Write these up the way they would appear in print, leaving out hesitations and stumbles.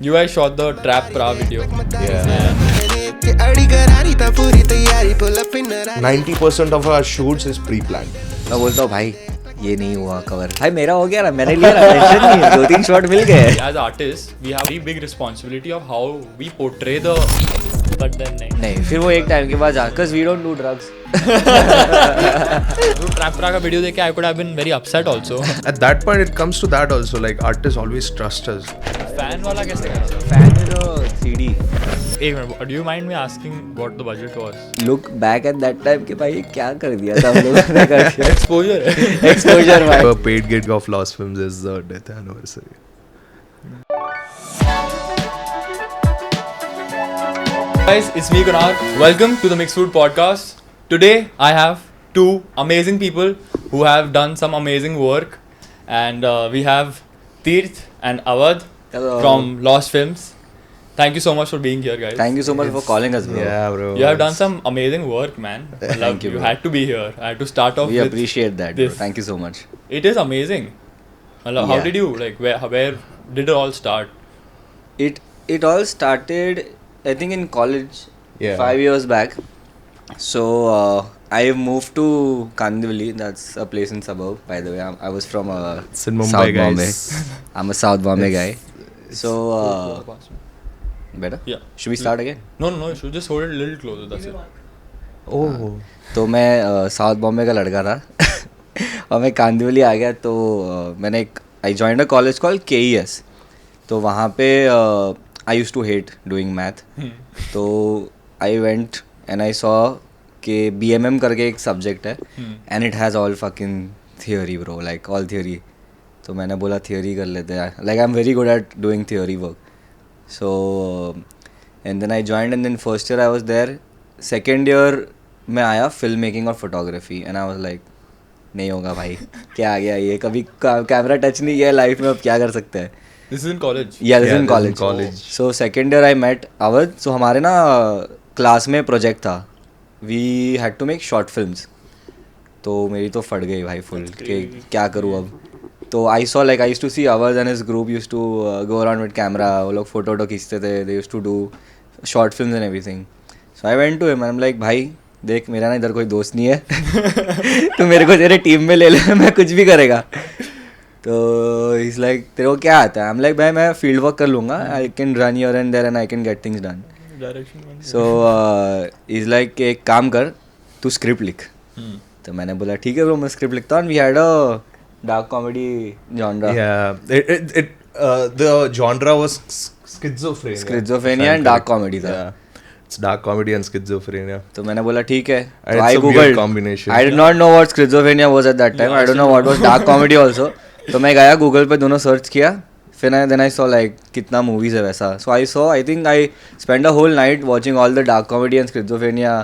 You guys shot the Trap Pra video. Yeah. 90% of our shoots is pre-planned. मैं बोलता हूँ भाई ये नहीं हुआ कवर, भाई मेरा हो गया ना, मैंने लिया ना, टेंशन नहीं है, 2-3 शॉट मिल गए. As artists, we have very big responsibility of how we portray the. But then नहीं, फिर वो एक टाइम के बाद because we don't do drugs. Trap Pra का video देख के I could have been very upset also. At that point, it comes to that also. Like artists always trust us. Fan वाला कैसे करा? Fan is a 3D. एक minute, do you mind me asking what the budget was? Look back at that time कि भाई ये क्या कर दिया था हम लोगों ने करके. Exposure. Exposure भाई. A paid gig of Lost Films is the death anniversary. Guys, it's me Kunal. Welcome to the Mixed Food Podcast. Today I have two amazing people who have done some amazing work, and we have Tirth and Awadh Hello. from Lost Films. Thank you so much for being here, guys. Thank you so much for calling us, bro. Yeah, bro. You have done some amazing work, man. Thank you, You bro. had to be here. I had to start off We with appreciate that, bro. this. Thank you so much. It is amazing. How Yeah. did you where did it all start? It all started, I think, in college. Yeah. 5 years back. So I moved to Kandivali. That's a place in suburb, by the way. I was from It's in Mumbai, South guys. Bombay. I'm a South Bombay guy. So better. Yeah. Should we start again? No, you should just hold it a little closer. That's it. Oh. तो मैं south Bombay का लड़का था और मैं कांदिवली आ गया. तो मैंने एक I joined a college call KES. तो वहाँ पे I use to hate doing math. तो I went and I saw कि BMM करके एक सब्जेक्ट है and it has all fucking theory bro, like all theory. तो मैंने बोला थियोरी कर लेते हैं, like I am very good at doing theory work. So and then I joined, and then first year I was there. Second year मैं आया film making और photography, and I was like नहीं होगा भाई, क्या आ गया ये, कभी कैमरा टच नहीं किया लाइफ में, अब क्या कर सकते हैं. This is in college. Yeah, this is in this is in college. college. So second year I met Awadh. So हमारे ना क्लास में प्रोजेक्ट था. We had to make short films. तो मेरी तो फट गई भाई फुल कि क्या करूँ अब. तो I saw, like, I used to see Awadh and his group used to go around with camera. वो लोग फोटो खींचते थे. They used to do short films and everything. So I went to him and I'm like, भाई देख मेरा ना इधर कोई दोस्त नहीं है तो मेरे को तेरे टीम में ले ले, मैं कुछ भी करेगा. तो he's like तेरे को क्या आता है. I'm like भाई मैं फील्ड वर्क कर लूँगा. I can run here and there and I can get things done. Direction one. So he's like एक काम कर, तू स्क्रिप्ट लिख. तो मैंने बोला ठीक है ब्रो, मैं स्क्रिप्ट लिखता हूँ. We had a dark comedy genre. Yeah. The genre was schizophrenia. Schizophrenia and dark comedy था. Yeah. It's dark comedy and schizophrenia. तो मैंने बोला ठीक है. And तो it's I a weird googled. combination. I did not know what schizophrenia was at that time. I don't know what was dark comedy also. तो मैं गया Google पे, दोनों सर्च किया. फिर then I saw like कितना movies है वैसा. So I think I spent a whole night watching all the dark comedy and schizophrenia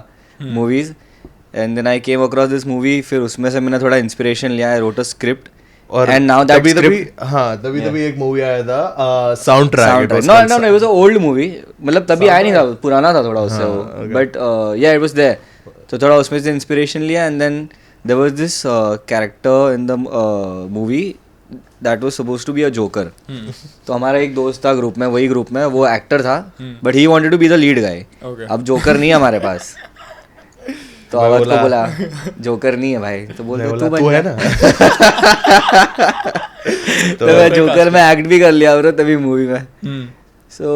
movies. And then I came across this movie. फिर उसमें से मैंने थोड़ा inspiration लिया. I wrote a script. और And now that script. हाँ तभी एक मूवी आया था sound track. No, it was an old movie. मतलब तभी आया नहीं था, पुराना था थोड़ा उससे वो. But yeah, it was there. तो थोड़ा उसमें से inspiration लिया. And then there was this character in the movie that was supposed to be a joker. तो हमारा एक दोस्त था ग्रुप में, वही ग्रुप में वो एक्टर था, but he wanted to be the lead guy. Okay. अब जोकर नहीं है हमारे पास. तो अवध को बोला जोकर नहीं है भाई. तो बोलते तू बन है जा. ना. तो मैं जोकर में एक्ट भी कर लिया ब्रो तभी मूवी में. सो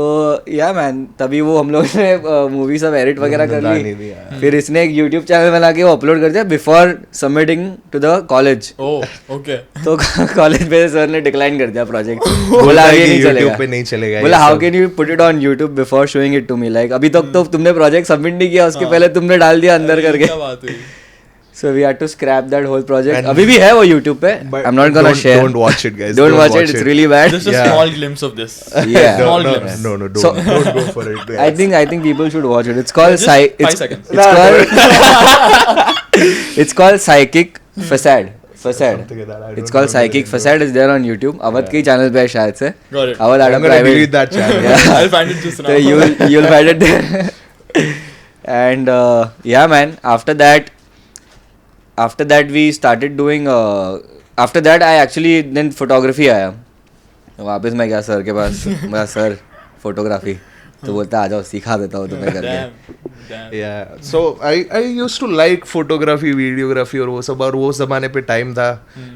या मैन, तभी वो हम लोग ने मूवी सब एडिट वगैरह कर ली. फिर इसने एक यूट्यूब चैनल बना के वो अपलोड कर दिया before submitting to the college. Oh, okay. तो कॉलेज पे सर ने डिक्लाइन कर दिया प्रोजेक्ट. बोला ये नहीं चलेगा. पे नहीं चलेगा. बोला how can you put it on YouTube before showing it to me. Like अभी तक तो तुमने प्रोजेक्ट सबमिट नहीं किया, उसके पहले तुमने डाल दिया अंदर करके. क्या बात हुई? So we had to scrap that whole project. अभी भी है वो YouTube पे. I'm not gonna share. Don't watch it, guys. Don't watch it. It's really bad. Just a Yeah. small glimpse of this. Yeah. Small glimpse. No, So- don't go for it. I think people should watch it. It's called Just 5 seconds. It's called Psychic Facade. Something like that. I It's don't called know Psychic the Facade. It's there on YouTube. Awadh के channel पे है शायद से. Got it. Awadh I'm Ada gonna delete private. that channel. Yeah. I'll find it just now. So you'll find it there. And yeah man, after that we started doing after that I actually then photography आया. वापस मैं गया sir के पास. मैं sir photography, तो बोलता आ जाओ सिखा देता हूँ तुम्हें करके. Damn. Yeah, so I used to like photography, videography और वो सब, और वो जमाने पे टाइम था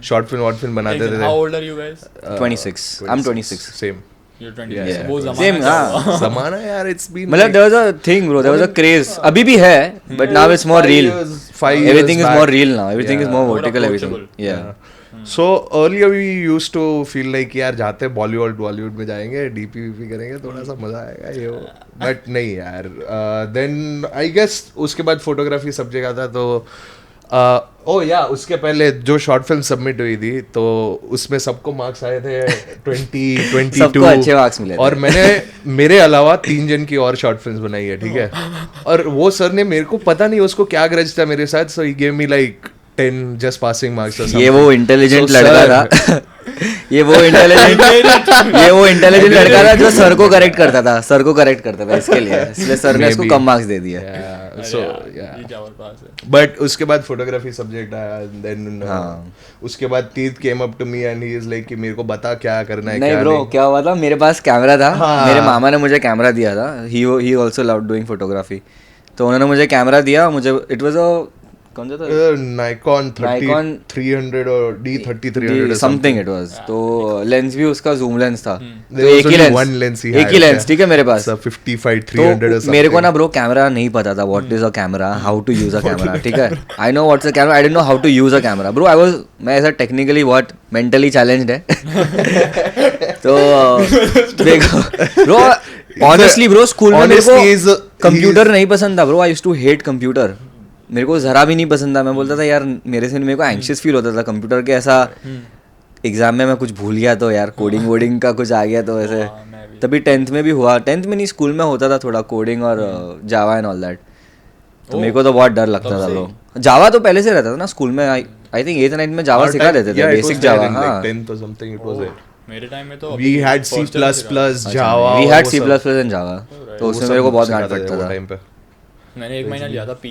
शॉर्ट फिल्म बनाते थे. How old are you guys? 26. I'm 26. Same. You're 20. Yeah. वो ज़माना Same, क्या हाँ. हुआ? जमाना यार, it's been मतलब there was a thing bro, there was a craze. अभी भी है, but now it's more real. 5 years Everything is back. more real now. Everything is more More vertical. Everything. approachable. Yeah. So earlier we used to feel like यार जाते बॉलीवुड में जाएंगे, DP VP करेंगे, थोड़ा सा मजा आएगा ये वो. बट नहीं यार. देन आई गेस उसके बाद फोटोग्राफी सब जगह था. तो उसके पहले जो शॉर्ट फिल्म सबमिट हुई थी तो उसमें सबको मार्क्स आए थे 20, 22. सबको अच्छे मार्क्स मिले थे. और मैंने मेरे अलावा 3 जन की और शॉर्ट फिल्म्स बनाई है, ठीक है. और वो सर ने, मेरे को पता नहीं उसको क्या ग्रज था मेरे साथ, so he gave me like 10 just passing marks or something. ये वो इंटेलिजेंट लड़का था. ये वो इंटेलिजेंट लड़का था जो सर को करेक्ट करता था इसके लिए, इसलिए सर ने इसको कम मार्क्स दे दिए. So बट उसके बाद फोटोग्राफी सब्जेक्ट आया. देन उसके बाद Tirth came up to me and he is like कि मेरे को बता क्या करना है. नहीं ब्रो, क्या हुआ था, मेरे पास कैमरा था. मेरे मामा ने मुझे कैमरा दिया था. ही आल्सो लव्ड डूइंग फोटोग्राफी. तो उन्होंने मुझे कैमरा दिया. मुझे इट वाज अ कौन सा था, Nikon 300 और D30 300 समथिंग इट वाज. तो लेंस भी उसका जूम लेंस था. तो एक ही लेंस ठीक है मेरे पास. 55 300 तो मेरे को ना ब्रो कैमरा नहीं पता था what is a camera, how to use a camera. ठीक है, I know what's a camera, I don't know how to use a camera bro. मैं ऐसा टेक्निकली व्हाट मेंटली चैलेंज्ड है. तो देखो ब्रो, ऑनेस्टली ब्रो, स्कूल में मेरे को कंप्यूटर नहीं पसंद था bro. I used to hate computer. मेरे को ज़रा भी नहीं पसंद था. मैं बोलता था यार, मेरे को एंग्शियस फील होता था कंप्यूटर के. ऐसा एग्जाम में मैं कुछ भूल गया तो यार, कोडिंग वोडिंग का कुछ आ गया तो ऐसे. तभी 10th में भी हुआ. 10th में नहीं, स्कूल में होता था थोड़ा कोडिंग और जावा एंड ऑल दैट. तो मेरे को तो बहुत डर लगता था ब्रो. जावा तो पहले से रहता था ना स्कूल में. आई थिंक 8th 9th में जावा सिखा देते थे, बेसिक जावा. हाँ, मेरे टाइम में तो we had C++, Java. We had C++ and Java. तो उसमें मेरे को बहुत डांट पड़ता था. मैंने 1 महीना लिया था पी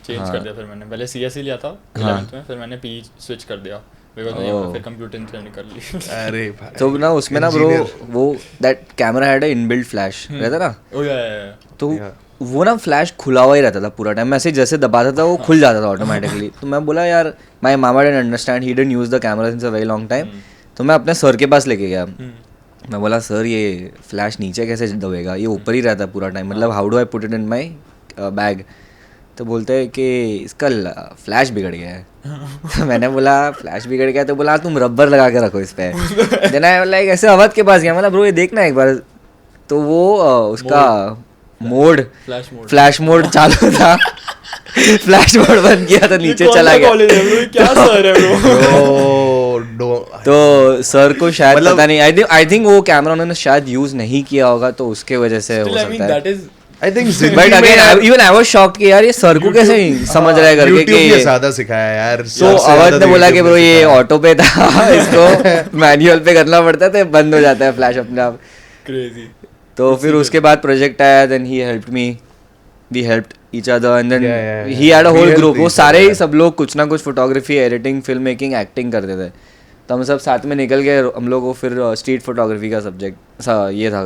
चेंज कर दिया. फिर मैंने पहले CSE लिया था 11th में, फिर मैंने पी स्विच कर दिया बिकॉज़ फिर कंप्यूटर इंजीनियरिंग कर ली. अरे भाई, तो ना उसमें ना ब्रो, वो that camera had a inbuilt flash रहता ना. तो वो ना फ्लैश खुला हुआ ही रहता था पूरा टाइम. मैं ऐसे जैसे दबाता था वो खुल जाता था ऑटोमेटिकली. तो मैं बोला यार, my mama didn't understand, he didn't use the camera since a very long time. तो मैं अपने सर के पास लेके गया. मैं बोला सर, ये फ्लैश नीचे कैसे दबेगा, ये ऊपर ही रहता है पूरा टाइम, मतलब how do I put it in my bag. तो बोलते हैं कि इसका फ्लैश बिगड़ गया है. तो मैंने बोला फ्लैश बिगड़ गया? तो बोला तुम रबर लगा के रखो इस पे. देन आई लाइक ऐसे अवध के पास गया. मतलब ब्रो ये देखना एक बार. तो वो उसका मोड फ्लैश मोड चालू था. फ्लैश मोड बंद किया तो नीचे चला गया. क्या सर है ब्रो? तो सर को शायद पता नहीं. आई थिंक वो कैमरा उन्होंने शायद यूज नहीं किया होगा, तो उसके वजह से हो सकता है. I think but again even I was shocked कि यार ये सर को कैसे समझ रहा है करके कि ये ज्यादा सिखाया यार. तो अवध ने बोला कि ब्रो ये ऑटो पे था, इसको मैनुअल पे करना पड़ता है तो बंद हो जाता है फ्लैश अपने आप. क्रेजी. तो फिर उसके बाद प्रोजेक्ट आया. Then he helped me, we helped each other and then he had a whole group. वो सारे ही सब लोग कुछ ना कुछ photography, editing, film making, acting करते थे. तो हम सब साथ में निकल गए. हम लोग को फिर स्ट्रीट फोटोग्राफी का सब्जेक्ट ये था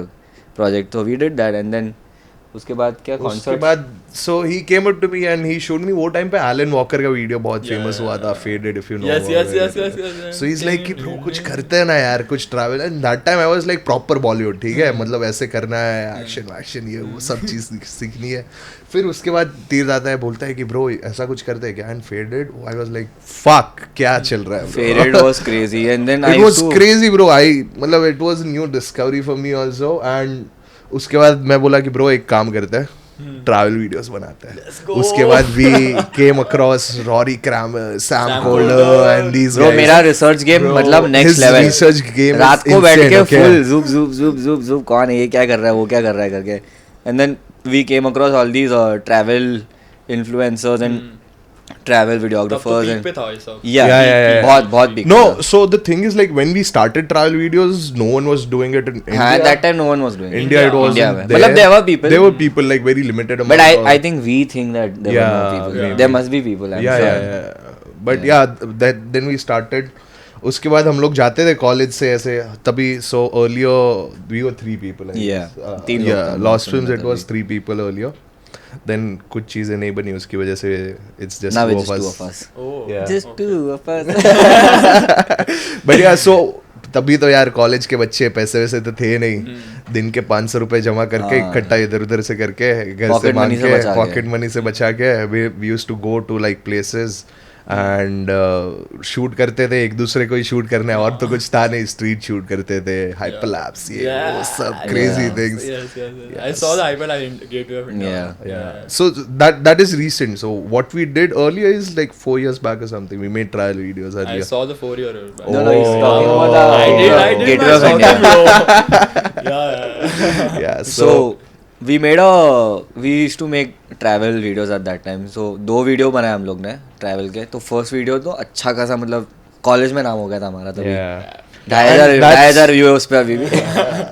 प्रोजेक्ट. तो we did that and then उसके बाद क्या कॉन्सर्ट. उसके बाद so he came up to me and he showed me. वो टाइम पे एलन वॉकर का वीडियो बहुत फेमस हुआ था, Faded, if you know. Yes. So he is like कि ब्रो कुछ करते हैं ना यार, कुछ travel. And that time I was like proper Bollywood. ठीक है, मतलब ऐसे करना है, एक्शन ये वो सब चीज सीखनी है. फिर उसके बाद तीर आता है, बोलता है कि ब्रो ऐसा कुछ करते हैं क्या. And Faded, I was like fuck, क्या चल रहा है. Faded was crazy and then it was crazy bro. I मतलब it was new discovery for me also. एंड उसके बाद मैं बोला कि ब्रो एक काम करते हैं, ट्रैवल वीडियोस बनाते हैं. उसके बाद we came across Rory Cramer, Sam Colder and these guys. मेरा रिसर्च गेम मतलब नेक्स्ट लेवल. रिसर्च गेम रात को बैठ के फुल ज़ूप ज़ूप ज़ूप ज़ूप ज़ूप, कौन है ये, क्या कर रहा है, वो क्या कर रहा है करके. And then we came across all these travel influencers and travel videographers and बहुत big. No, so the thing is like when we started travel videos, no one was doing it in India. At that time no one was doing India. It was there. Matlab there were people. There were people like very limited amount. But I think we think that there were no people. There must be people. I'm sure. But then we started. उसके बाद हम लोग जाते थे college से ऐसे तभी so earlier we were 3 people तीन लोग थे lost films it was 3 people earlier then कुछ चीजें नहीं बनी उसकी वजह से it's just now two it's of just us 2 of us Oh, Yeah. just 2 of us but यार सो तभी तो यार कॉलेज के बच्चे पैसे वैसे तो थे नहीं दिन के 500 रुपए जमा करके इकट्ठा इधर उधर से करके घर से Pocket मांग money से के बचा के। पॉकेट मनी से बचा के we used to go to like places and shoot करते थे एक दूसरे को ही शूट करने और तो कुछ था नहीं स्ट्रीट शूट करते थे हाइपरलैप्स ये वो सब crazy things Yes. I saw the hyperlapse Gateway of India. Yeah. so that is recent so what we did earlier is like 4 years back or something we made trial videos I earlier saw the 4-year-old. no no he's talking Oh. about the I did Gateway my of India. India Yeah. yeah so we used to make travel videos at that time so 2 video बनाए हम लोग ने travel के तो first video तो अच्छा खासा मतलब कॉलेज में नाम हो गया था हमारा तभी yeah 2,500 व्यू उस पे अभी भी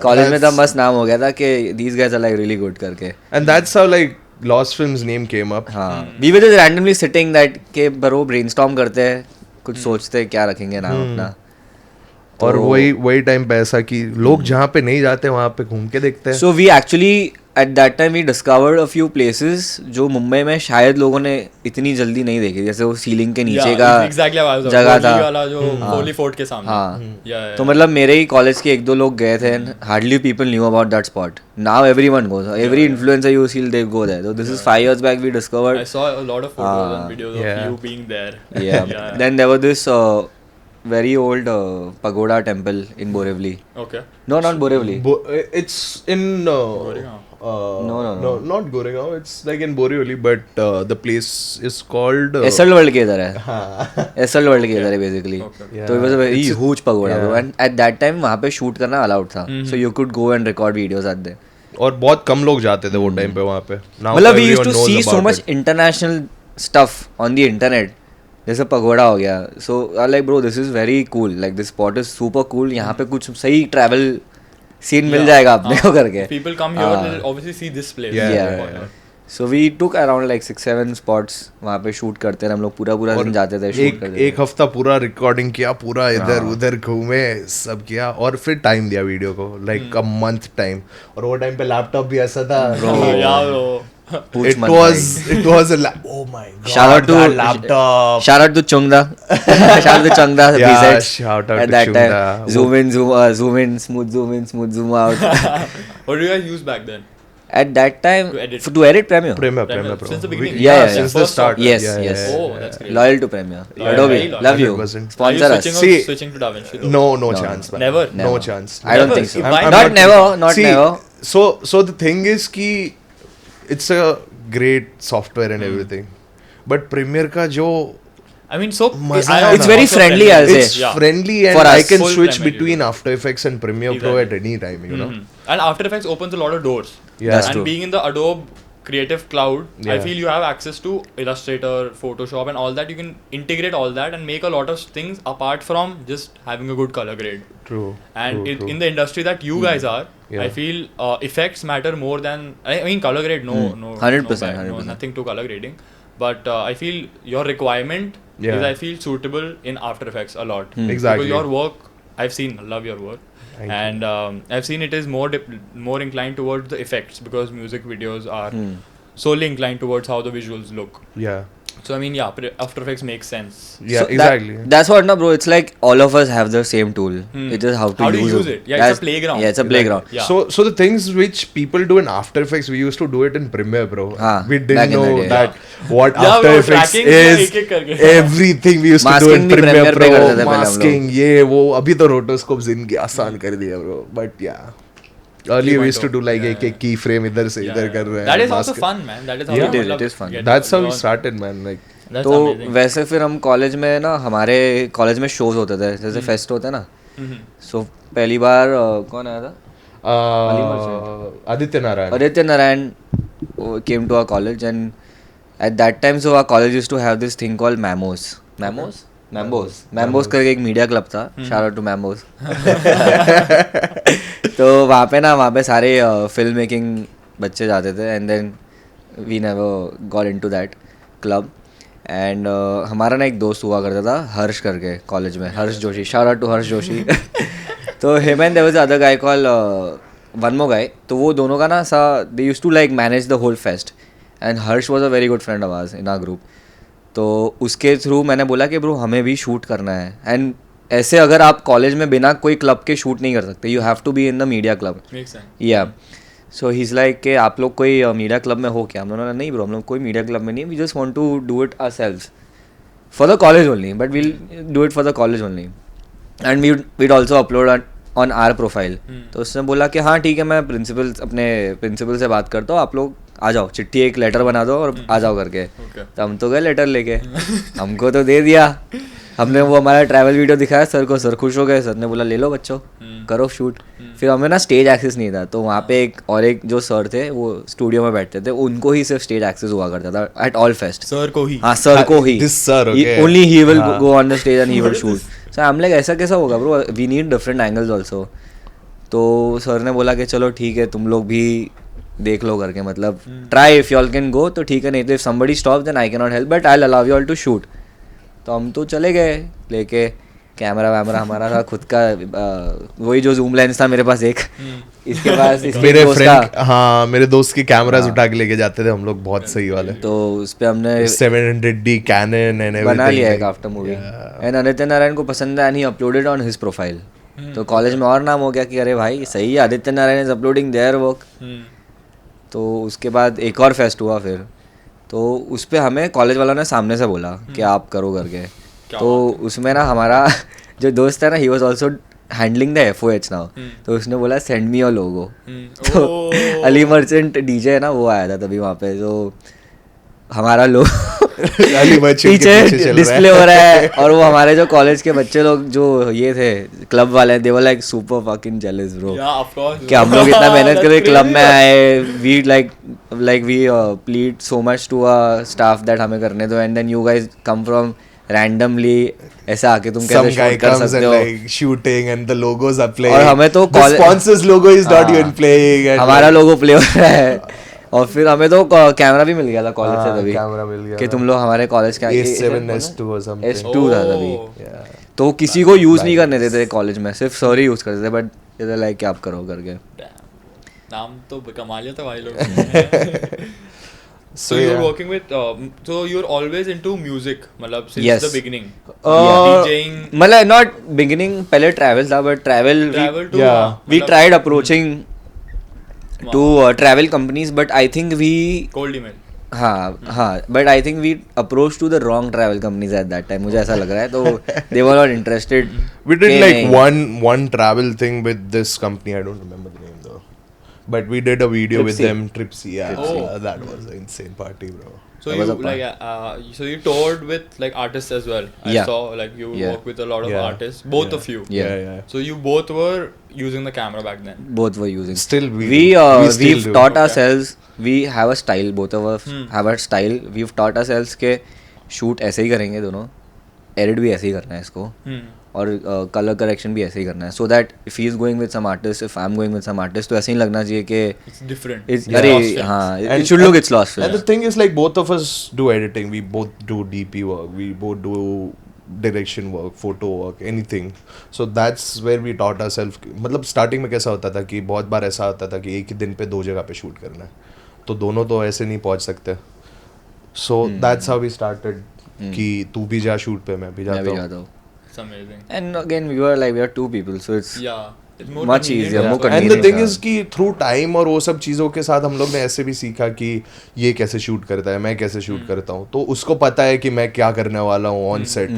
कॉलेज में तो मस्त नाम हो गया था कि these guys are like really good करके and that's how like Lost Films name came up हाँ we were just randomly sitting that के bro brainstorm करते हैं कुछ सोचते हैं क्या रखेंगे नाम अपना और वही टाइम पे ऐसा कि लोग जहाँ पे नहीं जाते वहाँ पे घूम के देखते हैं So we actually at that time we discovered a few places जो मुंबई में शायद लोगों ने इतनी जल्दी नहीं देखी जैसे वो सीलिंग के नीचे का exactly जगह था वाला जो होली फोर्ट के सामने. हाँ Yeah. तो मतलब मेरे ही कॉलेज के 1-2 लोग गए थे hardly people knew about that spot now everyone goes every influencer you see they go there so this is 5 years back we I discovered saw a lot of photos and videos Yeah. of you being there. yeah then there was this very old pagoda temple in Borivali Okay. no not Borivali it's in Goregaon. No. not Goregaon it's like in Borivali but the place is called Essel World के इधर है SL World के इधर है basically तो it was a very huge pagoda bro and eight that time वहां पे shoot करना अलाउड था so you could go and record videos eight there और बहुत कम लोग जाते थे वो टाइम पे वहाँ पे Now मतलब we everyone used to knows see so about much it. International stuff on the internet जैसे पगोड़ा हो गया so I like bro this is very cool like this spot is super cool यहाँ पे कुछ सही travel scene मिल जाएगा अपने को करके People come here, they'll obviously see this place. Yeah. So we took around like 6-7 spots वहाँ पे शूट करते रहे हम लोग पूरा दिन जाते थे शूट करते एक हफ्ता पूरा रिकॉर्डिंग किया पूरा इधर उधर घूमे सब किया और फिर टाइम दिया वीडियो को लाइक अ मंथ टाइम और वो टाइम पे लैपटॉप भी ऐसा था Yeah, bro. it was a oh my god Shout out to that laptop Shout out to Chungda. Shout out to Chungda. Yeah, presets shout out at to that Chungda. time. Zoom in, smooth zoom out. What do you guys use back then? At that time, To edit. to edit Premiere. Premiere Pro Since the beginning? Yeah, since the First start Yes, yeah, yes. yeah, Oh, yeah. that's great. Loyal to Premiere. Yeah, Adobe, very loyal. love you. 100%. Are you Sponsor us. switching, See- switching to DaVinci though? no chance man. Never? no Never. chance I don't Never. think so. Why Not never, not See, never. so the thing is कि it's a great software and everything but Premiere का जो I mean, so मजा I है It's ना। very also friendly, I'll say. it's Yeah. friendly and For I us. can Full switch time between After Effects and Premiere Pro at any time you know And After Effects opens a lot of doors. Yeah. That's And true. being in the Adobe Creative Cloud, I Yeah. feel you have access to Illustrator, Photoshop, and all that. You can integrate all that and make a lot of things apart from just having a good color grade. true And true. in the industry that you guys are, Yeah. I feel effects matter more than I mean color grade. No, 100%, no, 100%. nothing to color grading. But I feel your requirement Yeah. is I feel suitable in After Effects a lot. Exactly. Because your work, I've seen, love your work. Thank And I've seen it is more inclined towards the effects because music videos are solely inclined towards how the visuals look. yeah So I mean, yeah, After Effects makes sense. yeah So exactly That's what, no, bro. It's like all of us have the same tool. It's just how to use it. Yeah, it's a playground. Yeah, it's a playground. Yeah. So the things which people do in After Effects, we used to do it in Premiere, bro. We back didn't in the know day. that what Yeah, After bro, Effects tracking is. एक-एक करके. Everything we used to do in Masking भी Premiere Premiere पे Pro, करते थे पहले हम लोग. masking, ये वो अभी तो rotoscope जिनकी आसान कर दिया, bro. But yeah, earlier we used to do like एक एक key frame इधर से इधर कर रहे हैं. That is also mask- fun, man. That is how Yeah. you It is fun. get That's how we your- started, man. Like That's तो amazing. वैसे फिर हम कॉलेज में ना हमारे कॉलेज में शोज होते थे जैसे फेस्ट होते हैं ना सो पहली बार कौन आया था Aditya Narayan. Aditya Narayan came to our college and at that time so our college used to have this thing called Mambos करके एक मीडिया क्लब था shout out to Mambos तो वहाँ पे सारे फिल्म मेकिंग बच्चे जाते थे and then we never got into that club and हमारा ना एक दोस्त हुआ करता था हर्ष करके कॉलेज में, Harsh Joshi, shout out to Harsh Joshi. तो him and there was other guy call one more guy. तो वो दोनों का ना सा they used to like manage the whole fest and Harsh was a very good friend of ours in our group. तो उसके through मैंने बोला कि ब्रो हमें भी शूट करना है. एंड ऐसे अगर आप कॉलेज में बिना कोई क्लब के शूट नहीं कर सकते, you have to be in the media club. या सो ही इज़ लाइक कि आप लोग कोई मीडिया क्लब में हो क्या? हम लोगों ने नहीं ब्रो, हम लोग कोई मीडिया क्लब में नहीं, we just want to do it ourselves for the college only, but we'll do it for the college only and we'd also upload on our profile. तो उसने बोला कि हाँ ठीक है, मैं अपने प्रिंसिपल से बात करता हूँ, आप लोग आ जाओ, चिट्ठी एक लेटर बना दो और आ जाओ करके. तो हम तो गए लेटर लेके, हमको तो दे दिया. हमने वो हमारा ट्रैवल वीडियो दिखाया सर को, सर खुश हो गए. सर ने बोला ले लो बच्चों, करो शूट. फिर हमें ना स्टेज एक्सेस नहीं था, तो वहाँ पे एक जो सर थे वो स्टूडियो में बैठते थे, उनको ही सिर्फ स्टेज एक्सेस हुआ करता था एट ऑल फेस्ट. सर को ही? हाँ सर को ही. Only he will go on the stage and he will shoot. So हम लाइक ऐसा कैसा होगा bro, we need different angles also. तो सर ने बोला कि चलो ठीक है, तुम लोग भी देख लो करके, मतलब try if you all can go तो ठीक है, नहीं तो if somebody stop then I can not help, but I will allow you all to shoot. तो हम तो चले गए लेके कैमरा वैमरा हमारा था खुद का, वही जो जूम लेंस था मेरे पास एक, इसके पास मेरे फ्रेंड, हाँ मेरे दोस्त के कैमरास उठा के लेके जाते थे हम लोग, बहुत सही वाले. तो उस पे हमने 700D कैनन एंड बना लिया एक after movie. And Aditya Narayan को पसंद है and he uploaded on his profile. तो कॉलेज में और नाम हो गया कि अरे भाई सही है, Aditya Narayan is uploading their work. तो उसके बाद एक और फेस्ट हुआ फिर, तो उस पर हमें कॉलेज वालों ने सामने से बोला कि आप करो करके. तो उसमें ना हमारा जो दोस्त है ना, he was also handling the FOH now. तो उसने बोला सेंड मी योर लोगो. तो अली मर्चेंट डीजे है ना, वो आया था तभी वहाँ पे. तो हमारा लोग पीछे डिस्प्ले हो रहा है और वो हमारे जो कॉलेज के बच्चे लोग जो ये थे क्लब वाले, they were like super fucking jealous bro कि हम लोग इतना मेहनत करके क्लब में आए. We like we plead so much to a staff that हमें करने दो, and then you guys come from randomly ऐसा आके तुम कैसे शूट कर सकते हो. Shooting and the logos are playing और हमें तो sponsors logo is not even playing, हमारा लोगो प्ले हो रहा है. और फिर हमें तो कैमरा भी मिल गया था कॉलेज से तभी, कैमरा मिल गया कि तुम लोग हमारे कॉलेज का S2 था तभी. तो किसी को यूज नहीं करने देते कॉलेज में, सिर्फ सर ही यूज करते थे, बट ये लाइक क्या आप करो करके. नाम तो कमा लिया था भाई लोग. So you're working with so you're always into music मतलब since the beginning. DJing मतलब not beginning, पहले travel था, but travel to we tried approaching to travel companies, but I think we cold email. हाँ but I think we approached to the wrong travel companies at that time. मुझे ऐसा लग रहा है. तो they were not interested. We did like one travel thing with this company, I don't remember the name though, but we did a video with them, Tripsy. That was an insane party bro. So you like so you toured with like artists as well. I saw like you work with a lot of artists, both of you. Yeah. So you both were using the camera back then. Both were using. Still we've taught ourselves. We have a style. Both of us have a style. We've taught ourselves के shoot ऐसे ही करेंगे दोनों, edit भी ऐसे ही करना है इसको, और कलर करेक्शन भी ऐसे ही करना है. So that if he is going with some artist, if I am going with some artist, तो ऐसे ही लगना चाहिए कि इट्स डिफरेंट. अरे हाँ, it should look it's lost. And the thing is like both of us do editing, we both do DP work, we both do direction work, photo work, anything. So that's where we taught ourselves. मतलब starting में कैसा होता था कि बहुत बार ऐसा होता था कि एक ही दिन पे 2 जगह पे शूट करना है, तो दोनों तो ऐसे नहीं पहुंच सकते. So that's how we started कि तू भी जा शूट पे, मैं भी जाता हूँ. It's amazing. And again we are 2 people, so it's it's more much easier, more And convenient. the thing is कि through time और वो सब चीज़ों के साथ हम लोग ने ऐसे भी सीखा कि ये कैसे शूट करता है, मैं कैसे शूट करता हूँ, तो उसको पता है कि मैं क्या करने वाला हूँ ऑन सेट,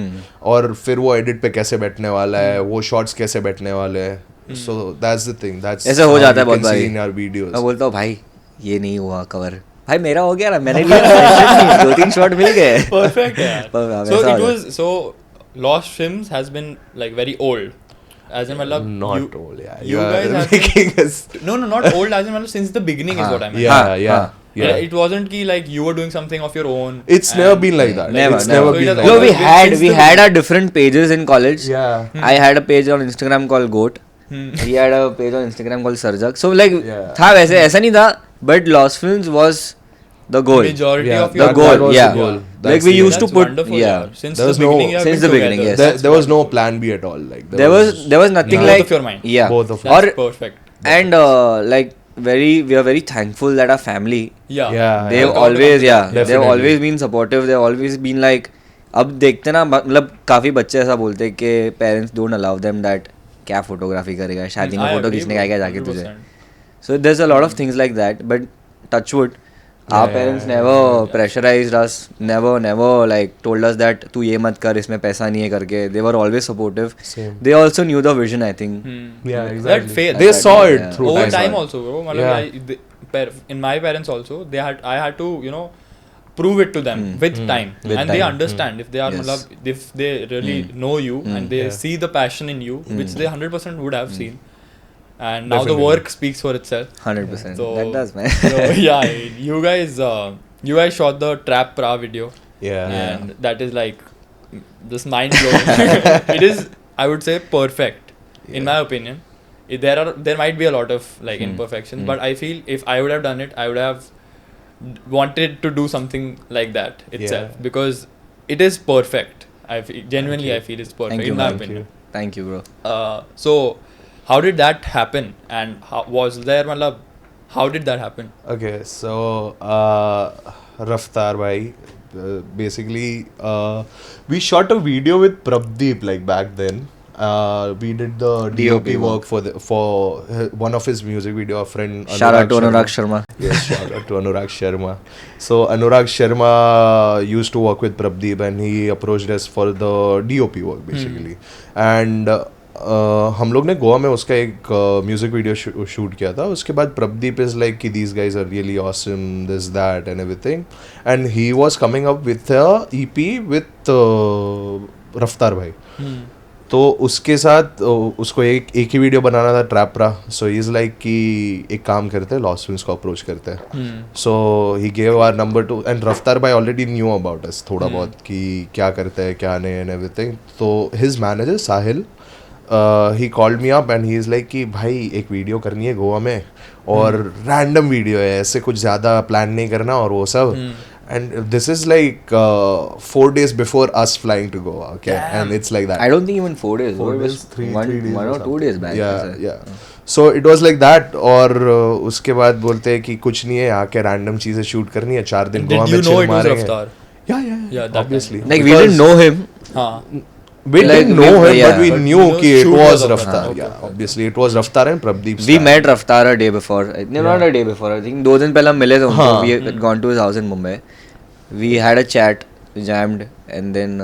और फिर वो एडिट पे कैसे बैठने वाला है, वो शॉट्स कैसे बैठने वाले हैं. So that's the thing. That's ऐसा हो जाता है बहुत बार in our videos. मैं बोलता हूँ भाई ये नहीं हुआ कवर, भाई मेरा हो गया ना, मैंने लिया 2-3 शॉट मिल गए. Perfect यार. So Lost Films has been like very old. As in मतलब not old, yeah. You guys have making us not old. As in मतलब since the beginning is what I meant. Yeah. It wasn't ki like you were doing something of your own. It's never been like that. Never been like No, that. we had our different pages in college. Yeah. I had a page on Instagram called Goat. He had a page on Instagram called Sarjak. So like था वैसे, ऐसा नहीं था, but Lost Films was The goal. Majority Yeah, of your The goal, that was yeah. the goal. Like That's we the used to That's put, wonderful, yeah. yaar. Since There the was no- beginning, you have Since been the beginning, together. yes. That's There was no wonderful. plan B at all. Like There was nothing Both like, of your mind. yeah. Both of That's Or, perfect. and like we are very thankful that our family, Yeah. Yeah, they've yeah. always, yeah, they've Definitely. always been supportive. They've always been like, अब देखते ना, मतलब काफी बच्चे ऐसा बोलते हैं कि parents don't allow them that क्या फोटोग्राफी करेगा, शादी में I फोटो agree, खींचने bro. का क्या जाके तुझे. 100%. So there's a lot of things like that, but touch wood, our parents never pressurized us, never like told us that तू ये मत कर, इसमें पैसा नहीं है करके. They were always supportive. Same. They also knew the vision, I think. Yeah, That exactly. faith. They That saw faith, it yeah. through Over I saw time it. also, bro. Yeah. In my parents also, I had to, you know, prove it to them with time. With And they time. understand if they are, Yes. if they really know you and they Yeah. see the passion in you, which they 100% would have seen. And now the Definitely. work speaks for itself. 100%. So, That does, man. so, yeah, you guys shot the Trap Pra video. Yeah. And that is like just mind blowing. It is, I would say, perfect in my opinion. There might be a lot of like imperfections, but I feel if I would have done it, I would have wanted to do something like that itself because it is perfect. Genuinely I feel it's perfect Thank you, in my man. opinion. Thank you, bro. So how did that happen and how did that happen? Okay, so Raftaar bhai, basically we shot a video with Prabdeep like back then. We did the DOP work for one of his music video. A friend Shout out to Anurag Sharma. Yes, shout out to Anurag Sharma. So Anurag Sharma used to work with Prabdeep and he approached us for the DOP work basically. And हम लोग ने गोवा में उसका एक music video shoot किया था. उसके बाद प्रदीप इज लाइक कि these guys are really awesome, this that and everything, and he was coming up with a EP with Raftaar भाई. तो उसके साथ उसको एक ही वीडियो बनाना था, ट्रैप रा. सो ही इज़ लाइक कि एक काम करते हैं, लॉस्ट विंग्स को अप्रोच करते हैं. So he gave our number to, and Raftaar भाई ऑलरेडी न्यू अबाउट अस थोड़ा बहुत कि क्या करते हैं क्या नहीं एंड एवरीथिंग. तो his manager Sahil, he called me up and he is like कि भाई एक वीडियो करनी है गोवा में और रैंडम वीडियो है, ऐसे कुछ ज़्यादा प्लान नहीं करना और वो सब. And this is like 4 days before us flying to Goa, okay? Damn. And it's like that. I don't think even 4 days. 4 It was days, 3 days one or 2 days back. Yeah. So it was like that. और उसके बाद बोलते हैं कि कुछ नहीं है, आके रैंडम चीज़ें शूट करनी है, 4 दिन गोवा Did में you know chill it was मारेंगे. Raftaar? Yeah, that obviously. Like we didn't know him. हाँ. We Like, didn't know him, yeah. but we But knew you know कि it shoot was was of Raftaar. Raftaar. Yeah, Okay. obviously it was Raftaar and Prabdeep. We met Raftaar a day before. No, not a day before. I think 2 दिन पहले हम मिले थे उनको. हाँ. We had gone to his house in Mumbai. We had a chat, jammed, and then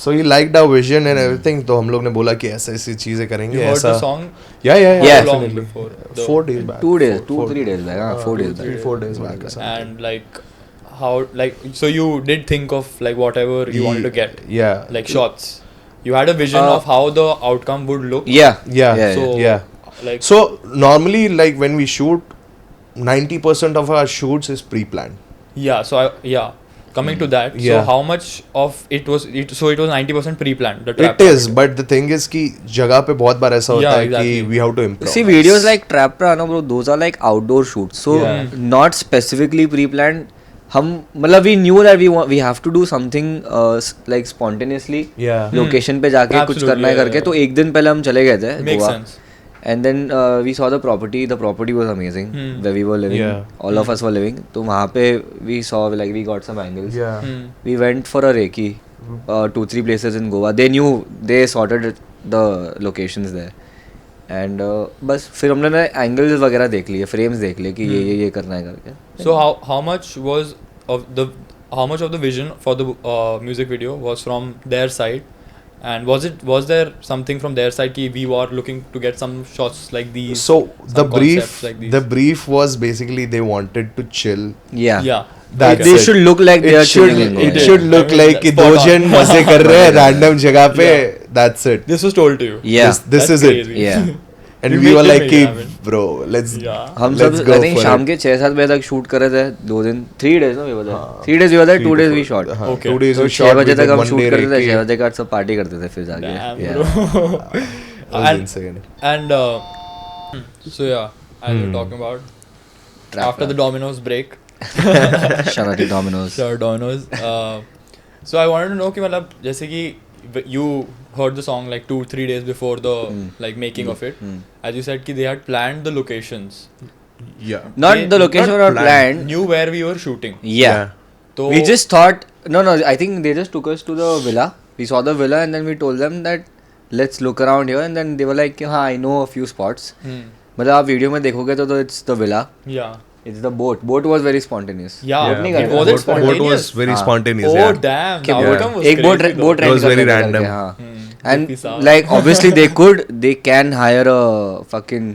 So he liked our vision and everything. तो हम लोग ने बोला कि ऐसी चीजें करेंगे. You heard ऐसा. the song Yeah. Yeah. how long Definitely. before? 4 days back. 2 days, 4 3 days back. 4 days back. 3-4 days back or something. And like how so you did think of like whatever you wanted to get, Yeah. like shots. You had a vision of how the outcome would look. Yeah. Yeah. So Yeah. like So normally, like when we shoot, 90% of our shoots is pre-planned. coming to that. Yeah. So how much of it was it? So it was 90% pre-planned. The It trap. is, but the thing is कि जगह पे बहुत बार ऐसा होता Yeah, है कि exactly. we have to improv. See, videos like Trap Ra, no bro, those are like outdoor shoots. So Yeah. not specifically pre-planned. हम मतलब we knew that we have to do something like spontaneously. Yeah. Location पे जाके कुछ Absolutely, करना है yeah, करके. yeah. तो एक दिन पहले हम चले गए थे Makes Goa. sense. And then we saw the property. The property was amazing where we were living. Yeah. All of us were living. तो वहाँ पे we saw like we got some angles. Yeah. We went for a recce, 2-3 places in Goa. They knew, they sorted the locations there. And बस फिर हमने ना angles वगैरह देख लिए, frames देख लिए कि ये करना है करके. So how much of the vision for the music video was from their side, and was there something from their side ki we were looking to get some shots like these? So the some brief, concepts like these? the brief was basically they wanted to chill. Yeah. That's They it. should look like they It are should, chilling in Goa. it Yeah. should look I mean, like कि spot दो on. जन मजे कर रहे हैं random जगह पे. That's it. This was told to you. Yeah. This That's is it. crazy. Yeah. And You we were made like it कि happen. bro, let's Yeah. हम let's सब go I think for शाम it. के 6-7 बजे तक shoot कर रहे थे. 2 दिन 3 days ना we were there. 3 days we were there, 2 days we shot. हाँ, Okay. 2 days तो we 6 shot. बजे We तक did हम 1 शूट day करते थे. recce. 6 बजे के बाद सब पार्टी करते थे फिर जाके. Damn, Yeah. bro. It was and insane. and so yeah, as we're talking about Trap after Ra. the Domino's break, Shout out to Domino's. Sure, Domino's. So I wanted to know कि मतलब जैसे कि you heard the song like 2-3 days before the like making of it. As you said कि they had planned the locations. Yeah. Not the location not or planned. Knew where we were shooting. Yeah. So We just thought, no, I think they just took us to the villa. We saw the villa and then we told them that let's look around here, and then they were like, हाँ, I know a few spots. मतलब आप video में देखोगे तो it's the villa. yeah. It's the boat. Boat was very spontaneous. Yeah. Boat नहीं It करते. wasn't Boat spontaneous. was very हाँ. spontaneous. Oh yeah. damn! कि The Yeah. outcome was एक boat crazy, boat though. It rent was करने very का random. करके, हाँ. It And was bizarre. like obviously they can hire a fucking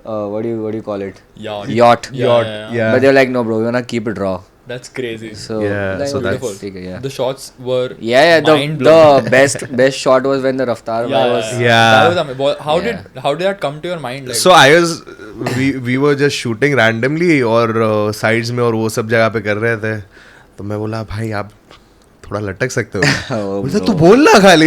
what do you call it? Yacht. Yacht. Yeah. But they're like, no bro, we wanna keep it raw. That's crazy. So Yeah, like, so that's- Beautiful. ठीक है, yeah. The shots were Yeah, mind-blowing. the best shot was when the Raftar guy was. Yeah. That was amazing. How Yeah. did that come to your mind? Like, So we were just shooting randomly और sides में और वो सब जगह पे कर रहे थे, तो मैं बोला भाई आप थोड़ा लटक सकते हो. बोलता तू बोलना खाली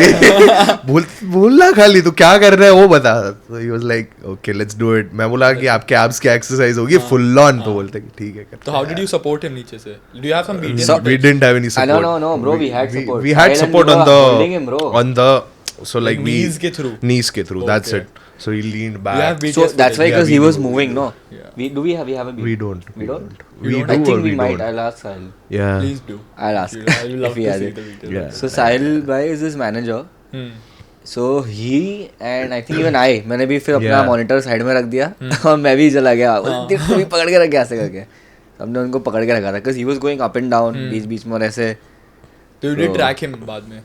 बोलना खाली तू क्या कर रहा है वो बता. तो he was like okay let's do it. मैं बोला कि आपके abs की exercise होगी full on. तो बोलते कि ठीक है करते so how हैं. did you support him नीचे से? Do you have some video? So- We didn't have any support. No, bro, we had support. We had Sahil and support we on were holding him, bro. the so like we knees के through. knees के through. That's Okay. it. So he leaned You back. have BTS So that's why footage. because we he was do, moving, we no? Yeah. We have a video? We don't. We don't? We don't? do I or think we might. don't. I'll ask Sahil. Yeah. Please do. I'll ask. I will love if he to has see it. the video. Yeah. So Sahil bhai is his manager. Hmm. So he and I think even I मैंने भी फिर अपना Yeah. Monitor side में रख दिया और मैं भी चला गया. देख तू भी पकड़ के रख ऐसे करके. हमने उनको पकड़ के रखा था because he was going up and down बीच बीच में और ऐसे. So you did So- track him बाद में.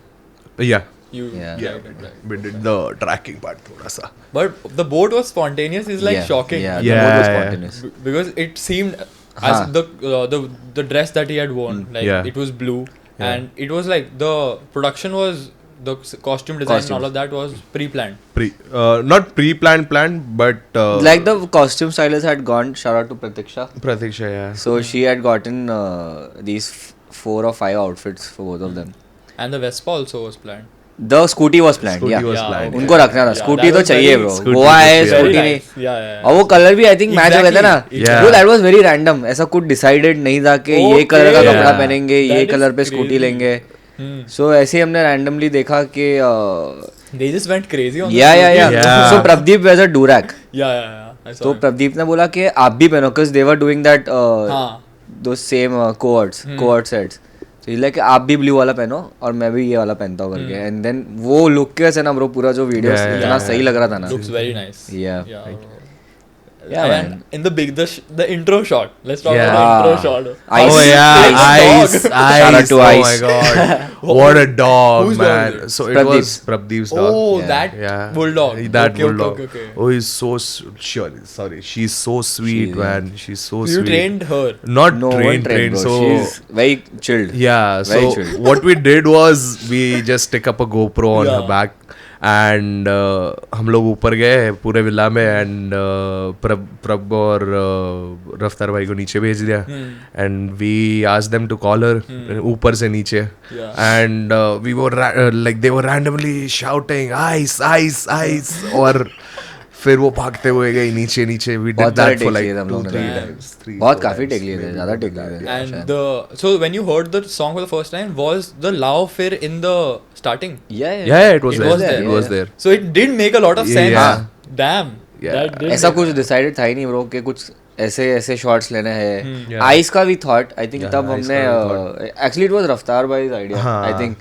Yeah. You Yeah. right. We did the tracking part थोड़ा सा. But the boat was spontaneous is like Yeah, shocking. Yeah, Yeah. the boat was spontaneous. Because it seemed Huh. as the dress that he had worn like Yeah. it was blue Yeah. and it was like the production was the costume design and all of that was pre-planned. Not planned, but Like the costume stylist had gone. Shout out to Pratiksha. Pratiksha, yeah. So she had gotten these 4 or 5 outfits for both of them. And the Vespa also was planned. The scooty was planned. Scooty yeah. was Yeah, planned. उनको रखना था. Yeah, scooty that तो was चाहिए very- bro. Scooty Goa तो है चाहिए. Very scooty नहीं. nice. Yeah. और वो कलर भी आई थिंक मैच हो गया था ना. Exactly. Bro, that was very random. ऐसा कुछ डिसाइडेड नहीं था कि ये कलर का Okay. कपड़ा Yeah. पहनेंगे, ये That is कलर पे स्कूटी crazy. लेंगे. Hmm. सो ऐसे ही हमने रैंडमली देखा कि They just went crazy on या the या scooty. Yeah. So Pradeep wears a durag. Yeah. I saw तो it. प्रदीप ने बोला कि आप भी पहनो because they were doing that हाँ. दो सेम कोऑर्ड सेट्स. तो लाइक आप भी ब्लू वाला पहनो और मैं भी ये वाला पहनता हूँ करके. एंड देन वो लुक कैसे ना ब्रो पूरा जो वीडियो Yeah, इतना yeah, सही लग रहा था ना. Looks very nice. Yeah. Yeah, and man. in the intro shot. Let's talk Yeah. about the intro shot. Ice. Oh yeah, Ice. Ice. Shout out to Oh Ice. my god, what a dog, Whose dog man. is it? So it Pradeep's. was Pradeep's dog. Oh, Yeah. that Yeah, bulldog. That Okay, bulldog. Okay. Oh, he's so sure. Sorry, she's so sweet, She's, man. She's so You sweet. trained her. Not No one trained, trained, bro. So She's very chilled. yeah, Very so chilled. what we did was we just stick up a GoPro on her Yeah. back and हम लोग ऊपर गए पूरे villa में and प्रभ और रफ्तार भाई को नीचे भेज दिया and we asked them to call her ऊपर से नीचे Yeah. and we were like they were randomly shouting ice और फिर वो भागते हुए गए नीचे we did बहुत सारे that for take like लिए थे हम लोगों 2-3 ने. times. बहुत काफी टेक लिए थे, ज्यादा टेक लिए थे. And so when you heard the song for the first time, was the Lao Fir in the starting? Yeah, it was It there. was there, It was yeah. there. So it did make a lot of sense. Yeah. Damn. Yeah. That did ऐसा make- कुछ decided था ही नहीं bro कि कुछ ऐसे shots लेने हैं. Yeah. Ice का भी थॉट आई थिंक Yeah, तब Ice हमने का भी एक्चुअली इट वाज रफ्तार भाई's आइडिया. हाँ. I think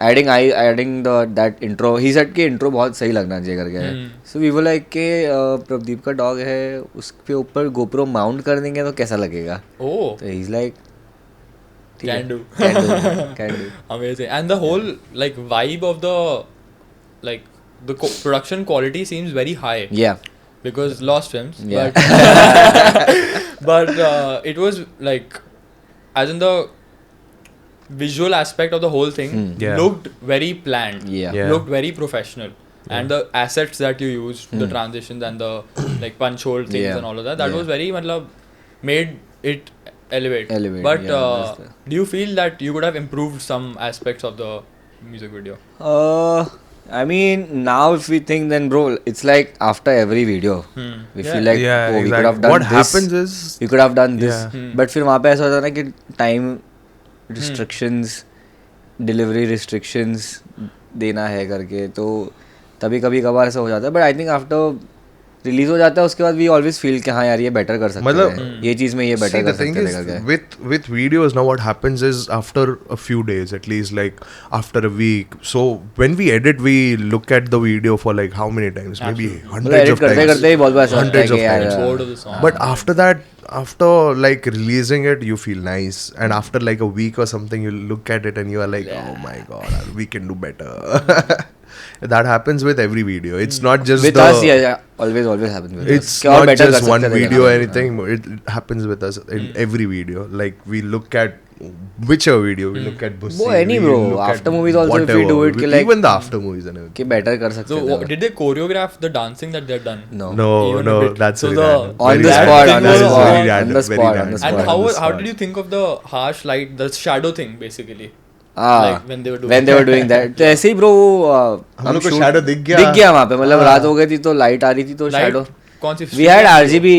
adding that intro he said कि इंट्रो बहुत सही लगना चाहिए करके. सो वी वर लाइक के प्रदीप का डॉग है उसके ऊपर गोप्रो माउंट कर देंगे तो कैसा लगेगा. Oh. तो ही is like Can do. can do. Amazing. And the whole like vibe of the production quality seems very high Yeah. because Lost Films. Yeah. But it was like, as in the visual aspect of the whole thing, Yeah. looked very planned. Yeah. Yeah. Looked very professional. And the assets that you used, the transitions and the like punch hole things Yeah. and all of that, Yeah. was very made it elevate. Elevate, But yeah, that's the- do you feel that you could have improved some aspects of the music video? I mean, now if we think, then bro, it's like after every video, we Yeah. feel like, Yeah, oh, we could exactly. have done What this. happens is, We could have done this. Yeah. But फिर वहाँ पे ऐसा होता है ना कि time restrictions, delivery restrictions देना है करके, तो तभी कभी कभार ऐसा हो जाता है. But I think after release हो जाता है उसके बाद वी ऑलवेज फील कि हाँ यार ये बेटर कर सकते मतलब हैं, ये चीज में ये see, बेटर the कर thing सकते is, हैं करके. with videos now what happens is after a few days, at least like after a week, so when we edit we look at the video for like how many times, maybe Absolutely. hundreds edit of करते times, करते ही बहुत बार ऐसा होता है hundreds कि of यार times. Bored of the song. But after that, after like releasing it, you feel nice, and after like a week or something, you look at it and you are like, oh my god, we can do better. That happens with every video. It's not just with the, us, yeah, always happens with it's us. कि और not better just कर one सकते थे video or करके. anything. It happens with us in every video. Like we look at whichever video, we look at Bussi, वो any we bro, look at after movies also if we whatever, do it, कि like even the after movies and everything. कि better कर सकते So थे. did they choreograph the dancing that they've done? No. No, Even a no, bit. that's So very the- random. On Very the random. spot, on That the is spot, very on random, the very spot, on the random. spot. And On the how spot. did you think of the harsh light, the shadow thing basically? हाँ, Like when they were doing that. तो ऐसे ही bro, हम लोग को shadow दिख गया वहाँ पे. मतलब रात हो गई थी तो लाइट आ रही थी तो Light? shadow. कौन सी We had RGB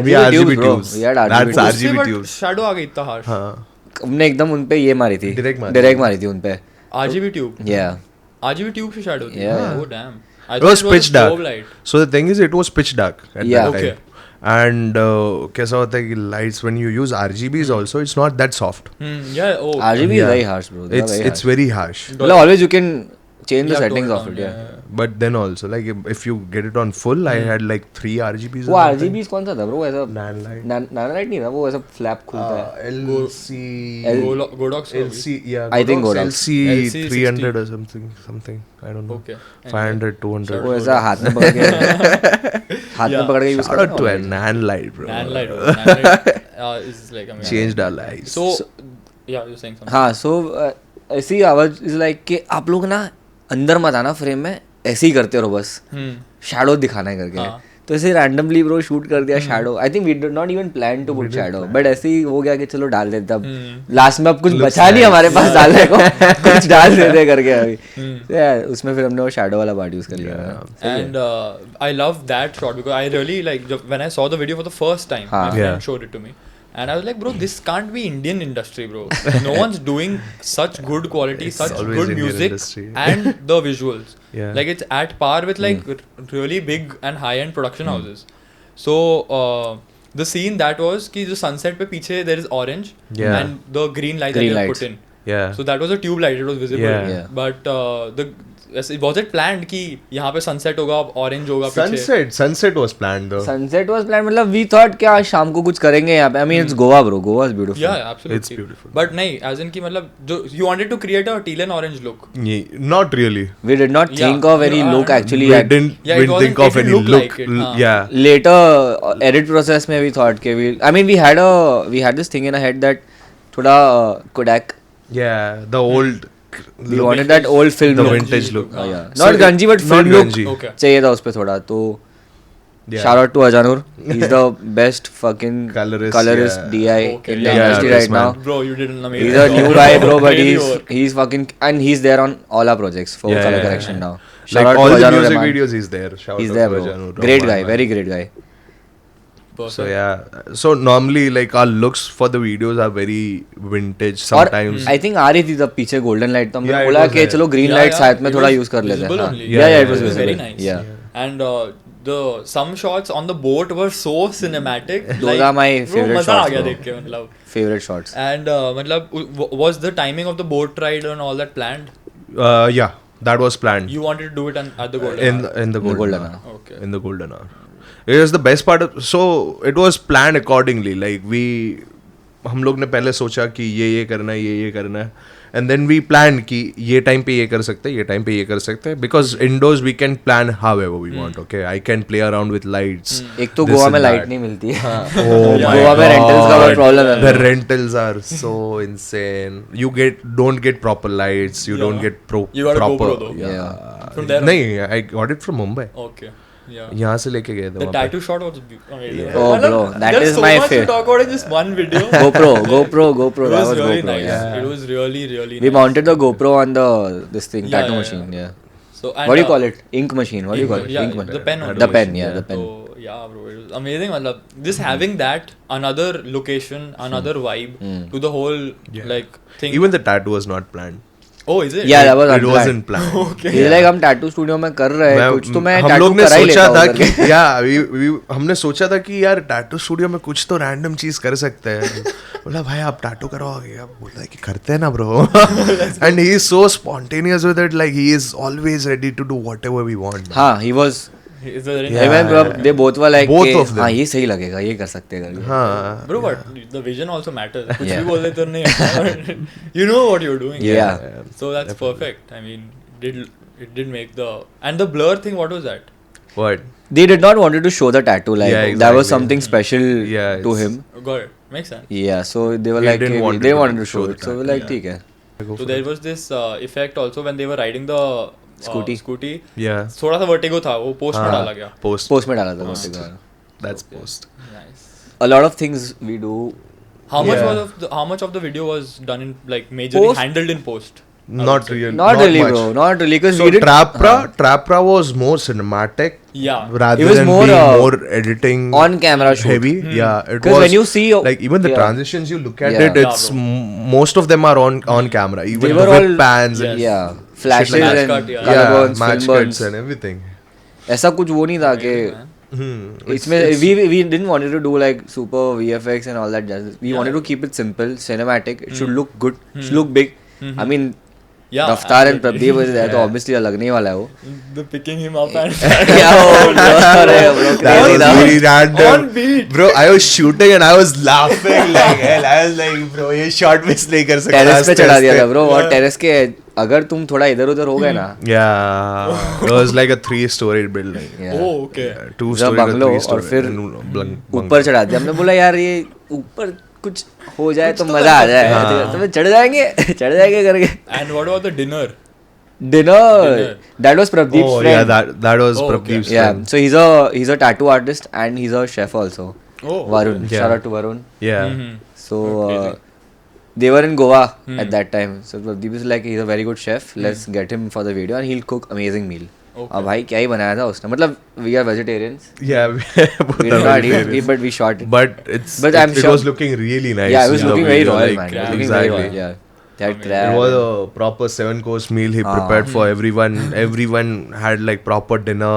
We had RGB tubes bro. tubes. We had That's RGB tubes. RGB but tubes. shadow आ गई इतना harsh. हाँ. हमने एकदम उन पे ये मारी थी. Direct मारी थी उन पे. RGB tube. Yeah. RGB tube से shadow थी. Yeah. Oh damn. I It thought was pitch a strobe dark. light. So the thing is, it was pitch dark at Yeah. that Okay. time. And कैसा होता है कि lights, when you use RGBs also, it's not that soft. Yeah. Oh. RGB is Yeah. very harsh bro. They are It's very harsh. मतलब always you can change the Yeah, settings tone of it it. down, Yeah. But then also, like if you get it on full, I had like 3 RGBs. वो or something. RGB कौन सा था bro? ऐसा Nan light. नाना light नहीं था वो, ऐसा flap खुलता है. LC. Godox. LC. Yeah. I think Godox. LC LC 300 or something. I don't know. Okay. 500, 200. वो ऐसा हाथ में पकड़ के use Shout out to a Nan light, bro. Nan light. Nan light is like amazing. Changed our lives. So yeah, you're saying something. हाँ. So ऐसी आवाज is like कि आप लोग ना अंदर मत आना फ्रेम में, ऐसे ही करते रहो बस, शैडो दिखाना है करके. हाँ. तो ऐसे रैंडमली ब्रो शूट कर दिया shadow. I think we did not even plan to put shadow, but ऐसे ही हो गया कि चलो डाल देते. अब लास्ट में अब कुछ बचा नहीं हमारे पास डालने को, कुछ डाल देते करके अभी. उसमें फिर हमने वो शैडो वाला पार्ट यूज कर लिया. And I love that shot because I really like when I saw the video for the first time. My friend Yeah. showed it to me, and I was like, bro, this can't be Indian industry, bro. No one's doing such good quality, such always good Indian music, industry. and the visuals. Yeah. Like it's at par with like really big and high-end production houses. So the scene that was कि जो sunset पे पीछे there is orange Yeah. and the green light Green that they lights. put in. Yeah. So that was a tube light. It was visible. Yeah. Yeah. But was it planned कि यहाँ पे sunset होगा, orange होगा पीछे? Sunset was planned though. Sunset was plan. मतलब we thought कि आज शाम को कुछ करेंगे यहाँ पे. I mean it's Goa bro. Goa is beautiful. Yeah, absolutely. It's beautiful. But नहीं, as in कि मतलब जो you wanted to create a teal and orange look. Not really. We did not Yeah. Think of any Yeah. Look actually. We didn't Yeah, it think wasn't- of it any didn't look look. like it, हाँ. Yeah. Later edit process में we thought कि I mean we had this thing in our head that थोड़ा Kodak. Yeah. The old. We wanted that old film The look. vintage look. Yeah. So Not grungy but not film look grungy. Okay. चाहिए था उस पे थोड़ा. तो Yeah. shout out to Ajanur. He's the best fucking Colorist, colorist yeah. DI Okay, in the yeah, industry this right man. now. Bro, you did an amazing. He's a new guy, bro, but Really he's work. he's fucking, and he's there on all our projects for Yeah, color yeah, correction yeah. now. Shout Like out all to the Ajanur music Rahman. videos, he's there. Shout He's out there, to bro. Ajanur Great Rahman, guy, man. very great guy. Perfect. So yeah, so normally like our looks for the videos are very vintage और sometimes. I think आ रही थी तब पीछे golden light, तो हमने Yeah, it बोला was कि there. चलो ग्रीन Yeah, लाइट yeah, साथ में it थोड़ा was यूज कर लेते visible हैं. only. Yeah, yeah, it Yeah, was yeah, visible. Very nice. Yeah. And some shots on the boat were so cinematic. Those are my bro, favorite मजा आ shots, गया bro. देख के मतलब. Favorite shots. And मतलब was the timing of the boat ride and all that planned? Yeah, that was planned. You wanted to do it at the Golden Hour? In the golden golden hour. Okay. In the golden hour. It was the best part of, so it was planned accordingly. Like हम लोग ने पहले सोचा कि ये करना है, ये करना है, and then we planned कि ये टाइम पे ये कर सकते हैं, ये टाइम पे ये कर सकते हैं, because indoors we can plan however we want. Okay, I can play around with lights. एक तो this गोवा and में लाइट that. नहीं मिलती है. Oh my गोवा में रेंटल्स का बहुत God. प्रॉब्लम है. The rentals are so insane. You don't get proper lights. You don't get You got a proper. GoPro though. Yeah. From there. नहीं, I got it from Mumbai. Okay. Yeah. यहाँ से लेके गए थे The वहाँ पे. tattoo shot was amazing. Oh, bro, that there's is so my much to favorite. talk about in just one video. GoPro. It That was was really GoPro. nice. Yeah. It was really We nice. mounted the GoPro on this thing, Yeah, tattoo yeah, machine. Yeah. So What do you call it? Ink machine. What do you call it? Yeah, Ink machine. the pen. only. The pen, yeah, the pen. So yeah, bro, it was amazing. Matlab, just having that, another location, another vibe to the whole like thing. Even the tattoo was not planned. Oh, is it? Yeah, that was It unplanned. wasn't planned. Okay. He's like हम tattoo studio में कर रहे हैं कुछ तो मैं हम tattoo लोग ने करा ही सोचा लेता था हूँ कि करके। हमने सोचा था कि यार टैटू स्टूडियो में कुछ तो रैंडम चीज कर सकते हैं। बोला भाई आप टैटू करवाओगे? आप बोला कि करते हैं ना bro. And he is so spontaneous with it, like he is always ready to do whatever we want. हाँ, he was. Is there any- They both were like Both कि, of them. हाँ ये सही लगेगा, ये कर सकते हैं करके। हाँ Bro, but the vision also matters. कुछ Yeah. भी बोल दे तो नहीं आता। You know what you're doing. Yeah. So that's perfect. I mean, it did make the and the blur thing. What was that? what They did not wanted to show the tattoo, like Yeah, that was exactly. something special Yeah, to it's- him. Got it. Makes sense. Yeah, so they were He like didn't want they to wanted to show show it, the so we're tattoo, like ठीक है। So there was this effect also when they were riding the scooty. yeah थोड़ा सा vertigo था, वो post में डाला गया. post में डाला था Vertigo। that's post Nice. A lot of things we do. How much Yeah. how much of the video was done in like majorly Post? handled in post? not really Not really, much. bro. Not really, because So we did. Trapra was more cinematic Yeah. rather It was than more, being more editing on camera shoot. heavy. Yeah, it 'Cause was when you see like even the yeah. transitions you look at Yeah. it, it's most of them are on camera. Even They the were whip all- pans and Yeah, flashes like that. and Match cut, yeah. color yeah, burns, match film burns. cuts and everything. ऐसा कुछ वो नहीं था कि इसमें we didn't wanted to do like super VFX and all that jazz. We wanted to keep it simple, cinematic. It should look good, should look big. I mean, Yeah. Raftaar and absolutely. Pradeep was there, तो obviously लगने ही वाला है वो। The picking him up and क्या वो अरे bro That crazy was था। very random. On beat. Bro, I was shooting and I was laughing like hell. I was like, bro, ये shot miss नहीं कर सकता। टेरेस पे चढ़ा दिया था ब्रो, और टेरेस के अगर तुम थोड़ा इधर उधर हो गए ना, Yeah, it was like a 3-story building. yeah, Oh, okay. 2-story bungalow, or 3-story. और फिर bungalow. ऊपर चढ़ा दिया। हमने बोला यार ये ऊपर कुछ हो जाए तो मजा आ जाए, तो मैं चढ़ जाएंगे करके। And what about the dinner? Dinner. That was Pradeep's Oh friend. yeah, that was Oh, okay. Pradeep's Yeah, friend. so he's a tattoo artist and he's a chef also. Oh, Varun, Yeah. shout out to Varun. Yeah. Mhm. So Crazy. they were in Goa at that time. So Pradeep is like he's a very good chef. Let's get him for the video and he'll cook amazing meal. Okay. अब भाई क्या ही बनाया था उसने, मतलब we are vegetarians. Yeah, both We did are not eat, vegetarians. but we shot it. But I'm it sure- was looking really nice. Yeah, it was in the looking very video, royal, like, man. It was looking very exactly. royal. Yeah, they had It It crab. was a proper 7-course meal he prepared for everyone. Everyone had like proper dinner.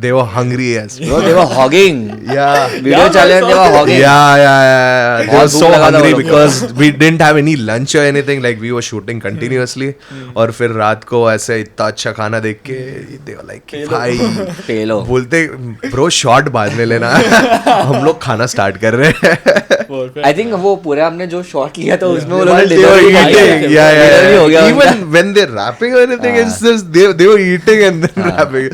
They were hungry as. Bro, they were hogging. Yeah. Video challenge, they were hogging. Yeah. They were बहुत so भूख लगा था hungry वो लोग को। because we didn't have any lunch or anything. Like we were shooting continuously. और फिर रात को ऐसे इतना अच्छा खाना देख के they were like भाई पेलो। बोलते ब्रो शॉट बाद में लेना। हम लोग खाना स्टार्ट कर रहे हैं। Perfect. I think वो पूरा हमने जो शॉट लिया था उसमें वो While लोगों ने they dinner were भी खा लिया। eating, yeah, Dinner भी हो गया yeah. उनका। Even when they're rapping or anything, it's just they were eating and then rapping.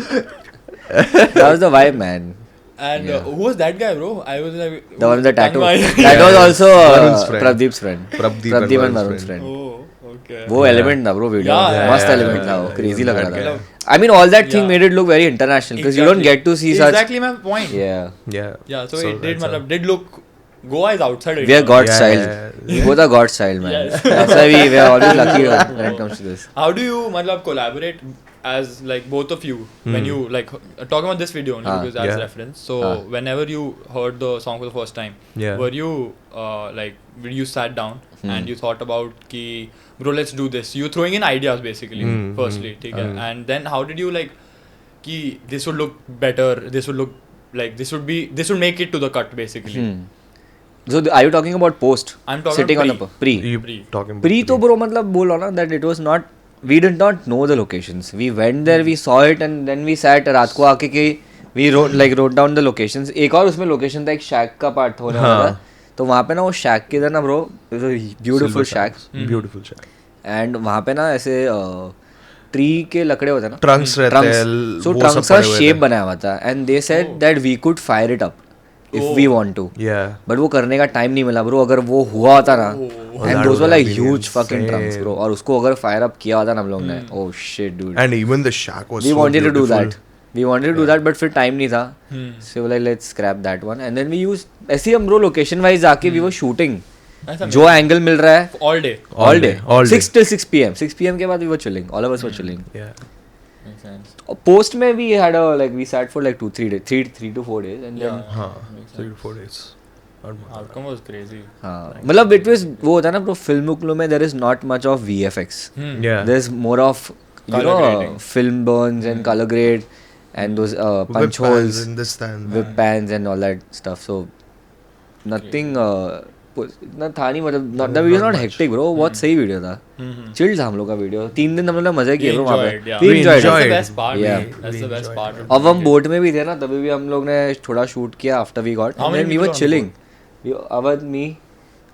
That was the vibe, man. And who was that guy, bro? I was like The one with the tattoo. tongue-wise. That was also Varun's friend. Pradeep's friend. Pradeep and and Varun's Varun's friend. friend. Oh, okay. वो element था bro video Yeah, में, मस्त yeah, element yeah, था वो, yeah, crazy yeah, लग that रहा था। guy. I mean all that thing Yeah. made it look very international because you don't get to see such. Exactly my point. Yeah, Yeah. So it did, that's matlab, did look. Goa is outside. we are India. God Yeah, style. yeah, We both are God style, man. Yes. That's why we are always lucky when it comes to this. How do you, matlab, collaborate as like both of you when you like talking about this video only because as Yeah. reference. So whenever you heard the song for the first time, Yeah. were you like when you sat down and you thought about ki bro let's do this? You throwing in ideas basically firstly, ठीक है? And then how did you like ki this would look better? This would look like this would make it to the cut basically. So are you talking about post? I'm talking sitting on pre. the pre. You Pre. talking Pre तो bro मतलब बोलो ना that it was not. We did not know the locations. We went there, we saw it, and then we sat रात को आके कि we wrote down the locations. एक और उसमें location था, एक shack का part होने वाला था. तो वहाँ पे ना वो shack के इधर ना bro, it was a beautiful shack. Beautiful shack. And वहाँ पे ना ऐसे ट्री के लकड़े होते हैं ना. Trunks रहते हैं. So वो trunks सब का पड़े हुए shape थे. बनाया हुआ था. And they said that we could fire it up if we want to. Yeah. But वो करने का टाइम नहीं मिला ब्रो. अगर वो हुआ होता ना and that those would were like have been huge fucking Trunks insane. Bro, और उसको अगर फायर अप किया होता ना हम लोग ने, oh shit dude, And even the shack was we so wanted to do beautiful. That, we wanted to do that but फिर टाइम नहीं था. So like let's scrap that one and then we use ऐसे ही हम bro location wise जाके we were shooting. ऐसा जो angle मिल रहा है all day. all day all day. 6 till 6 pm. 6 pm के बाद we were chilling, all of us were chilling. Yeah. Makes sense. Post में we had we sat for like 2-3 days, 3 to 4 days, and then हाँ 3 to 4 days. Outcome was crazy. हाँ मतलब it was वो होता है ना bro, film उकलो में there is not much of VFX. Yeah. There's more of Color grading. film burns and color grade and those punch Whip holes, pans in this stand. whip pans and all that stuff. So nothing इतना था नहीं, मतलब the video was not hectic bro. बहुत सही video था, chill था हम लोग का video. 3 दिन हम लोग ने मजे किए bro वहाँ पे. We enjoyed That's it. the best part. Yeah. That's the best part. अब हम बोट में भी थे ना, तभी भी हम लोग ने थोड़ा शूट किया after we got. How And many then we people were on chilling. Awad, me,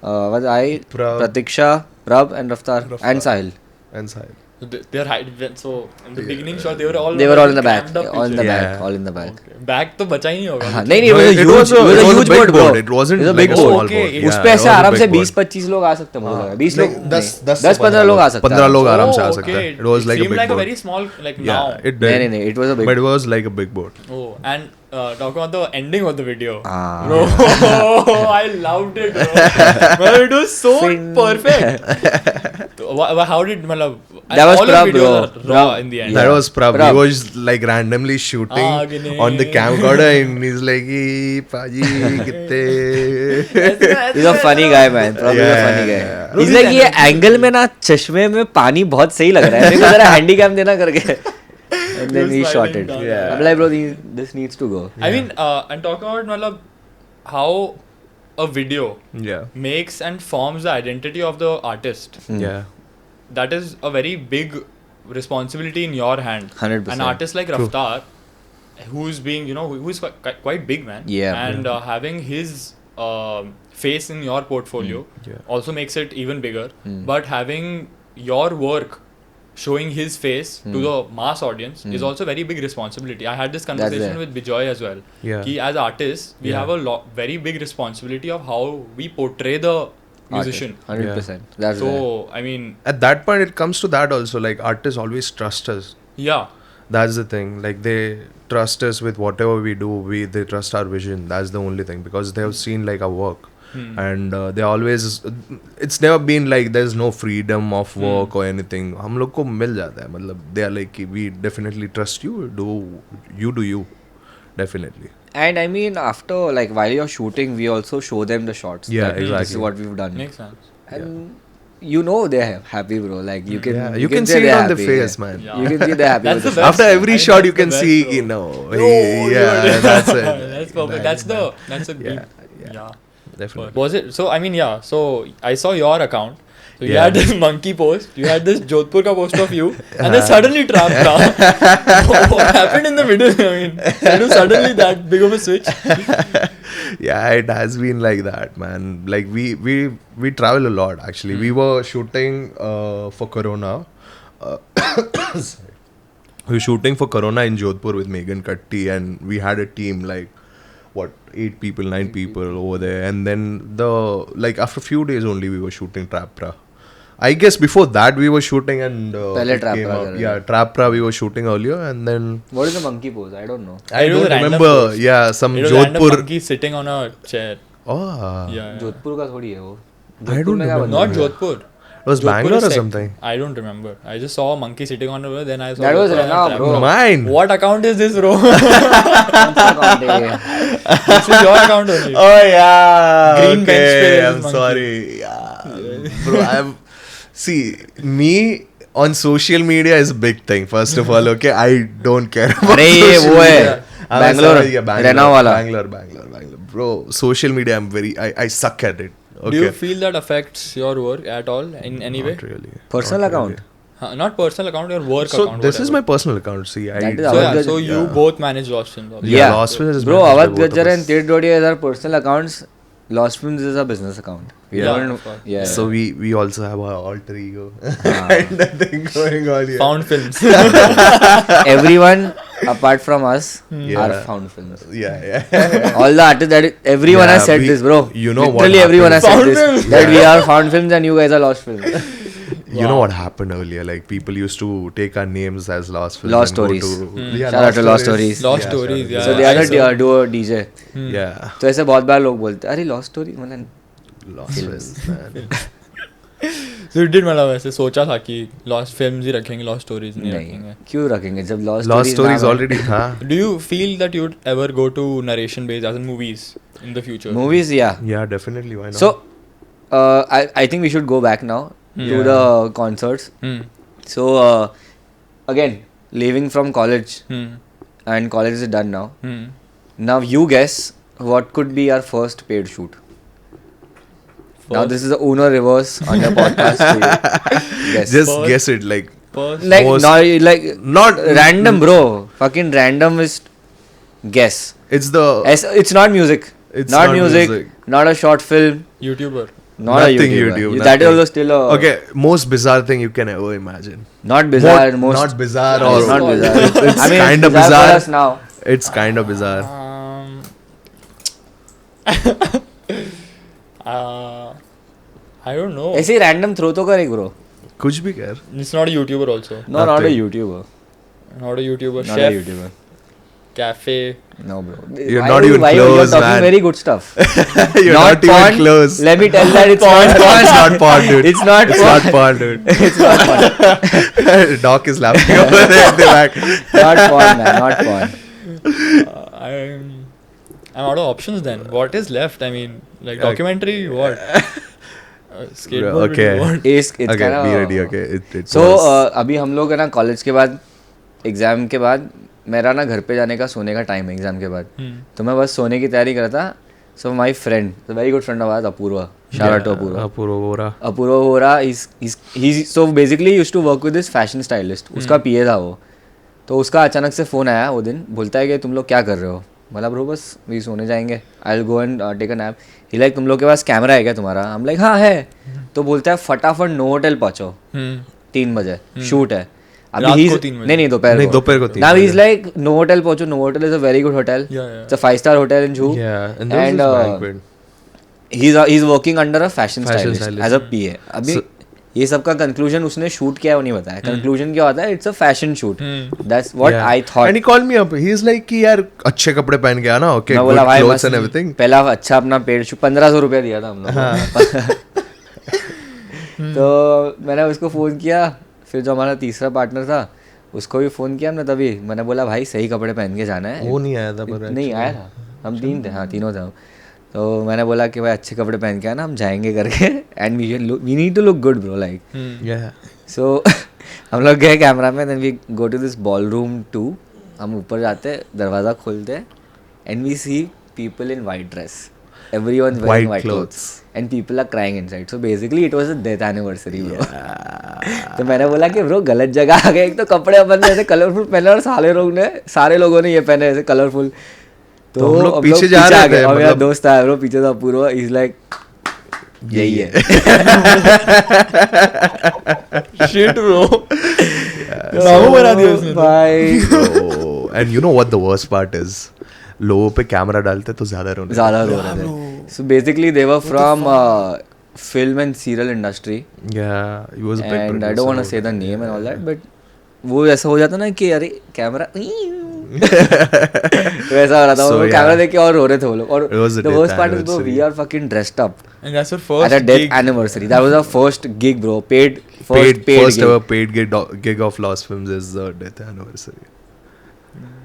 Awad, I, Pratiksha, Prab and Raftar and Sahil. And Sahil. So they're hiding. So in the beginning shot, they were all. They were all in the back, camped up all in the picture. back, all in the back. Okay. Back तो बचा ही नहीं होगा. हाँ, नहीं No, it was a huge big boat bro. boat. It wasn't It was a like big a small boat. Okay. boat. उस Yeah, पे it ऐसे was a आराम big से boat. 20-25 लोग आ सकते हैं मुझे लगा. 20 लोग 10-15 लोग आ सकते हैं. 15 लोग आराम से आ Oh, सकते okay. हैं. It was like a seemed big like a boat. very small like now. Yeah, it did. नहीं, it was a big But it was like a big boat. Oh, and talk about the ending of the video. Ah. Bro, I loved it, bro. Bro, it was so perfect. How did मतलब? That was all your Prab, videos bro. are raw in the end. That was Prab. Prab. He was like randomly shooting Agni. on the camcorder and he's like, "Ee, Paji, kitte." He's a funny guy man. Prab is a funny guy. Yeah. He's like ये angle में ना चश्मे में पानी बहुत सही लग रहा है. मेरे को जरा हैंडीकैम देना करके. And then he shot it. Yeah. I'm like bro, this needs to go. I mean, and talk about मतलब how a video Yeah. makes and forms the identity of the artist. Yeah. That is a very big responsibility in your hand. 100%. An artist like Raftar, who's being, who's quite big, man. Yeah. And having his face in your portfolio Yeah. also makes it even bigger. But having your work showing his face to the mass audience is also very big responsibility. I had this conversation there. with Bijoy as well. Yeah. Ki as artists, we Yeah. have a very big responsibility of how we portray the musician. 100%. That's So, there. I mean, At that point, it comes to that also. Like artists always trust us. yeah. That's the thing. Like they trust us with whatever we do. They trust our vision. That's the only thing because they have seen like our work. And they always. It's never been like there's no freedom of work or anything. हम लोग को मिल जाता है. मतलब they are like we definitely trust you. Do you definitely. And I mean, after like while you're shooting, we also show them the shots. Yeah, that This is exactly. what we've done. Makes sense. And you know they're happy, bro. Like you can, You can say see it they're on the happy, face, yeah. man. Yeah. You can see they're happy. That's with the the best. After I every think shot, that's you can the see, best, bro. that's it. That's perfect. That's a Yeah, yeah. Definitely. Was it? So I mean, yeah. So I saw your account. So you Yeah. had this monkey post. You had this Jodhpur ka post of you, and then suddenly Trap what happened in the middle? I mean, suddenly that big of a switch. Yeah, it has been like that, man. Like we travel a lot actually. We were shooting for Corona. We were shooting for Corona in Jodhpur with Megan Katti, and we had a team like 8 people, 9 people over there. And then after a few days only we were shooting Trap Pra. I guess before that we were shooting and Pehle it Trap came Pra out. kar rahe Yeah, Trap Pra we were shooting earlier, and then What is the monkey pose? I don't know. I It was a don't random remember. post. Yeah, some It was a random Jodhpur. monkey sitting on a chair. Oh, Yeah. Jodhpur का थोड़ी है वो. I Jodhpur don't में क्या remember. बनता Not है? Jodhpur. it was Jodhpur Bangalore is or sec- something. I don't remember. I just saw a monkey sitting on over. Then I saw. That was Jodhpur Rena, and bro. Trap. Mine. What account is this, bro? Account है. This is your account only. Oh yeah. Green bench पे there is I'm monkey. sorry. Yeah. Bro, see me on social media is a big thing. First of all, okay, I don't care about अरे ये social वो है media. I'm Bangalore, sorry, yeah, रहना वाला. Bangalore. Bro, social media, I suck at it. Okay. Do you feel that affects your work at all in any way? Not really. Personal Not account? really. Not personal account, your work So account. this is whatever. my personal account. See, That is So Avadh yeah, Gajjar- so you yeah. both manage Lost Films. obviously. Yeah, Lost Films is Bro, managed by Avadh both of Gajjar us. and Ted Dodia is our personal accounts. Lost Films is our business account. We Yeah, don't- of course. yeah. So we also have our alter ego kind of thing going on here. Found films. Everyone apart from us Yeah. are found films. Yeah. All the artists everyone Yeah, has said we- this, bro. you know what Literally everyone has happened. said Found this. films. That we are found films and you guys are lost films. You know what happened earlier? Like people used to take our names as Lost Films. Lost and go Stories. to- Yeah, Shout out to Lost Stories. Lost Stories, yeah. So they are the duo DJ. Yeah. तो ऐसे बहुत बार लोग बोलते हैं अरे lost story मतलब Lost Films, man. So you did मतलब ऐसे सोचा था कि lost films ही रखेंगे, lost stories नहीं रखेंगे. क्यों रखेंगे जब lost stories already था. Do you feel that you'd ever go to narration based as in movies in the future? Movies, yeah. Yeah, definitely. Why not? So, I think we should go back now to the concerts. So, again, leaving from college and college is done now. Now you guess what could be our first paid shoot. Now this is the Uno reverse on your podcast. To you. Guess. Just guess it, like First, Like most- not random, bro. Fucking random is guess. it's the It's not music. It's not not music. music. Not a short film. YouTuber. Not Nothing a YouTuber. YouTube, That is nothing. also still a okay, most bizarre thing you can ever imagine. not bizarre. most Not bizarre it's or not bizarre. It's I mean, kind of it's bizarre for bizarre. us now. It's kind of bizarre. I don't know. ऐसे random throw तो कर एक bro. कुछ भी कर. It's not a YouTuber also. No, not a Nothing. YouTuber. Not a YouTuber. Not Chef. a YouTuber. Cafe. No, bro. You're Why not you- even why close, You're talking man. very good stuff. You're not even porn. close. Let me tell that it's not porn. It's not porn, dude. It's not It's porn. not porn, dude. It's not porn. Doc is laughing over there in the back. Not porn, man. Not porn. I'm out of options then. What is left? I mean, like Okay. documentary, what? Skateboard Okay. video, what? It's Okay, kind of. be ready. Okay. It So was. अभी हम लोग है ना college के बाद exam के बाद मेरा ना घर पे जाने का सोने का टाइम है एग्जाम के बाद तो मैं बस सोने की तैयारी कर रहा था. So my friend very good friend of ours Apoorva shout out to Apoorva Apoorva हो रहा he so basically used to work with this fashion stylist उसका पीए था वो. तो उसका अचानक से फ़ोन आया वो दिन बोलता है कि तुम लोग क्या कर रहे हो. मतलब ब्रो बस भी सोने जाएंगे I will go and take a nap. He like तुम लोग के पास कैमरा है क्या तुम्हारा. हम लाइक हाँ है. तो बोलता है फटाफट नो होटल पहुँचो 3 बजे शूट है. रात अभी को 3 बजे? नहीं दोपहर को 3 Now he's like no hotel पहुँचो. No hotel is a very good hotel. Yeah. It's a 5-star hotel in Juhu. Yeah, and there was this banquet. he's working under a fashion stylist stylist. as a PA. अभी ये सब का conclusion उसने shoot किया वो नहीं बताया. Conclusion क्या होता है. It's a fashion shoot. That's what Yeah. I thought. And he called me up. He's like कि यार अच्छे कपड़े पहन के आना. Okay, मैं good बोला भाई clothes and everything. पहला अच्छा अपना पेड शूट 1500 रुपया दिया था हम लोग. तो मैंने उसको फ़ोन किया. फिर जो हमारा तीसरा पार्टनर था उसको भी फ़ोन किया हमने. तभी मैंने बोला भाई सही कपड़े पहन के जाना है. वो नहीं आया था पर नहीं आया था. हम 3 थे. हाँ तीनों थे हम. तो मैंने बोला कि भाई अच्छे कपड़े पहन के आना हम जाएंगे करके. And we need to look good bro like. Yeah. So हम लोग गए कैमरा में. Then we go to this ball room 2. हम ऊपर जाते दरवाज़ा खोलते and we see people in white dress. Everyone's wearing white clothes. And people are crying inside. So basically it was a death anniversary bro. तो मैंने बोला कि bro गलत जगह आ गए. एक तो कपड़े अपन ने ऐसे कलरफुल पहने और सारे लोगों ने ये पहने ऐसे कलरफुल. तो हम लोग पीछे जा रहे थे. और मेरा दोस्त आया ब्रो पीछे था पूरा. इज लाइक यही है. Shit, bro. नामो बना दिया उसने. भाई Oh, and you know what the worst part is? लोगों पे कैमरा डालते तो ज्यादा रोने. ज़्यादा रो रहे थे. So basically they were from film and serial industry. Yeah, he was a big and I producer. Don't want to say the name and all that but वो ऐसा हो जाता ना कि अरे कैमरा वैसा हो रहा था. So, वो yeah. कैमरा देख के और रो रहे थे वो लोग. और It was a the death worst part is bro anniversary. We are fucking dressed up And that's your at first a death gig. anniversary. That was our first gig bro. Paid First gig. ever paid gig of Lost Films is the death anniversary.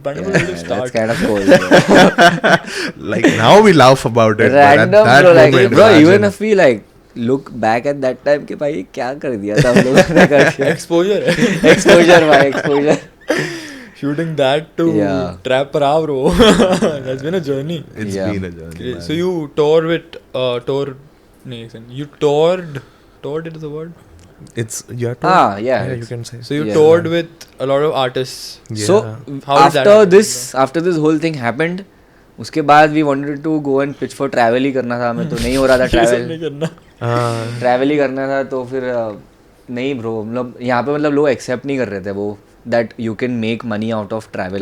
But Yeah, when did you that's start? kind of cool. Bro. Like now we laugh about it. Random but at that bro like moment, bro imagine. even if we like look back at that time कि भाई क्या कर दिया था हम लोगों ने करके. Exposure. Exposure भाई exposure. Shooting that to Yeah. Trap Para, bro. That's been a journey. It's Yeah. been a journey. Okay, man. so you toured with you toured is the word. It's you have to. Yeah, you it's- can say. So you Yeah. toured with a lot of artists. Yeah. So How did that after this whole thing happened, उसके बाद we wanted to go and pitch for travel ही करना था हमें. तो नहीं हो रहा था ये सब travel. नहीं करना. ट्रैवल ही करना था. तो फिर नहीं ब्रो मतलब यहाँ पे मतलब लोग एक्सेप्ट नहीं कर रहे थे वो that you can make money out of travel.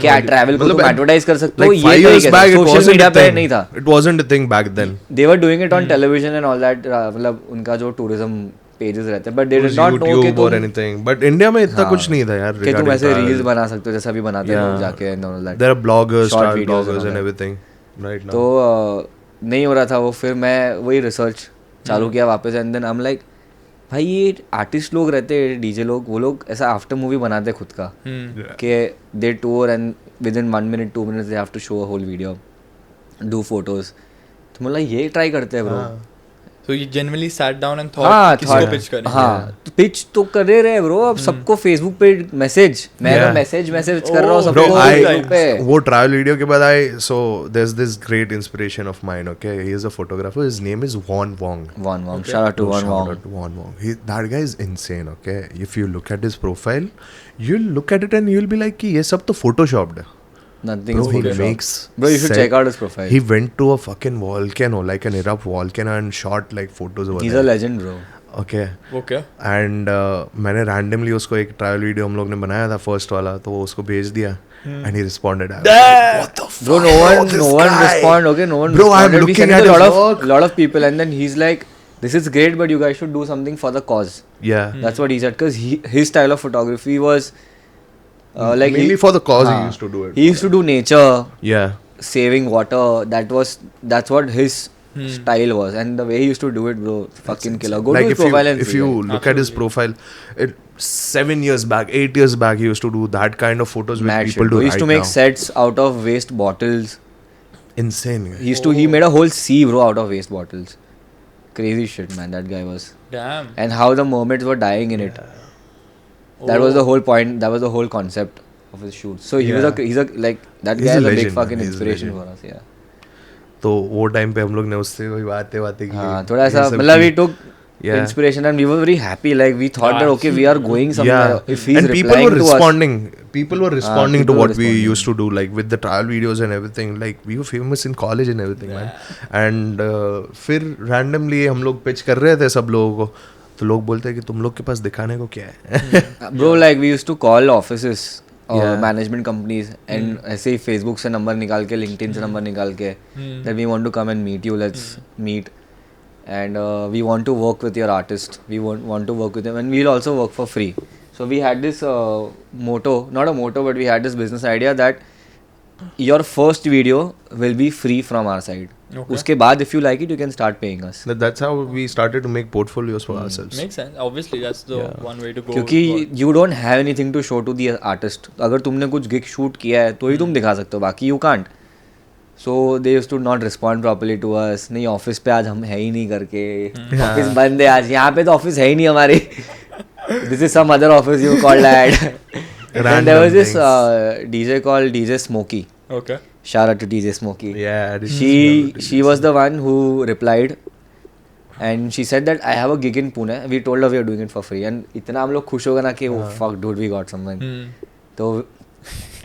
क्या ट्रैवल को तुम एडवर्टाइज कर सकते हो. like ये 5 तो years back, it social wasn't media a पे thing. नहीं था. It wasn't a thing back then. They were doing it on television and all that. मतलब उनका जो टूरिज्म पेजेस रहते हैं but they did not know कि YouTube or तुम anything. But India में इतना कुछ नहीं था यार. कि तुम regarding ऐसे travel. रील्स बना सकते हो जैसा भी बनाते हैं लोग Yeah. जाके and all that. There are bloggers, Short travel videos and bloggers all and that. everything right now. तो नहीं हो रहा था वो. फिर मैं वही रिसर्च चालू किया वापस and then I am like भाई ये आर्टिस्ट लोग रहते हैं, डीजे लोग, वो लोग ऐसा आफ्टर मूवी बनाते हैं खुद का कि they tour and within 1 minute 2 minutes they have to show a whole video, do photos. तो मतलब ये ट्राई करते हैं bro. So you genuinely sat down and thought किसको pitch करें. हाँ तो पिच तो कर रहे ब्रो. अब सबको फेसबुक पे मैसेज, मैं तो मैसेज कर रहा हूँ सबको फेसबुक पे. वो ट्रैवल वीडियो के बाद so there's this great inspiration of mine. Okay, he is a photographer. His name is Von Wong. Shout out to Von Shout Wong. out to Von Wong. That guy is insane. Okay, if you look at his profile, you'll look at it and you'll be like कि ये सब तो photoshopped है. Nothing Bro, is he Photoshop. makes Bro, you should set- check out his profile. He went to a fucking volcano, like an erupt volcano, and shot like photos over He's there. a legend bro. Okay. वो क्या? And मैंने randomly उसको एक travel video हम लोग ने बनाया था first वाला, तो वो उसको भेज दिया. And he responded. I was like, what the fuck? Bro, no one respond. Okay, no one Bro, I'm responded. We looking sent at it to his work. lot of people, and then he's like, "This is great, but you guys should do something for the cause." Yeah. That's what he said, because his style of photography was like Mainly for the cause he used to do it. He used to do nature, Yeah. saving water. That's what his style was, and the way he used to do it, bro, fucking killer. Go Like to his profile and if see, you like, look at his profile, 7 years back, 8 years back, he used to do that kind of photos which mad people shit. do He used right to make now. sets out of waste bottles. Insane. He made a whole sea, bro, out of waste bottles. Crazy shit, man. That guy was. Damn. And how the mermaids were dying in it. That was the whole point. That was the whole concept of his shoot. So he's a like that He's guy a is a big legend, fucking man. He's a inspiration legend. for us. Yeah. तो वो time पे हम लोग ने उससे वही बातें की. हाँ थोड़ा सा ये सब मतलब we की. took Yeah. inspiration and we were very happy. Like we thought that okay we are going somewhere. Yeah. If he's And people replying were to us. responding. People were responding to people were what we responding. used to do, like with the trial videos and everything. Like we were famous in college and everything, man. And फिर randomly हम लोग pitch कर रहे थे सब लोगों को. तो लोग बोलते हैं कि तुम लोग के पास दिखाने को क्या है. Bro, like we used to call offices or Yeah. management companies and ऐसे ही Facebook से नंबर निकाल के, LinkedIn से नंबर निकाल के that we want to come and meet you, let's meet and we want to work with your artist, we want to work with them and we'll also work for free. So we had this motto, not a motto, but we had this business idea that your first video will be free from our side. Okay. उसके बाद if you like it you can start paying us. That's how we started to make portfolios for ourselves. Makes sense. Obviously, that's the one way to go. क्योंकि you don't have anything to show to the artist. अगर तुमने कुछ gig shoot किया है तो ही तुम दिखा सकते हो, बाकी you can't. So they used to not respond properly to us. नहीं ऑफिस पे आज हम है ही नहीं करके, ऑफिस बंद है आज, यहाँ पे तो ऑफिस है ही नहीं हमारी. This is some other office you call that. And there was this DJ called DJ Smokey. Okay. Shout out to DJ Smokey. Yeah. She was the one who replied and she said that I have a gig in Pune. We told her we are doing it for free and इतना हम लोग खुश हो गए ना कि oh fuck dude we got someone. तो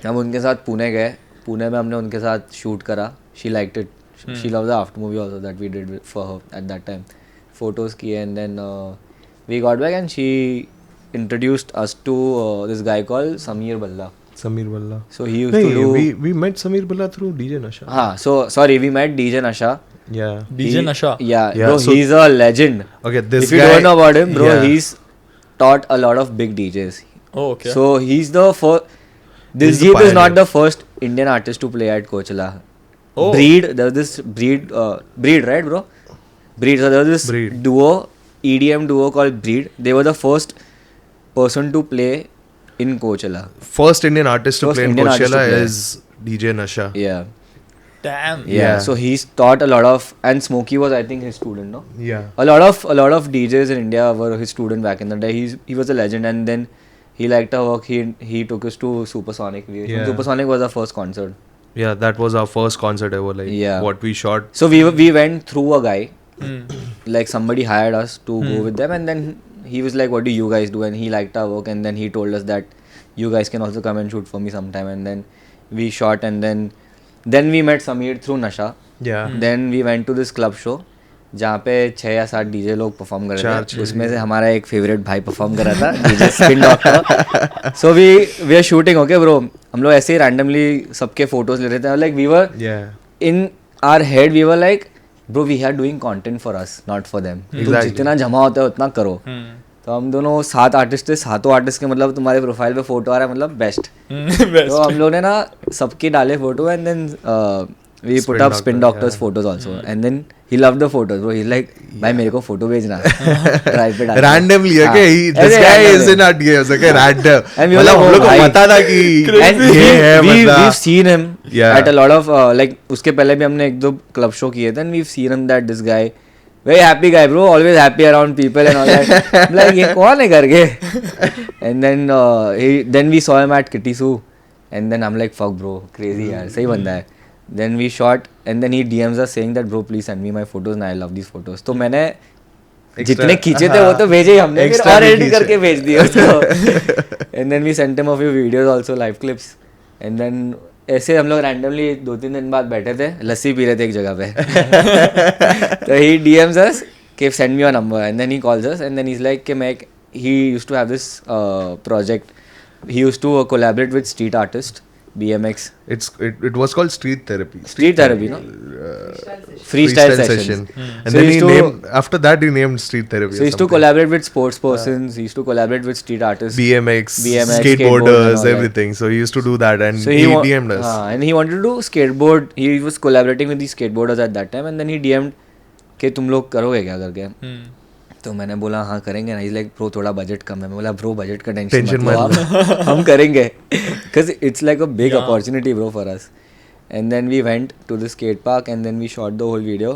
हम उनके साथ पुणे गए. पुणे में हमने उनके साथ शूट करा. She liked it. She loved the after movie also that we did for her at that time. Photos किए and then we got back and she introduced us to this guy called Sameer Balla. Sameer Balla. So he used to do. We met Sameer Balla through DJ Nasha. हाँ, so sorry we met DJ Nasha. Yeah. DJ Nasha. Yeah, Yeah, bro, so- he's a legend. Okay, this If you guy. don't know about him, bro, Yeah. he's taught a lot of big DJs. Oh, okay. So he's the first. He's the Diljit is not pioneer. the first Indian artist to play at Coachella. Oh. Breed, there was this Breed, right, bro? Breed. So there was this Breed. duo, EDM duo called Breed. They were the first person to play in Coachella. First Indian artist to First play in Indian artist to Coachella play. is DJ Nasha. Yeah. Damn. Yeah. So he's taught a lot of, and Smokey was, I think, his student, no? Yeah. A lot of DJs in India were his student back in the day. He was a legend, and then he liked our work. He took us to Supersonic. Yeah. Supersonic was our first concert. Yeah, that was our first concert ever. Like Yeah. what we shot. So we went through a guy, like somebody hired us to go with them, and then he was like, "What do you guys do?" And he liked our work, and then he told us that you guys can also come and shoot for me sometime. And then we shot, and then we met Sameer through Nasha. Yeah. Then we went to this club show जहाँ पे 6 या 7 DJ लोग perform कर रहे थे. उसमें से हमारा एक फेवरेट भाई परफॉर्म कर रहा था, DJ Spin Doctor. So we are shooting, okay bro. हम लोग ऐसे ही रैंडमली सबके फोटोज ले रहे थे. Like we were Yeah. In our head, we were like bro we are doing content for us, not for them. Exactly. जितना जमा होता है उतना करो. तो हम दोनों 7 आर्टिस्ट थे. 7 आर्टिस्ट के मतलब तुम्हारे प्रोफाइल पे फोटो आ रहा है, मतलब बेस्ट. Best. तो हम लोग ने ना सबके डाले photo and then we put up Spin Doctor's photos also, and then he loved the photos, bro. He's like, भाई मेरे को photo भेजना, drive पे डाल. Randomly, okay, this guy is in our DMs, okay, random. And we were like, हम लोग को भाई. पता था कि And ये है मतलब. we've seen him Yeah. at a lot of like उसके पहले भी हमने एक दो club show किए थे, and we've seen him that this guy very happy guy, bro, always happy around people and all that. I'm like, ये कौन है करके? And then we saw him at Kitty Sue, and then I'm like, fuck bro, crazy यार, सही बंदा है. Then we shot, and then he DMs us saying that bro please send me my photos and I love these photos. तो मैंने जितने खींचे थे वो तो भेजे ही हमने, फिर और edit करके भेज दिए उसको. And then we sent him a few videos also, live clips. And then ऐसे हम लोग रैंडमली 2-3 दिन बाद बैठे थे, लस्सी पी रहे थे एक जगह पे. तो he DMs us कि send me your number, and then he calls us, and then he's like कि मैं he used to have this project. He used to collaborate with street artist BMX. It was called Street Therapy. Street therapy, no? Freestyle session. And So then he he used to- named, after that he named Street Therapy. So he used to collaborate with sports persons. He used to collaborate with street artists. BMX, BMX, skateboarders and all skateboarders, that. everything. So he used to do that, and So he wa- DM'd us. and he wanted to do skateboard. He was collaborating with these skateboarders at that time, and then he DM'd कि तुम लोग करोगे क्या करके. तो मैंने बोला हाँ करेंगे ना. He's like bro थोड़ा बजट कम है. मैं बोला bro बजट का टेंशन मत लो, हम करेंगे. Because it's like a big opportunity bro for us. And then we went to the skate park, and then we shot the whole video.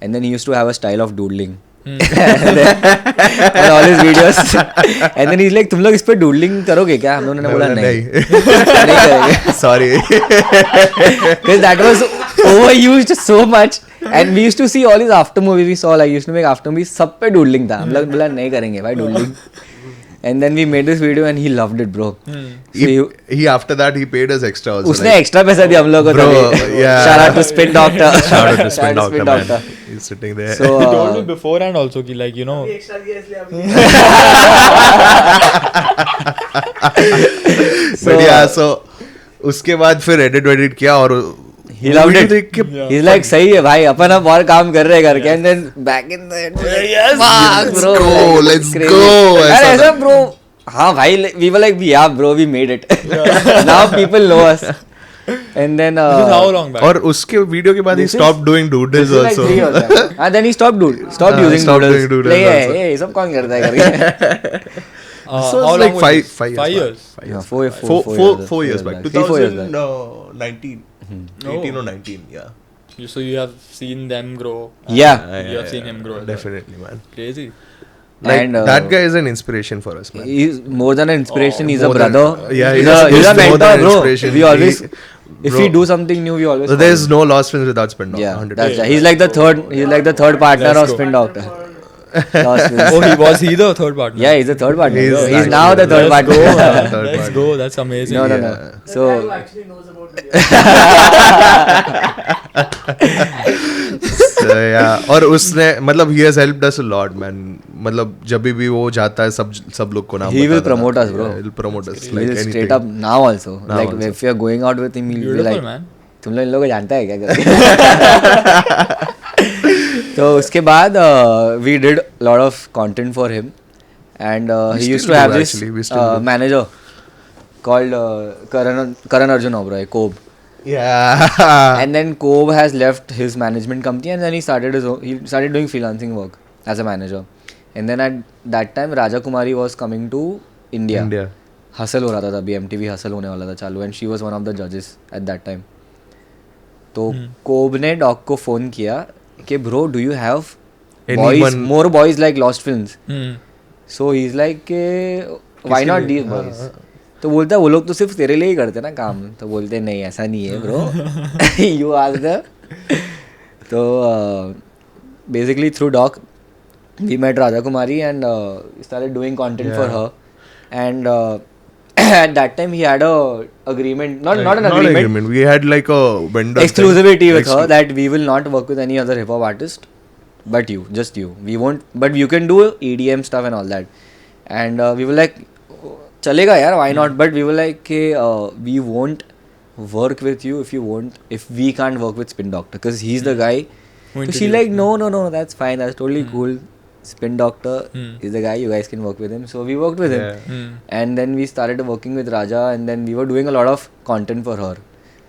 And then he used to have a style of doodling. And all his videos. And then he's like तुम लोग इस पे doodling करोगे क्या? हम लोगों ने बोला नहीं करेंगे. Sorry. Because that was overused so much. And we used to see all his after movies. We saw like used to make after movies. सब पे doodling था. हम लोग बोला नहीं करेंगे भाई doodling. And then we made this video and he loved it, bro. So He after that he paid us extra also. उसने extra पैसा दिया हम लोग को. Bro, तभी. yeah. Shout out to Spin Doctor. Shout out to Spin Doctor, man. He's sitting there. So He told me beforehand also कि like you know. But yeah, so उसके बाद फिर edit किया और he loved it. देख के He's like सही है भाई अपन अब और काम कर रहे हैं करके. And then back in the Yes, fuck, let's bro, go, like, let's it's crazy. go. अरे ऐसा ऐसा bro. हाँ भाई we were like yeah bro we made it. Now people know us. And then This is how long back? और उसके video के बाद he stopped doing doodles this is like also. 3 years back. And then he stopped using stopped doodles. doing doodles Like, also. hey, सब कौन करता है करके. So how it's like long was 5 this? 5 years. Yeah, 4 years back. 4 years back. 2019. 18 or 19, yeah. So you have seen them grow. Yeah. You have seen him grow. as well. Definitely, man. Crazy. Like And, that guy is an inspiration for us, man. He's more than an inspiration. He's a More than- brother. yeah, he's he's a more mentor, than an bro. inspiration. We always, if bro. we do something new, we always. So there's no Lost Films without Spin Doctor. yeah, 100%. that's right. He's like the third. He's like the third partner Let's of go. Spin Doctor. Lost Films. Oh, was he the third partner? Yeah, he's the third partner. He's He's, actually now the third Let's partner. go, man. Third Let's partner. go. That's amazing. No. Yeah. So. So, yeah. और उसने मतलब he has helped us a lot, man. मतलब जब भी वो जाता है सब लोग को नाम He will बताता promote था. us, bro. Yeah, he'll promote us He like will anything. straight up now also. Now Like also. if you are going out with him, he'll be Beautiful, like, man. तुम लोग इन लोगों को जानता है क्या करके. तो उसके बाद we did a lot of content for him, and he still used to have do, this actually. We still do. manager called Karan Arjun Oberoi, Kobe. Yeah. And then Kobe has left his management company, and then he started doing freelancing work as a manager. And then at that time Raja Kumari was coming to India. Hustle हो रहा था तभी MTV hustle होने वाला था चालू, and she was one of the judges at that time. तो कोब ने डॉग को फोन किया कि bro do you have boys more boys like lost films. So he is like के व्हाई नॉट दीस बॉयज. तो बोलता है वो लोग तो सिर्फ तेरे लिए ही करते ना काम. तो बोलते नहीं ऐसा नहीं है ब्रो, यू आर द. तो basically through dog we met Raja Kumari and started doing content for her. And at that time he had a agreement, not an agreement. We had like a vendor Exclusivity with her that we will not work with any other hip hop artist but you, just you. We won't, but you can do EDM stuff and all that. And we were like chalega yaar, why not? But we were like we won't work with you if we can't work with Spin Doctor, because he's the guy. So she like no, that's fine, that's totally cool. Spin Doctor is the guy, you guys can work with him. So we worked with him. And then we started working with Raja, and then we were doing a lot of content for her.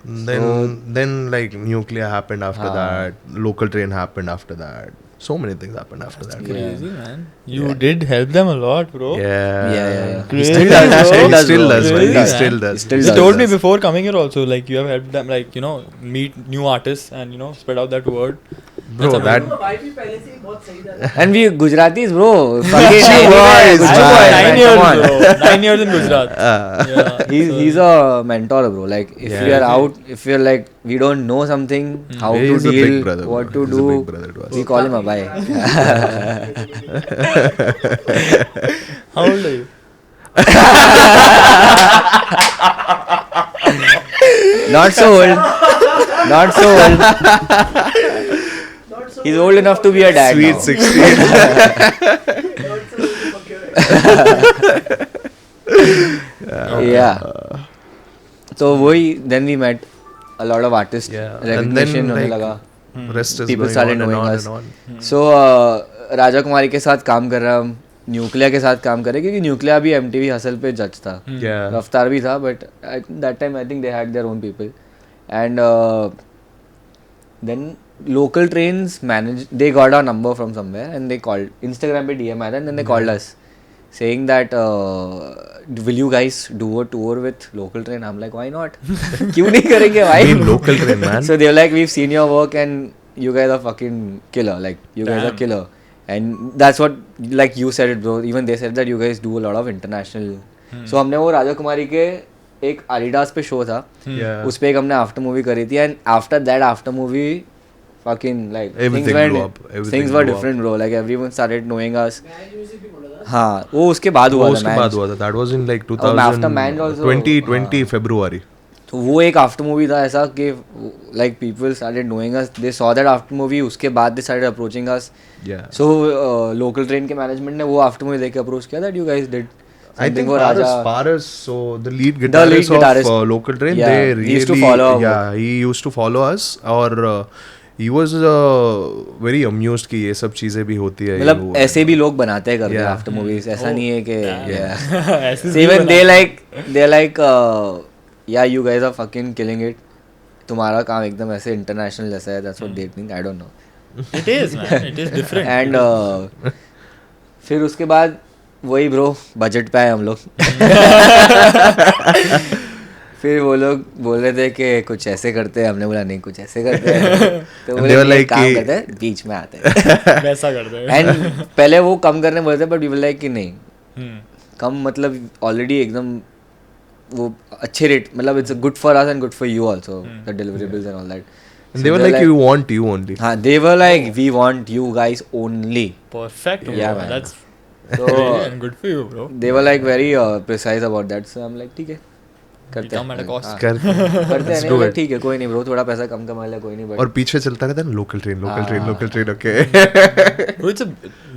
Then like Nuclear happened after that. Local Train happened after that. So many things happened after that. Crazy, man. You did help them a lot, bro. Yeah. Crazy, He still does. bro. He still does. Crazy, He man. still does. Still You does. told me before coming here also, like you have helped them, like meet new artists and spread out that word. Bro, That's that. And we Gujaratis, bro. Gucci boys, Gucci man. boys, 9 man, years, come on. bro. 9 years in Gujarat. Yeah. He's a mentor, bro. Like if Yeah. we are out, if we're like we don't know something, how Yeah, to he's a deal, big brother, what bro. to He's a do, big brother to us. we call him a bhai. How old are you? Not so old. Not so old. He's old enough to be a dad Sweet now. 16. Yeah. So then we met a lot of artists. Yeah. And Recognition then, होने like, लगा. Rest is People going started on and knowing on us. and on. So राजा कुमारी के साथ काम कर रहा हम न्यूक्लिया के साथ काम करे क्योंकि न्यूक्लिया भी MTV हसल पे जज था Yeah. रफ्तार भी था but that time I think they had their own people and then local trains managed they got our number from somewhere and they called Instagram पे DM आया था and then they called us saying that will you guys do a tour with local train I'm like why not क्यों नहीं करेंगे भाई I mean, Local Train, man. so they're like we've seen your work and you guys are fucking killer like you guys are Damn. killer and that's what like you said it bro even they said that you guys do a lot of international so हमने वो राजा कुमारी के एक Adidas पे show था Yeah. उस पे एक हमने आफ्टर मूवी करी थी and after that after movie fucking like Everything things went blew up. Everything things were blew up. different bro like everyone started knowing us हाँ वो उसके बाद हुआ वो था उसके man. बाद हुआ था. That was in like after Man also, 2020 February. तो वो एक आफ्टर मूवी था ऐसा कि like people started knowing us they saw that after movie उसके बाद they started approaching us Yeah. so local train के management ने वो after movie देख के approach किया that you guys did I something think for Raja Paras, so the lead guitarist guitarist. of Local Train, Yeah, they he really, used to follow our yeah, he used to follow us, or he was very amused कि ये सब चीजें भी होती है. मतलब ये वो. ऐसे भी लोग बनाते हैं करते हैं Yeah. आफ्टर मूवीज ऐसा नहीं है कि ऐसे so भी even बना- they like yeah you guys are fucking killing it तुम्हारा काम एकदम ऐसे इंटरनेशनल जैसा है that's what they think I don't know It is, man. It is different. And फिर उसके बाद वही ब्रो बजट पे आए हम लोग फिर वो लोग बोल रहे थे कि कुछ ऐसे करते हैं हमने बोला नहीं कुछ ऐसे करते हैं तो And बोले they were "नहीं, like काम कि- करते हैं बीच में आते हैं वैसा करते हैं. एंड पहले वो कम करने बोले थे बट वी वर लाइक कि नहीं Hmm. कम मतलब ऑलरेडी एकदम वो अच्छे रेट मतलब it's good for us and good for you also the deliverables and all that And they were like, you want you only. हाँ they were like we want you guys only Perfect. Bro. Yeah, man. That's so brilliant. Good for you, bro. they were like very precise about that so I'm like ठीक है करते Come at a cost. हाँ, करते हैं. करते हैं Let's नहीं do मतलब it. ठीक है कोई नहीं ब्रो थोड़ा पैसा कम कमा ले कोई नहीं और बट पीछे चलता रहता है ना Local Train, Local Train, okay. Bro, it's a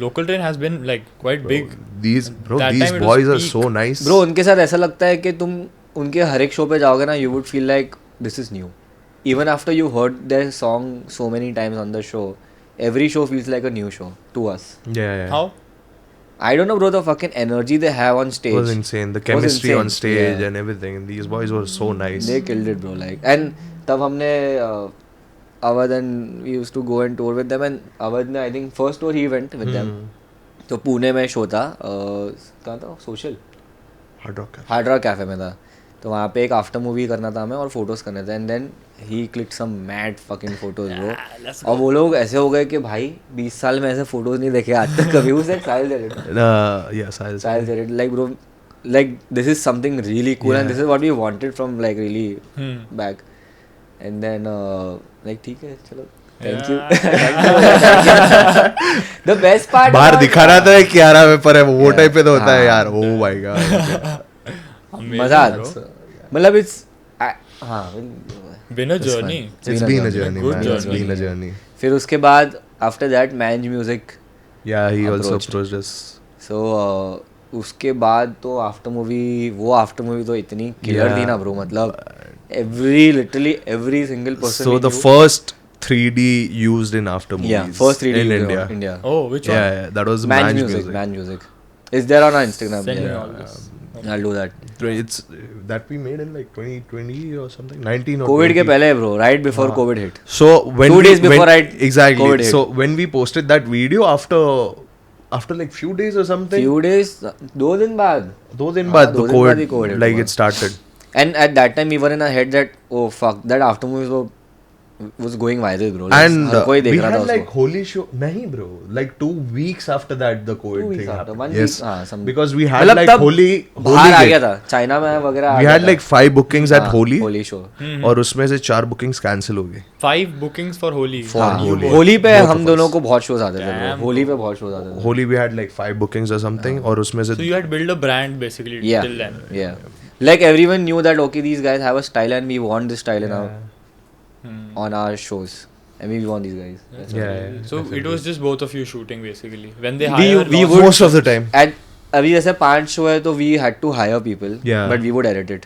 local train has been like quite big. These That these time it was boys are peak. so nice. Bro उनके साथ ऐसा लगता है कि तुम उनके हर एक शो पे जाओगे ना you would feel like this is new even after you heard there song so many times on the show every show feels like a new show to us Yeah. How? I don't know bro the fucking energy they have on It stage was insane. The was chemistry on insane. stage Yeah. and everything. These boys were so nice. they killed it bro like and तब हमने Awadh and we used to go and tour with them and Awadh ने I think first tour he went with them तो पुणे में show था कहाँ था social Hard Rock Cafe. Hard rock cafe में था तो वहाँ पे एक आफ्टर मूवी करना था हमें और फोटोज करने थे and then he click some mad fucking photos bro और वो लोग ऐसे हो गए कि भाई 20 साल में ऐसे फोटोज नहीं देखे आज तक कभी उसे साहिल दे Yes, I'll say. साहिल दे like bro like this is something really cool and this is what we wanted from like really back and then like ठीक है चलो thank you the best part बाहर दिखा रहा था कि यार में पर है वो टाइप पे तो होता है यार. Oh my god. मजा आता मतलब इट्स हाँ Been a journey. It's been a journey, Good man. It's journey. been a journey. फिर उसके बाद after that mange music Yeah, he also Approached. approached us. सो उसके बाद तो आफ्टर मूवी तो इतनी किलर Yeah. थी ना ब्रो मतलब literally every single person So the first 3D used in after movies. yeah first 3D in video India. Oh, which one? Yeah, that was Man Manj music music. Man music is there on our Instagram Send me yeah. all this. I'll do that. It's that we made in like 2020 or something, 19 or COVID 20. के पहले bro, right before COVID hit. So when 2 we- days before when, exactly. COVID hit. So when we posted that video after like few days or something, Few days, 2 दिन बाद. 2 दिन बाद दो the दिन बाद ही COVID, COVID like हुआ. it started. And at that time we were in our head that oh fuck, that after movies was going viral bro. And हर कोई देख we रहा था had like उसको. holy show. Nahi bro, like 2 weeks after that the COVID 2 weeks thing after, happened. 1 Yes, week, हाँ, some- because we had मतलब like तब holy बाहर आ gate. गया था चाइना में वगैरह आ We गया had था. like 5 bookings at हाँ, Holi, होली शो. और उसमें से 4 bookings cancel हो गए. 5 bookings for Holi. For हाँ, Holi. होली पे Both हम of दोनों us. को बहुत शोज आते थे bro. Damn, होली पे बहुत शोज आते थे. Holi we had like 5 bookings or something, और उसमें से So you had built a brand basically Yeah, till then. yeah. Like everyone knew that okay, these guys have a style and we want this style in on our shows. I mean, we want these guys. That's what yeah, it is. So it was just both of you shooting basically. When they We- hire we Lost- would- most of the time. And अभी जैसे 5 show है तो we had to hire people. Yeah. But we would edit it.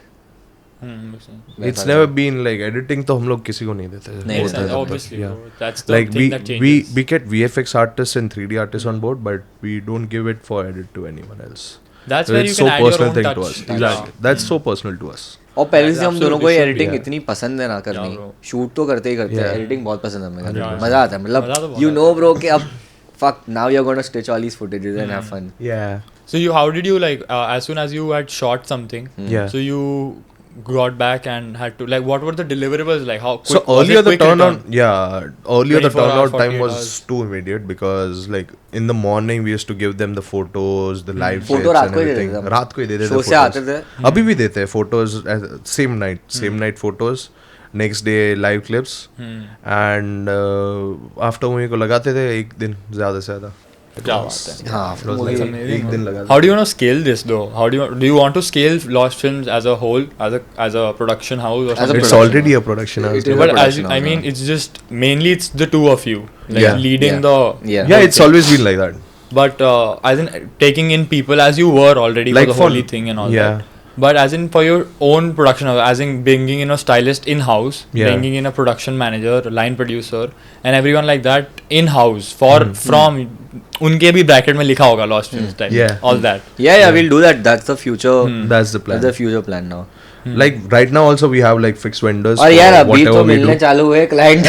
makes sense. It's never been like editing तो हम लोग किसी को नहीं देते. नहीं Makes होता sense, है, obviously, Yeah. bro. That's the Like thing that we changes. we get VFX artists and 3D artists on board, but we don't give it for edit to anyone else. That's where you It's can so add your personal own thing touch. to us. Exactly. That's so personal to us. और पहले That's से हम दोनों को absolutely should editing be, इतनी पसंद है ना करनी. bro. शूट तो करते ही करते हैं. Yeah. एडिटिंग बहुत पसंद है हमें करना. 100%. मजा आता है. मजा तो मतलब बहुत you आता know bro कि अब fuck now you're gonna stitch all these footages and have fun. Yeah. So you, how did you like as soon as you had shot something? Yeah. So you got back and had to like what were the deliverables like? How quick, So was earlier it the quick turnaround, return? yeah, earlier the 24 hours, turnaround time 48 was hours. too immediate because like in the morning we used to give them the photos, the live Photo sets रात and को ही दे everything. देते थे. रात को ही दे देते show से आते photos. थे. अभी भी देते हैं photos same night photos. Next day live clips and after movie को लगाते थे एक दिन ज़्यादा से ज़्यादा. क्या बात है. हाँ It was movie- like एक दिन लगा. How do you want to scale this though? How do you want to scale Lost Films as a whole, as a production house or As a something? It's production already a production house. It is. But as production I house, mean, yeah. it's just mainly it's the two of you like Yeah. leading Yeah. the Yeah. Yeah, it's always been like that. But as in taking in people as you were already Like for the for- Holy thing and all yeah. that. But as in for your own production house, as in bringing in a stylist in house, Yeah. bringing in a production manager, line producer, and everyone like that in house for from उनके भी bracket में लिखा होगा Lost Films type. Yeah. All that. Yeah, we'll do that. That's the future. That's the plan. That's the future plan now. Like right now also we have like fixed vendors. और for यार अभी whatever तो we मिलने do. चालू हुए client.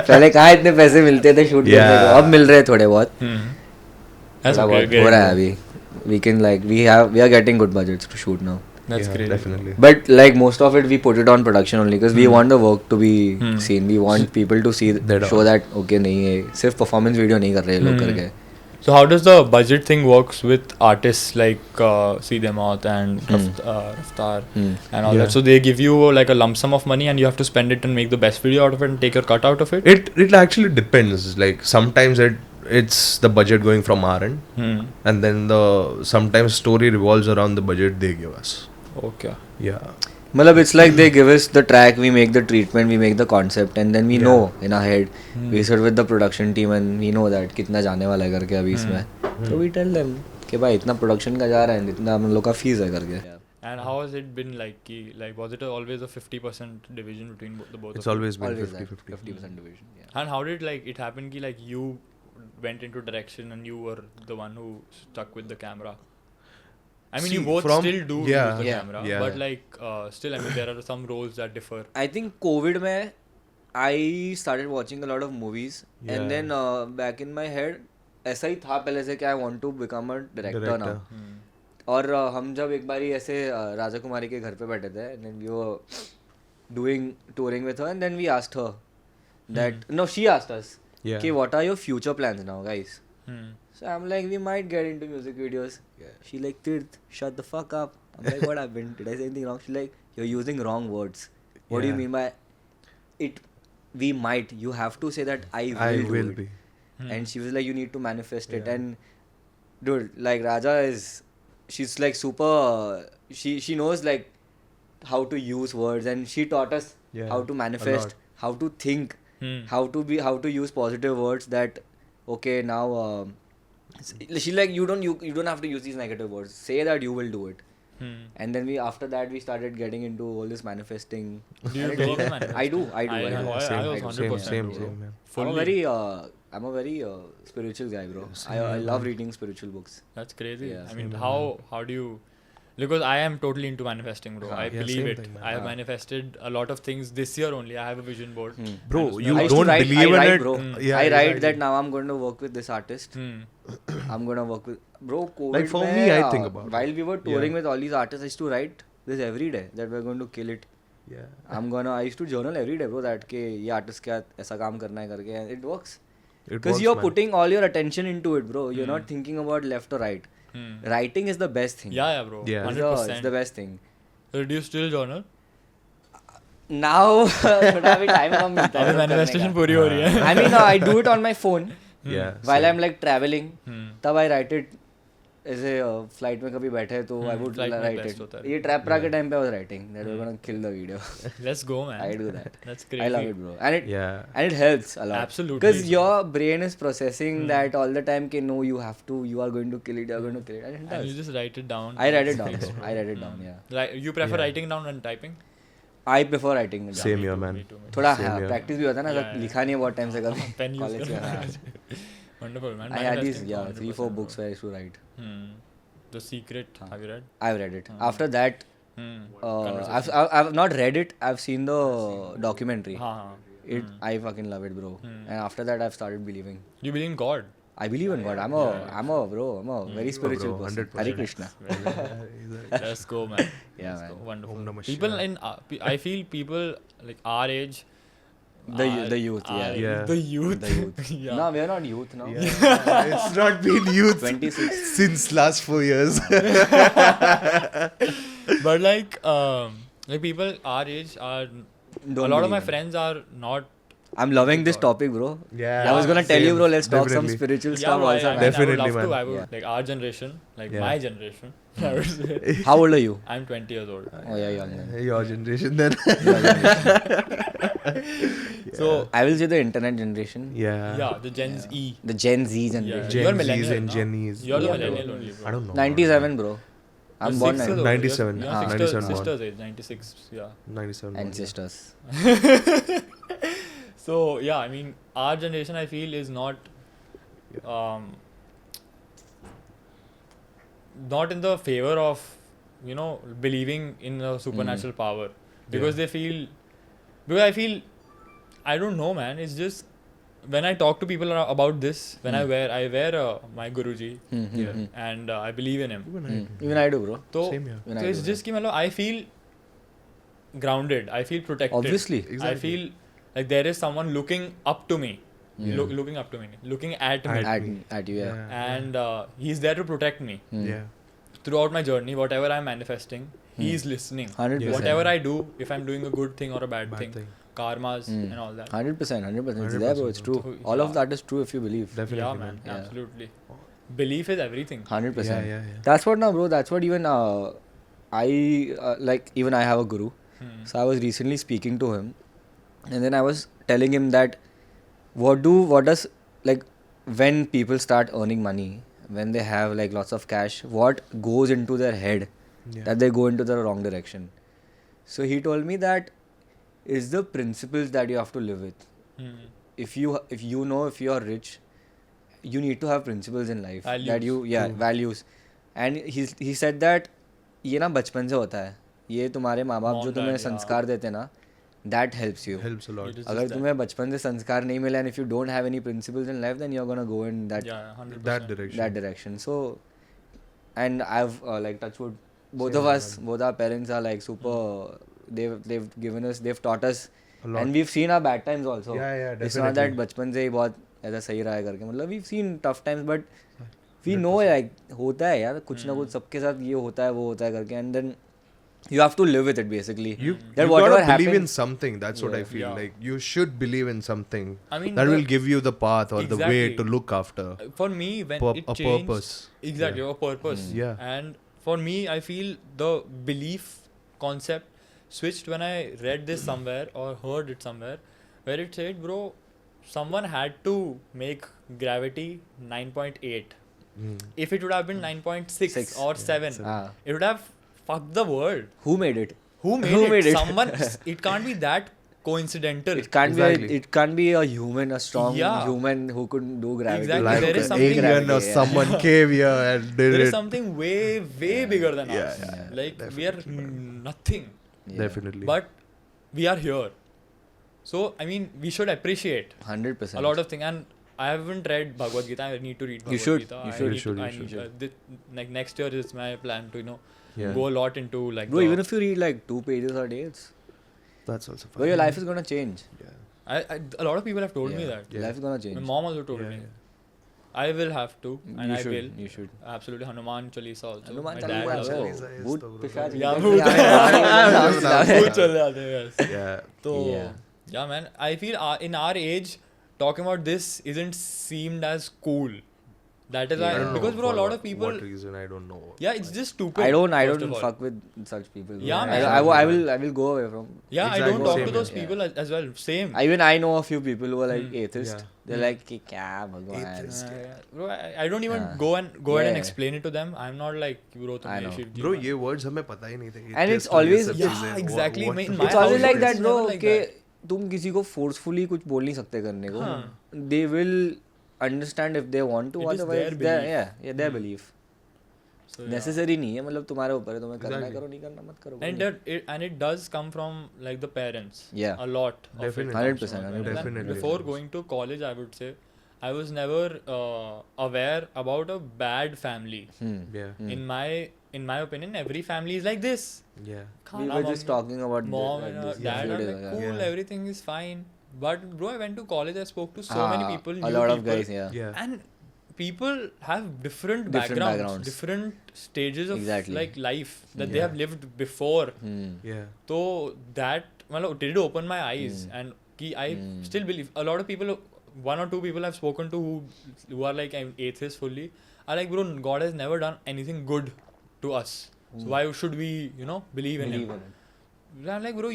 पहले कहाँ इतने पैसे मिलते थे शूट करने Yeah. को. अब मिल रहे हैं थोड़े बहुत. That's थोड़ा okay, बहुत great. हो रहा है अभी. We can like we are getting good budgets to shoot now. That's Yeah, great. definitely. But like most of it we put it on production only because we want the work to be seen. We want people to see That show that okay नहीं है सिर्फ performance video नहीं कर रहे लोग करके. So how does the budget thing works with artists like See Them Out and Raftar and all Yeah. that? So they give you like a lump sum of money and you have to spend it and make the best video out of it and take your cut out of it? It actually depends. Like sometimes it's the budget going from our end, and then sometimes story revolves around the budget they give us. Okay. Yeah. मतलब it's like they give us the track, we make the treatment, we make the concept and then we know in our head. We sit with the production team and we know that कितना जाने वाला है करके अभी इसमें. So we tell them कि भाई इतना production का जा रहा है इतना हम लोग का fees है करके. And how has it been like? Like was it always a 50% division between the both It's of you? always been Always 50-50. 50% division. Yeah. And how did like it happen? Ki like you went into direction and you were the one who stuck with the camera. I mean, See, you both from- still do yeah, use the yeah, camera, yeah. but like still, I mean, there are some roles that differ. I think COVID में I started watching a lot of movies Yeah. and then back in my head ऐसा ही था पहले से कि I want to become a director now. और हम जब एक बारी ऐसे राजा कुमारी के घर पे बैठे थे and then we were doing touring with her and then we asked her that no she asked us Yeah. कि what are your future plans now guys. Hmm. So I'm like we might get into music videos. She like Tirth shut the fuck up. I'm like what happened? Did I say anything wrong? She's like you're using wrong words. What do you Yeah. mean by it? We might. You have to say that I will I do will it. be. And she was like you need to manifest it Yeah. and dude like Raja is she's like super she knows like how to use words and she taught us Yeah, how to a manifest, lot. how to think, how to use positive words that okay now she like you don't have to use these negative words, say that you will do it. And then after that we started getting into all this manifesting. Do you believe in manifesting? I do I was do. 100%. Same, bro. man. I'm a very I'm a very spiritual guy, bro. I love reading spiritual books. That's crazy. Yeah. I mean, how do you? Because I am totally into manifesting, bro. I Yeah, believe same it. thing, man. I have manifested a lot of things this year only. I have a vision board. Bro, And you I used to don't write, believe I in write, it? bro. Yeah, I write exactly. that now I'm going to work with this artist. I'm going to work with... Bro, COVID Like, for mein, me, I think about it. while we were touring Yeah. with all these artists, I used to write this every day that we're going to kill it. Yeah. I used to journal every day, bro, that के ये artist क्या ऐसा काम करना है करके, and it works. It Because works, you're man. putting all your attention into it, bro. You're not thinking about left or right. Writing is the best thing. Yeah, bro. Yeah. It's 100%. the best thing. So do you still journal? Now थोड़ा भी time कम मिलता है अभी bro करने manifestation का. पूरी हो रही है. I mean, I do it on my phone. Yeah. While same. I'm like traveling, तब I write it. ऐसे फ्लाइट में कभी बैठे तो I would flight में write best it. होता है. ये ट्रैप के टाइम पे I was writing that we're gonna kill the video. Let's go, man. I do that. That's crazy. I love it, bro. And it Yeah. and it helps a lot. Absolutely. Because your brain is processing that all the time. Ke no, you are going to kill it. You are going to kill it. And it And you does. just write it down. I write it down. Bro. I write it down. Yeah. Like, you prefer Yeah. writing down than typing? I prefer writing it down. Same here, man. Me too. थोड़ा Same हाँ here. practice भी होता है ना Yeah, लिखा नहीं है बहुत टाइम से कभी Pen use college में करना. हाँ. Wonderful, man. I had these Manifesting, 3-4 100%, books where I used to write. bro. The Secret. Have you read? I've read it. After that, Conversation. I've not read it. I've seen the documentary. हाँ. I fucking love it, bro. And after that, I've started believing. You believe in God? I believe in God. I'm a very spiritual bro, person. 100%. Hare Krishna. Let's go, man. Yeah, Let's man. go. Wonderful. Om Namah People Shivaya. in I feel people like our age. The youth, yeah. Yeah. The youth. The youth. Yeah. No, we are not youth now. Yeah. It's not been youth 26. since last 4 years. But like people our age are. Don't a lot of my believe in. friends are not. I'm loving this topic, bro. Yeah. I was gonna tell you, same. bro. Let's talk some Definitely. spiritual Yeah, stuff bro, also. I man. would Definitely, love to. man. I would Yeah. like our generation, like Yeah. my generation. I would say. How old are you? I'm 20 years old. Oh yeah, young then. Your generation then. So I will say the internet generation. yeah, the Gen Z. The Gen Z Yeah. generation. You're Gen Zs millennial, and no? Gen Is. You're the Yeah, millennial only, bro. I don't know. 97, bro. I'm born Sixth 90. though. 97. You're Ah. 97 born. sisters age, 96. Yeah. 97. And sisters. So yeah, I mean, our generation, I feel, is not, not in the favor of, believing in a supernatural power, because they feel, because I feel, I don't know, man. It's just when I talk to people about this, when I wear my Guruji, Yeah. and I believe in him. Even I do, bro. So, Same here. Even so I it's do just कि I feel grounded. I feel protected. Obviously. I Exactly. feel like there is someone looking up to me. Looking up to me. Looking at me. At you, yeah. And he's there to protect me. Yeah. Throughout my journey, whatever I'm manifesting, he's listening. 100%. Whatever I do, if I'm doing a good thing or a bad thing, thing. karmas and all that. 100%. It's there, bro. It's true. So, All of yeah. that is true if you believe. Definitely. Yeah, man. Yeah. Absolutely. Belief is everything. 100%. Yeah. That's what now, bro. That's what even even I have a guru. So I was recently speaking to him, and then I was telling him that what does like when people start earning money, when they have like lots of cash, what goes into their head Yeah. that they go into the wrong direction. So he told me that is the principles that you have to live with. If you are rich, you need to have principles in life. Values. That values. And he said that ये ना बचपन से होता है. ये तुम्हारे माँ बाप जो Mom, तुम्हें dad, संस्कार देते ना, that helps you. Helps a lot. It is अगर just that. तुम्हें बचपन से संस्कार नहीं मिला, and if you don't have any principles in life, then you're gonna go in that Yeah, 100%. That direction. direction. So, and I've like touch wood, both our parents are like super. They've given us, they've taught us, A lot. and we've seen our bad times also. Yeah, It's not that definitely. बचपन से ही बहुत ऐसा सही रहा है करके, मतलब we've seen tough times, but we know like होता है यार, कुछ ना कुछ सबके साथ ये होता है वो होता है करके, and then you have to live with it basically. You That gotta whatever believe in happens- something. That's what I feel. Yeah. Like you should believe in something. I mean, that the- will give you the path or the way Exactly. to look after. For me, when it A changed, purpose. Exactly, a purpose. Yeah. And for me, I feel the belief concept switched when I read this somewhere or heard it somewhere, where it said, bro, someone had to make gravity 9.8. If it would have been 9.6 Six. or 7, Ah. it would have fucked the world. Who made it? Who made Who it? made it? Someone. It can't be that coincidental. It can't Exactly. be. It can't be a human, a strong Yeah. human who could do gravity. Exactly. Like There is an something alien or yeah. someone came here and did There is it. something way bigger than Yeah, us. yeah, Like we are nothing, Yeah. Definitely. but we are here. So I mean, we should appreciate 100%. a lot of things. And I haven't read Bhagavad Gita. I need to read Bhagavad should. Gita. You I should. need You should. to- I You need- should. like next year is my plan to Yeah. go a lot into like. Bro, the- even if you read like 2 pages a day, it's That's also fun. bro, your life is gonna change. Yeah. a lot of people have told me Yeah. that. Yeah. Life is gonna My change. mom also told Yeah, me. yeah. I will have to, and you I should. will. You should. Absolutely, Hanuman Chalisa also. Hanuman My dad Chalisa, also. bro. Chalisa is Bhoot the- पिशाच Yeah, निकल bhoot. के आए हैं। Bhoot चल जाते हैं, yes. Yeah. So Yeah. yeah, man. I feel in our age, talking about this isn't seemed as cool. That is I why, don't know because bro, a for lot what- of people. What reason I don't know. Yeah, it's just stupid. I don't first of all. fuck with such people. bro. Yeah, I, man. I will go away from. Yeah, I Exactly, don't talk same to those here. people as well. Same. Even I know a few people who are like atheist. Yeah. They're like कि क्या भगवान. Atheist. Bro, I don't even Yeah. go ahead and Yeah. explain it to them. I'm not like bro. I know. Bro, ये words हमें पता ही नहीं थे. And it's Atheist और ये always- सब Yeah, चीजें. exactly. What In the my It's always house, like it's that, bro. never like कि that. तुम किसी को forcefully कुछ बोल नहीं सकते करने को. हाँ. They will understand if they want to. It is Otherwise, their belief. yeah, their belief. So, yeah. Necessary नहीं है, मतलब तुम्हारे ऊपर है, तुम्हें करना है Exactly. करो, नहीं करना मत करो. And it does come from like the parents. Yeah. A lot. of it Definitely. comes 100%, from them. 100%. Definitely. Before going to college, I would say, I was never aware about a bad family. Yeah. In my opinion, every family is like this. Yeah. We were just talking about mom like and this dad few are days like ago. cool, Yeah. everything is fine. But bro, I went to college. I spoke to so many people. A new lot of people, guys, yeah. Yeah. and people have different Different backgrounds, backgrounds. different stages of Exactly. like life that they Yeah. have lived before. Yeah. So that well, did open my eyes, and I still believe a lot of people. One or two people I've spoken to who are like I'm atheist fully are like, bro, God has never done anything good to us. So why should we, believe in Believe Him? in it. I'm like, bro,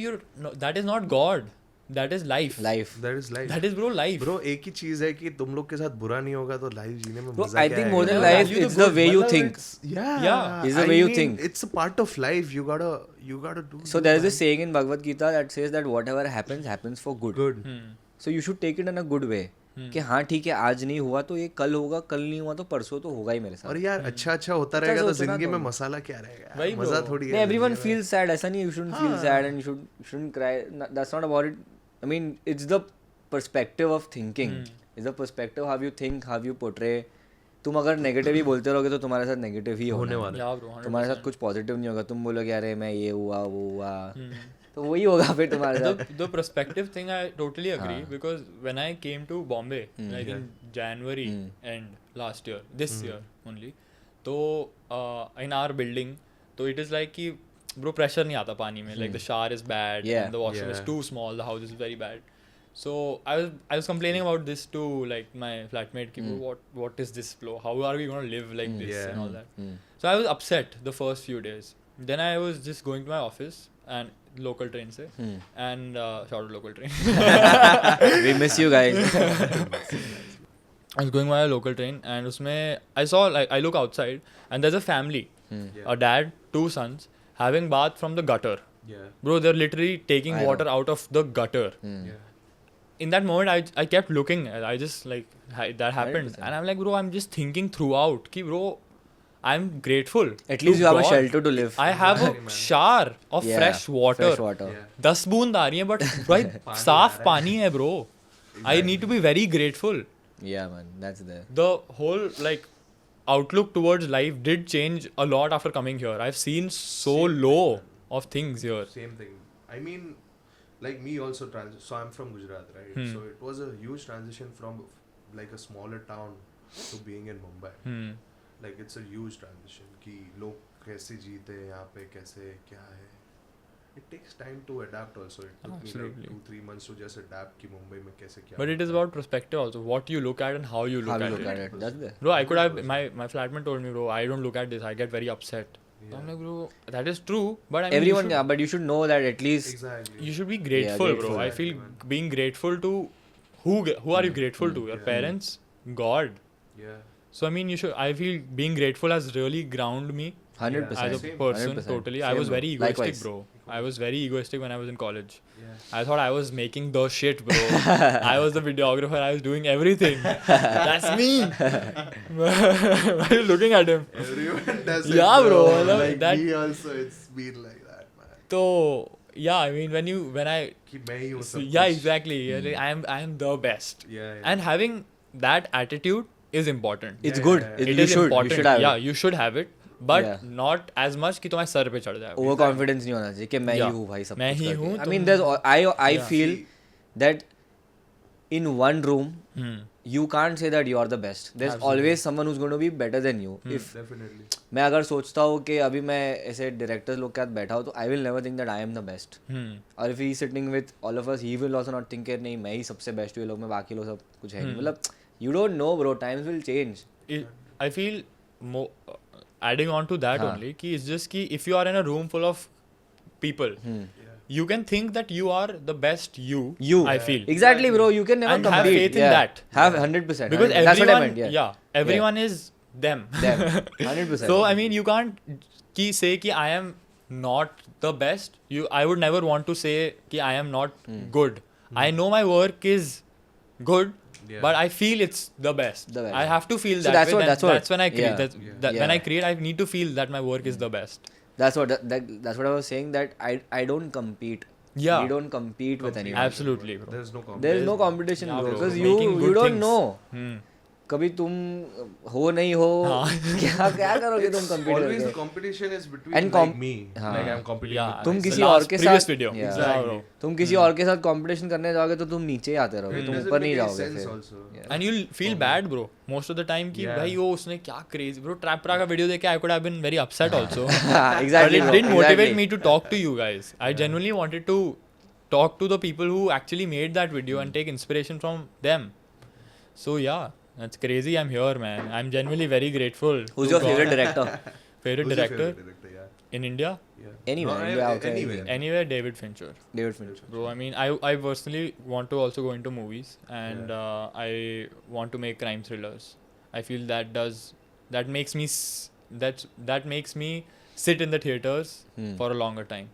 that is not God. That is life. Life. That is life. That is, bro, life. Bro, एक ही चीज है कि तुम लोग के साथ बुरा नहीं होगा तो लाइफ जीने में Bro, मजा I क्या think more आएगा? than Yeah, life, value the it's the good. way you मतलब think. Yeah. It's the I way you mean, think. It's a part of life. You gotta do. So there is this saying in Bhagavad Gita that says that whatever happens for good. good. So you should take it in a good way. कि हाँ ठीक है, आज नहीं हुआ तो ये कल होगा, कल नहीं हुआ तो परसों तो होगा ही मेरे साथ. और यार अच्छा होता रहेगा तो सोचना जिंदगी में तुम. मसाला क्या रहेगा? वही यार, मजा bro. थोड़ी है. नहीं, everyone जिंदगी में. feels sad. ऐसा नहीं, you shouldn't feel sad and you shouldn't cry. That's not about it. I mean, it's the perspective of thinking. It's the perspective how you think, how you portray. तुम अगर negative ही बोलते रहोगे तो तुम्हारे साथ negative ही होने होना है. वाला. Yeah, bro. 100%. तुम्हारे साथ कुछ पॉजिटिव नहीं होगा. तुम बोलोगे अरे मैं ये हुआ वो हुआ, तो वही होगा फिर तुम्हारे साथ. The perspective thing, I totally agree, because when I came to Bombay, like in January end last year, this year only, so in our building, so it is like कि bro pressure नहीं आता पानी में, like the shower is bad, Yeah. and the washroom is Yeah. too small, the house is very bad. So I was complaining about this to like my flatmate, कि bro, what is this flow? How are we gonna live like this Yeah. and all that? So I was upset the first few days. Then I was just going to my office and local train se, and shout out local train. We miss you guys. I was going by a local train, and usme I saw, like, I look outside and there's a family, a dad, 2 sons having bath from the gutter. Yeah. Bro, they're literally taking I know. water out of the gutter. Yeah. In that moment, I kept looking. I just like that happened, 100%. and I'm like, bro, I'm just thinking throughout, ki bro, I'm grateful. At least to you have a God. shelter to live. I have a shower of Yeah, fresh water. Fresh water. Yeah. 10 बूंद आ रही है, but भाई साफ पानी है, bro. I need to be very grateful. Yeah, man, that's there. The whole like outlook towards life did change a lot after coming here. I've seen so low of things here. Same thing. I mean, like me also so I'm from Gujarat, right? So it was a huge transition from like a smaller town to being in Mumbai. Like it's a huge transition कि लोग कैसे जीते हैं यहाँ पे, कैसे क्या है. It takes time to adapt also. It took Absolutely. me like 2-3 months to just adapt कि मुंबई में कैसे क्या. But it is about perspective also. What you look at and how you How look you at look it. at it. That's there. Bro, I could have my flatmate told me, bro, I don't look at this. I get very upset. Yeah. I'm like, bro, that is true. But I mean, Everyone, yeah, but you should know that at least. Exactly. you should be grateful, grateful. bro. I feel being grateful to who are you grateful to? Your Yeah. parents, God. Yeah. So I mean, I feel being grateful has really ground me 100%. as a person, 100%. totally. I Same, was bro. very egoistic, Likewise. bro. I was very egoistic when I was in college. Yeah. I thought I was making the shit, bro. I was the videographer. I was doing everything. That's me. Why are you looking at him? Everyone does Yeah, it, bro. Like That- me also, it's been like that, man. So yeah, I mean when I कि मैं ही हूँ सब yeah, कुछ. exactly. I am the best. Yeah, yeah. And having that attitude is important. It's Yeah, good. yeah, yeah. It You is should. important. You should have yeah, it. you should have it, but Yeah. not as much कि तुम्हारे sir पे चढ़ जाए. Over confidence नहीं होना चाहिए कि मैं ही Yeah. हूँ भाई सब मैं कुछ ही करके. हूँ, I mean तुम- there's I Yeah. feel that in one room Hmm. you can't say that you are the best. There's always someone who's going to be better than you. If Definitely. मैं अगर सोचता हूँ कि अभी मैं ऐसे directors लोग के साथ बैठा हूँ तो I will never think that I am the best. Hmm. और if he sitting with all of us he will also not think कि नहीं मैं ही सबसे बेस्ट हूँ ये लोग में बाकी लोग सब कुछ है नहीं. मतलब you don't know bro times will change. I feel more adding on to that हाँ. only कि it's just कि if you are in a room full of people, you can think that you are the best you. I feel Exactly bro, you can never And compete. have faith in that. Have 100%. because that's what I everyone meant. yeah everyone is them. Them. 100%. So I mean you can't ki say ki I am not the best. I would never want to say ki I am not good. I know my work is good. Yeah. But I feel it's the best. The best. I have to feel So that that's way. what- That's when I create. yeah. When I Yeah. create, I need to feel that my work is the best. That's what I was saying, that I don't compete. Yeah. We don't compete with anyone. Absolutely, bro. There's no competition. There is no competition, Yeah, bro. bro. Because Making you good don't things. know. Hmm. कभी तुम हो नहीं हो क्या क्या करोगे तुम compete Always the करके. competition is between And like me. हाँ. Like I'm competing Yeah. with तुम myself. किसी The और last के previous साथ video. Yeah. Yeah, bro. तुम किसी और के साथ कंपटीशन करने जाओगे तो तुम नीचे ही आते रहोगे. तुम doesn't ऊपर make नहीं any जाओगे sense फिर. also. Yeah. And you'll feel bad, bro. Most of the time कि Yeah. भाई वो उसने क्या crazy, bro. Trapra का video देख के I could have been very upset also. Exactly. But it bro. didn't motivate Exactly. me to talk to you guys. I genuinely wanted to talk to the people who actually made that video and take inspiration from them. So yeah, that's crazy. I'm here, man. I'm genuinely very grateful. Who's to your God. favorite director? Favorite Who's your director favorite director? Yeah. in India? Yeah. Anywhere, No, India, outside, anywhere. anything. Anywhere, David Fincher. David Fincher. Bro, I mean, I personally want to also go into movies, and I want to make crime thrillers. I feel that makes me that makes me sit in the theaters for a longer time,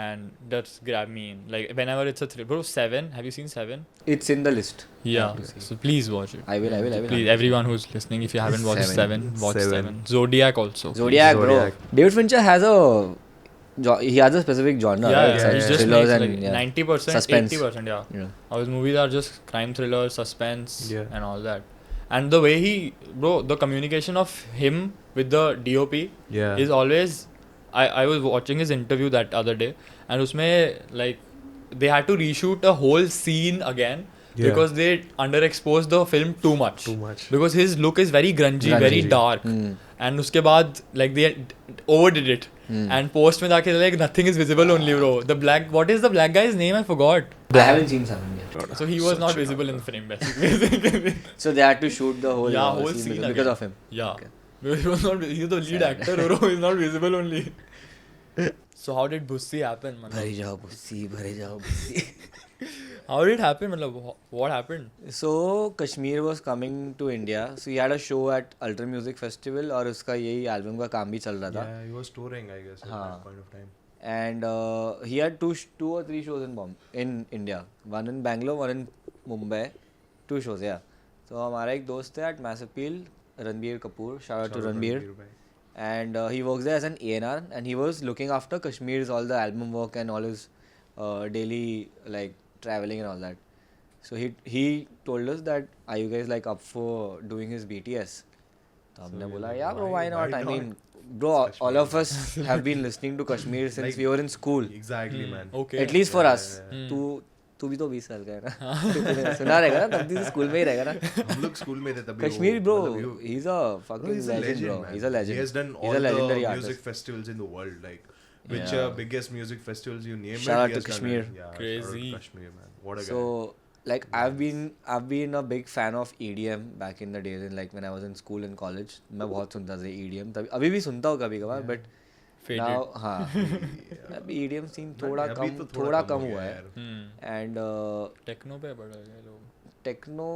and that's grab me in. Like whenever it's a thriller, bro. Seven, have you seen Seven? It's in the list. Yeah. So please watch it. I will. Please, everyone who's listening, if you haven't watched Seven, watch Seven. Seven. Zodiac also. Zodiac, bro. Zodiac. David Fincher has a he has a specific genre, Yeah, right? yeah, he just Thrillers makes and like 90%, suspense. 80%, yeah. Yeah. All his movies are just crime thrillers, suspense, Yeah. and all that. And the way the communication of him with the DOP Yeah. is always. I was watching his interview that other day, and usme like they had to reshoot a whole scene again Yeah. because they underexposed the film too much. Too much. Because his look is very grungy, very Grungy. dark. And uske baad like they overdid it. And post mein jaake like nothing is visible only, bro. What is the black guy's name? I forgot. I haven't seen Seven yet. So he was not visible in the frame basically. So they had to shoot the whole, Yeah, whole scene scene because again. of him. Yeah. Okay. Because he was not. He's the lead Sad. actor, bro. He's not visible only. So how did Bussi happen, man? भरे जाओ बुस्सी. How did it happen? Matlab, what happened? So Kashmir was coming to India. So he had a show at Ultra Music Festival और उसका यही album का काम भी चल रहा था. Yeah, he was touring, I guess, at हाँ. that point of time. And he had two or three shows in India. One in Bangalore, one in Mumbai. 2 shows, yeah. So हमारा एक दोस्त है at Mass Appeal, Ranbir Kapoor. Shout out to Ranbir. bhai. And he works there as an A&R, and he was looking after Kashmir's all the album work and all his daily like traveling and all that. So he told us that, are you guys like up for doing his BTS? तो हमने बोला, yeah bro, why not? I mean, bro, all of us have been listening to Kashmir since we were in school. Exactly, man. Okay. At least for us. तू भी तो 20 साल का है ना. सुना रहेगा ना, तब भी स्कूल में ही रहेगा ना. हम लोग स्कूल में थे तभी. Kashmir, bro, मतलब he's a fucking he's a legend, bro. man. He's a legend. He has done He's all a legendary the artist. music festivals in the world, like which Yeah. biggest music festivals you name. Shout it, out he to has done Kashmir. it. Yeah, Crazy. Shout out to Kashmir, man. What a guy. So like I've been a big fan of EDM back in the days, and like when I was in school and college, मैं बहुत सुनता था EDM. तभी अभी भी सुनता हूँ कभी कभार, but Faded. now हाँ अभी EDM scene थोड़ा अभी कम तो थोड़ा कम हो हुआ गया है. यार. And Techno पे बड़ा है लोग. techno,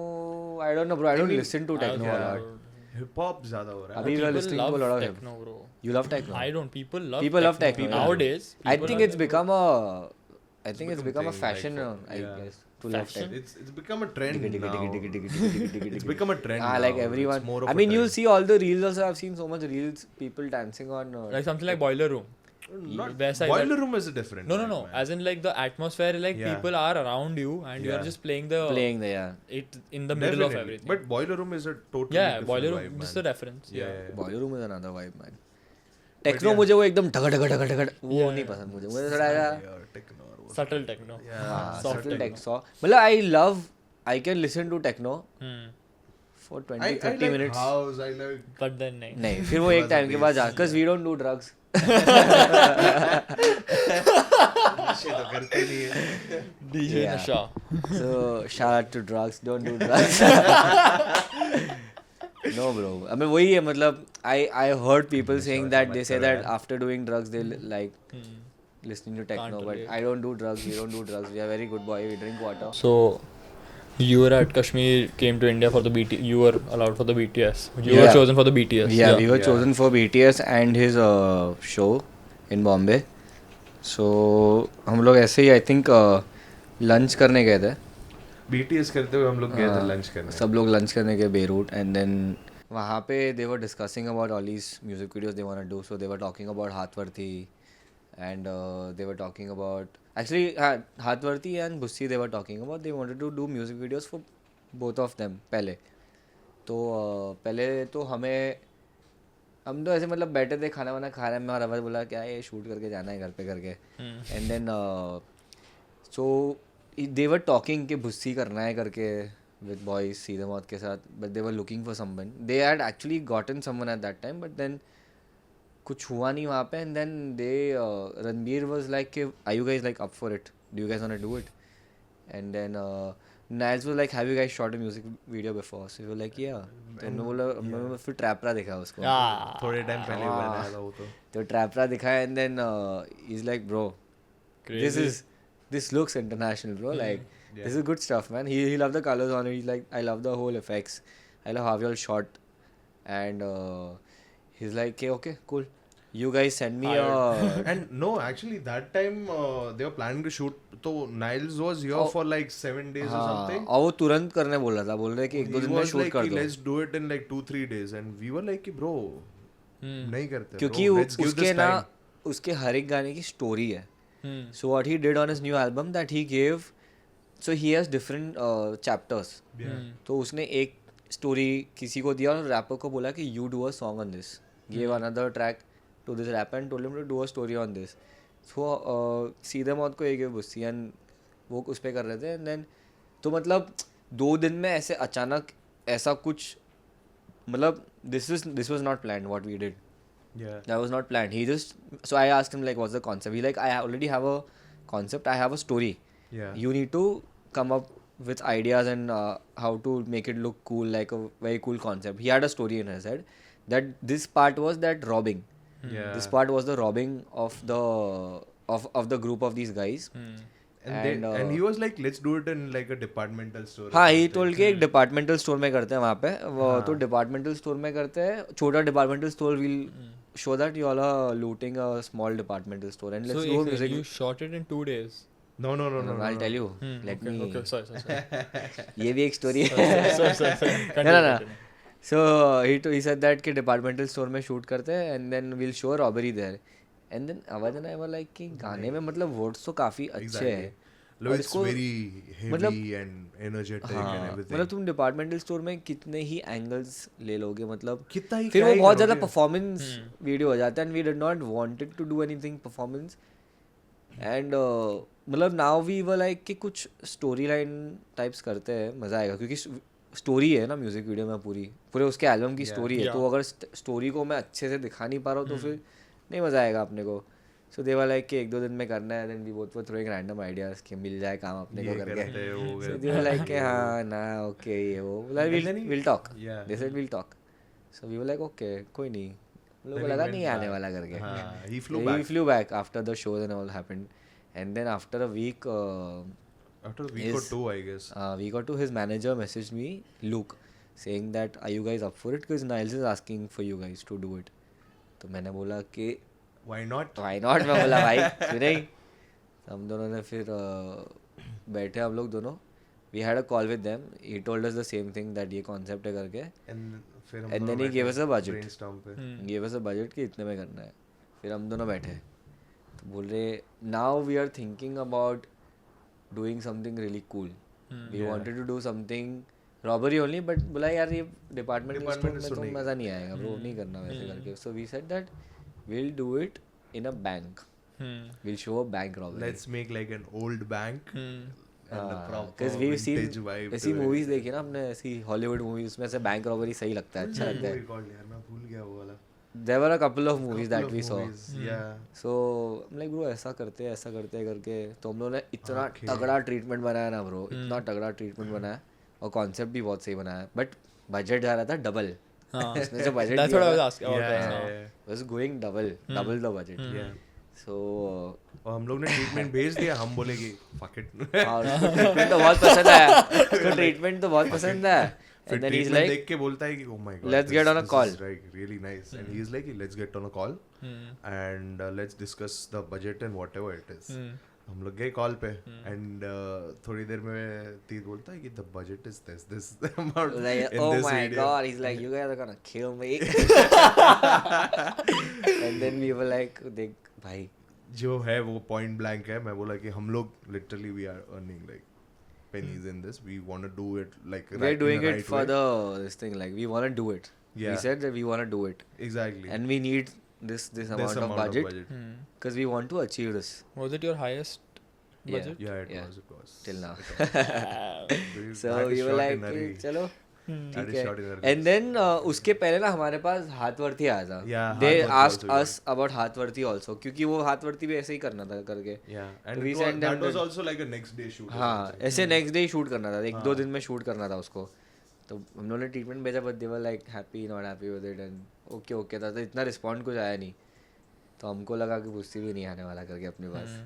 I don't know bro, I don't listen to techno a lot. Hip hop ज्यादा हो रहा है. अभी we are People listening to a love lot of techno, bro. You love techno? I don't. People love People love techno, yeah. Nowadays, I people think love it's it. become a it's become a thing, fashion like, I yeah. guess to love Fashion? techno. It's become a trend now. It's It's become a trend. like now. everyone. It's more of I a mean, you'll trend. see all the reels also. I've seen so much reels, people dancing on. Like something like Boiler Room. Not वैसा ही Boiler but- Room is a different. No, vibe, man. as in like the atmosphere, like Yeah. people are around you and you are Yeah. just playing the playing there. it in the middle of Definitely. everything. But Boiler Room is a totally yeah, different Boiler vibe, Room, man. just a reference. Yeah, yeah, yeah. Boiler room is another vibe, man. Techno yeah. मुझे वो एकदम ढगड़ ढगड़ ढगड़ ढगड़ वो Yeah. नहीं पसंद मुझे मुझे थोड़ा ऐसा Yeah, techno or what. Subtle techno. Yeah, soft subtle techno. techno मतलब I can listen to techno Hmm. for I 20-30 like minutes house. I like. But then नहीं. नहीं फिर वो एक थोड़ा सा टाइम के बाद bass. because we don't do drugs नशे तो करते नहीं है. DJ Yeah. नशा. so shout out to drugs don't do drugs no bro I mean वही है मतलब I heard people saying that they say that after doing drugs they like Hmm. listening to techno Can't but relate. I don't do drugs we don't do drugs we are very good boy we drink water So you were at Kashmir, came to India for the BT. You were allowed for the BTS. You were Yeah. chosen for the BTS. yeah we were Yeah. chosen for BTS and his show in Bombay so हम लोग ऐसे ही I think lunch करने गए थे BTS करते हुए हम लोग गए थे लंच करने. सब लोग लंच करने गए बेरूट एंड देन वहाँ पे they were discussing about all these music videos they want to do so they were talking about हाथवर्ती and they were talking about actually हाथवर्ती एंड बुस्सी they were talking about they wanted to do music videos for both of them पहले तो पहले तो हम तो ऐसे मतलब बैठे थे खाना वाना खा रहे हैं मैं और अवध बोला क्या ये शूट करके जाना है घर पे करके and then so they were talking कि बुस्सी करना है करके विद बॉयज सीधे मौत के साथ but they were looking for someone they had actually gotten someone at that time but then कुछ हुआ नहीं वहाँ पे and then they Ranbir was like कि are you guys like up for it do you guys want to do it and then Niles was like have you guys shot a music video before so we were like yeah तो हमने बोला हमने फिर ट्रैपरा दिखा उसको Yeah. थोड़े time पहले बनाया था वो तो. ट्रैपरा दिखाया and then is like bro Crazy. this looks international bro like this is good stuff man he loved the colors on it he's like I love the whole effects I love how you all shot and he's like okay cool you guys send me And no, actually that time they were planning to shoot. So Niles was here for like 7 days or something. और वो तुरंत करने बोल रहा था बोल रहे कि एक दो He दिन में was शूट like, कर कि दो let's do it in like 2-3 days, and we were like, कि bro, नहीं करते. क्योंकि bro, let's give उसके this ना time. उसके हर एक गाने की स्टोरी है Hmm. so what he did on his new album that he gave so he has different chapters तो उसने एक स्टोरी किसी को दिया और रैपर को बोला कि you do a song on this give another track to this rapper and told him to do a story on this so सीधे मौत को एक बुस्सी एंड वो उस पर कर रहे थे एंड देन तो मतलब 2 दिन में ऐसे अचानक ऐसा कुछ मतलब this was not planned what we did Yeah. that was not planned he just so I asked him like what's the concept he like I already have a concept I have a story Yeah. you need to come up with ideas and how to make it look cool like a very cool concept he had a story in his head that this part was that robbing Yeah. this part was the robbing of the of the group of these guys And he was like, let's do it in like a departmental store. or हाँ ही something. Toll के एक departmental store में करते हैं वहाँ पे वो तो डिपार्टमेंटल स्टोर में करते हैं छोटा departmental store will show that you all are looting a small departmental store and So let's do you music shot it in 2 days. No. I'll tell you let Okay, me okay, sorry. ये भी एक story है Sorry. No. So he said that कि departmental store में shoot करते हैं and then will show robbery there and then आवाज आई वर लाइक कि गाने में मतलब वर्ड्स तो काफी अच्छे हैं Look, और it's इसको very heavy मतलब and energetic हाँ, and everything. मतलब तुम डिपार्टमेंटल स्टोर में कितने ही एंगल्स ले लोगे मतलब कितना ही फिर क्या वो ही बहुत ज़्यादा करोगे? परफॉर्मेंस वीडियो हो जाता है and we did not wanted to do anything performance and मतलब नाउ वी वर लाइक कि कुछ स्टोरी लाइन टाइप्स करते हैं मज़ा आएगा क्योंकि स्टोरी है ना म्यूजिक वीडियो में पूरे उसके एल्बम की स्टोरी है तो अगर स्टोरी को मैं अच्छे से दिखा नहीं पा रहा हूँ तो फिर नहीं मज़ा आएगा अपने को सो दे वर लाइक कि 1-2 दिन में करना है then we both were throwing random ideas कि मिल जाए काम अपने को करके सो दे वर लाइक कि हाँ ना ओके ये वो will talk they said will talk so we were like okay कोई नहीं हम लोगों को लगा नहीं आने वाला करके He flew back after the show and all happened and then after a week after a week or two, I guess. week or two his manager messaged me Luke saying that are you guys up for it because Niles is asking for you guys to do it. तो मैंने बोला कि Why not? why not, मैं बोला भाई क्यों नहीं. तो हम दोनों ने फिर बैठे हम लोग दोनों. We had a call with them. He told us the same thing that ये concept है करके. फिर हम And दोनों then he gave us a budget. brainstorm पे. Gave us a budget कि इतने में करना है. फिर हम दोनों बैठे तो बोल रहे now we are thinking about doing something really cool. We wanted to do something robbery only but बोला यार ये department store में तो मज़ा नहीं आएगा bro, नहीं करना वैसे करके. So we said that we'll do it in a bank. We'll show a bank robbery. Let's make like an old bank. And a proper Because we've seen vintage vibe. ऐसी movies देखी ना हमने, ऐसी Hollywood movies, उसमें से bank robbery सही लगता है, अच्छा लगता है. यार मैं भूल गया वो वाला. There were a couple of movies that we saw. Yeah. So I'm like bro ऐसा करते हैं करके. तो हम लोगों ने इतना तगड़ा ट्रीटमेंट बनाया ना bro, इतना तगड़ा ट्रीटमेंट बनाया और कॉन्सेप्ट भी बहुत सही बनाया. बट बजट जा रहा था डबल. इसमें जो budget That's what I was asking about right now. was going double the budget. Yeah. So और हम लोग ने ट्रीटमेंट भेज दिया. हम बोले कि fuck it. ट्रीटमेंट तो बहुत पसंद आया उसको, ट्रीटमेंट तो बहुत पसंद आया. फिर And then he's treatment like देख के बोलता है कि oh my god, let's get on a this call. is like really nice. And he's like let's get on a call and let's discuss the budget and whatever it is. हम लोग गए call पे and थोड़ी देर में तीर बोलता है कि the budget is this amount like, in oh this my video. god, he's like you guys are gonna kill me. And then we were like देख भाई जो है वो पॉइंट ब्लैंक है. मैं बोला कि हम लोग literally we are earning like pennies in this. We want to do it like we're doing it for this thing, like we want to do it. Yeah. We said that we want to do it exactly and we need this amount of budget because we want to achieve this. Was it your highest budget? yeah Yeah. it was Till now. Dude, So that is we were shot like in a hurry. चलो That ठीक is shot in a है. hurry. And then उसके पहले ना हमारे पास हाथवर्ती आया था. Yeah, They हाथवर्ती asked also, us about हाथवर्ती also क्योंकि वो हाथवर्ती भी ऐसे ही करना था करके. yeah and we it was, sent them that was the- also like a next day shoot. हाँ ऐसे नेक्स्ट डे शूट करना था, एक दो दिन में शूट करना था उसको. तो हम लोगों ने ट्रीटमेंट भेजा but they were like happy not happy with it and okay था. तो इतना रिस्पॉन्ड कुछ आया नहीं तो हमको लगा कि बुस्सी भी नहीं आने वाला करके अपने पास.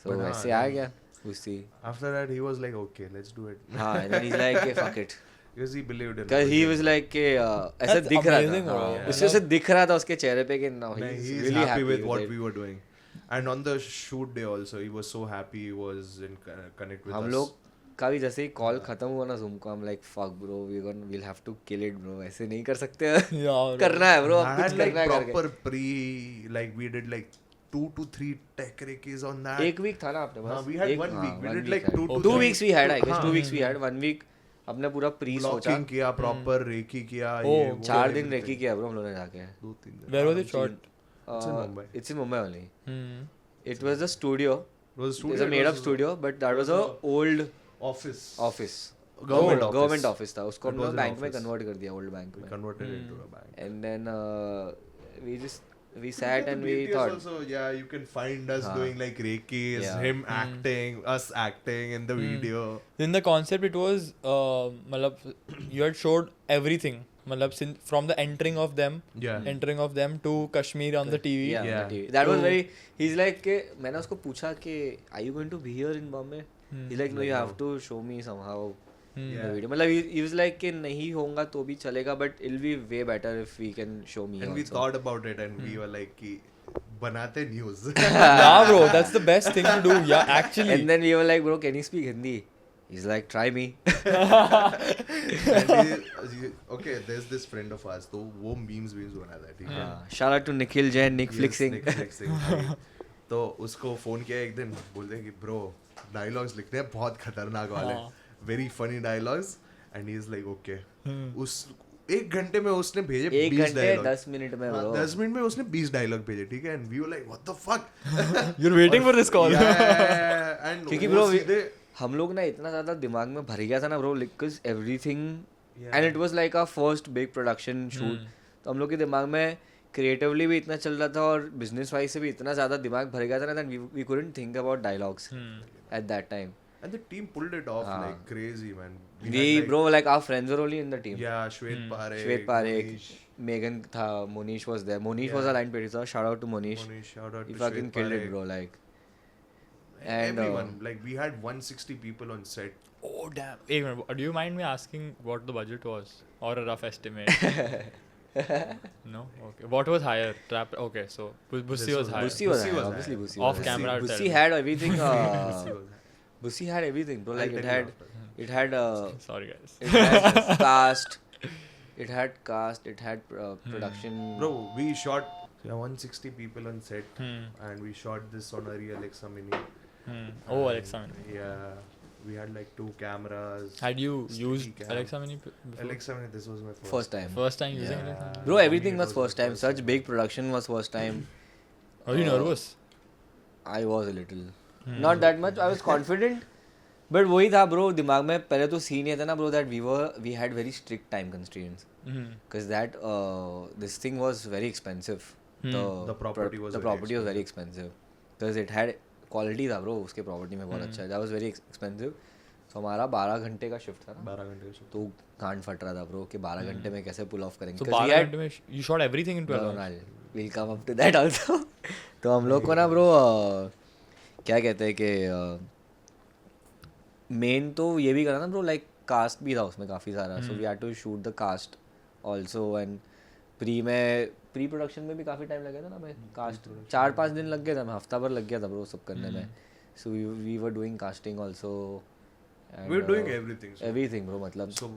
सो वैसे आ गया बुस्सी. After that he was like okay let's do it. हाँ and then he's like fuck it because he believed in because he was like कि ऐसा That's दिख रहा amazing, था. bro. हाँ, उससे ऐसे दिख रहा था उसके चेहरे पे कि now Nah, he's he is really happy with what it. we were doing. And on the shoot day also he was so happy. He was in connect with हम us. लोग का भी जैसे ही कॉल खत्म हुआ ना Zoom को, हम like fuck bro we'll have to kill it bro, ऐसे नहीं कर सकते. Yeah, bro. करना है bro, I अब had कुछ like करना है करके. proper like we did like 2 to 3 tech recce's on that. एक वीक था ना अपने पास. we had 1 week. We did like 2 to 2 3 weeks we had I guess. हाँ. 2 weeks we had. 1 week अपने पूरा प्री सोचा. blocking किया proper रेकी किया Oh, ये वो 4 दिन everything. रेकी किया bro हम लोगों ने जाके. 2-3 दिन. Where was it shot? It's in Mumbai. It's in Mumbai only. Hmm. It was a studio. It was a studio. It's a it made was up studio but that was a old office. office. Government office. Government office था. उसको It हमने was an bank में office. Convert कर दिया, old bank We में. converted it into a bank. And then we sat and we BTS thought also, yeah, you can find us हाँ. doing like reikis, Yeah. him acting, us acting in the video. In the concept, it was मतलब you had showed everything. मतलब from the entering of them to Kashmir on the TV. Yeah, Yeah. on the TV. That was So- very. He's like कि मैंने उसको पूछा कि are you going to be here in Bombay? He's like no, you have to show me somehow the Yeah. video. मतलब he was like कि नहीं होगा तो भी चलेगा but it'll be way better if we can show me. And we also. thought about it and we were like कि बनाते news. Yeah, bro, that's the best thing to do. Yeah, actually. And then we were like, bro, can you speak Hindi? He's like, try me. And okay, there's this friend of ours, तो वो memes बनाता है, ठीक है? Shout out to Nikhil Jain, Nick Flixing. Nick Flixing, भाई. तो उसको phone किया एक दिन, बोलते हैं कि ब्रो डायलॉग्स लिखने हैं बहुत खतरनाक वाले, very funny dialogues. And he is like okay. उस 1 घंटे में उसने भेजे 1 20 घंटे डायलॉग. 10 मिनट में bro. 10 मिनट में उसने 20 डायलॉग भेजे, ठीक है? And we were like what the fuck. You're waiting for this call. And क्योंकि ब्रो हम लोग ना इतना ज़्यादा दिमाग में भर गया था ना bro, because everything and it was like a first big production shoot. तो हम लोग के दिमाग में क्रिएटिवली भी इतना चल रहा था और बिजनेस वाइज से भी इतना ज़्यादा दिमाग भर गया था ना that we couldn't think about dialogues at that time. And the team pulled it off like crazy, man. We had, like, bro, like our friends were only in the team. Yeah, Shwet Parekh. Shwet Parekh, Monish. Megan tha, Monish was there. Monish was a line producer. Shout out to Monish. Monish, shout out He to fucking Shwet killed it, Parekh. bro. Like, and everyone. Like we had 160 people on set. Oh damn! Hey, do you mind me asking what the budget was or a rough estimate? No. Okay. What was higher? Trap. Okay. So Bussy was higher. Bussy was Bussy high, was obviously high. Bussy Off was camera, high. I'll tell Bussy you. had everything. Bussy was high. Bussy had everything, bro. Like I'll it tell you had, after. it had, Sorry guys. it had cast, it had cast, it had production. Bro, we shot 160 people on set, Hmm. and we shot this on a real Alexa Mini. Oh, And Alexa Mini. Yeah, we had like 2 cameras. Had you Steady used cam. Alexa Mini before? Alexa Mini? This was my First time. First time using Yeah. Alexa Mini? Bro, everything It was was first my time. first Such time. big production was first time. Are you nervous? I was a little. Not that much. I was confident. But वही था bro दिमाग में पहले तो scene ये था ना bro that we had very strict time constraints because that this thing was very expensive. The property was the very property was very expensive because it had quality था bro उसके property में बहुत अच्छा. That was very expensive. So हमारा 12 घंटे का shift था ना. 12 घंटे का shoot. तो कान फट रहा था bro कि 12 घंटे में कैसे pull off करेंगे. So 'Cause we 12 had- घंटे में you shot everything in 12 No, hours? we'll come up to that also. तो हम लोग को ना ब्रो क्या कहते हैं कि मेन तो ये भी करा ना ब्रो लाइक कास्ट भी था उसमें काफ़ी सारा. So we had to shoot the cast also and pre production में भी काफ़ी टाइम लगा था ना. मैं कास्ट 4-5 दिन लग गया था. मैं हफ्ता भर लग गया था ब्रो सब करने में. So we were doing casting also. We were doing everything. So Everything bro मतलब So,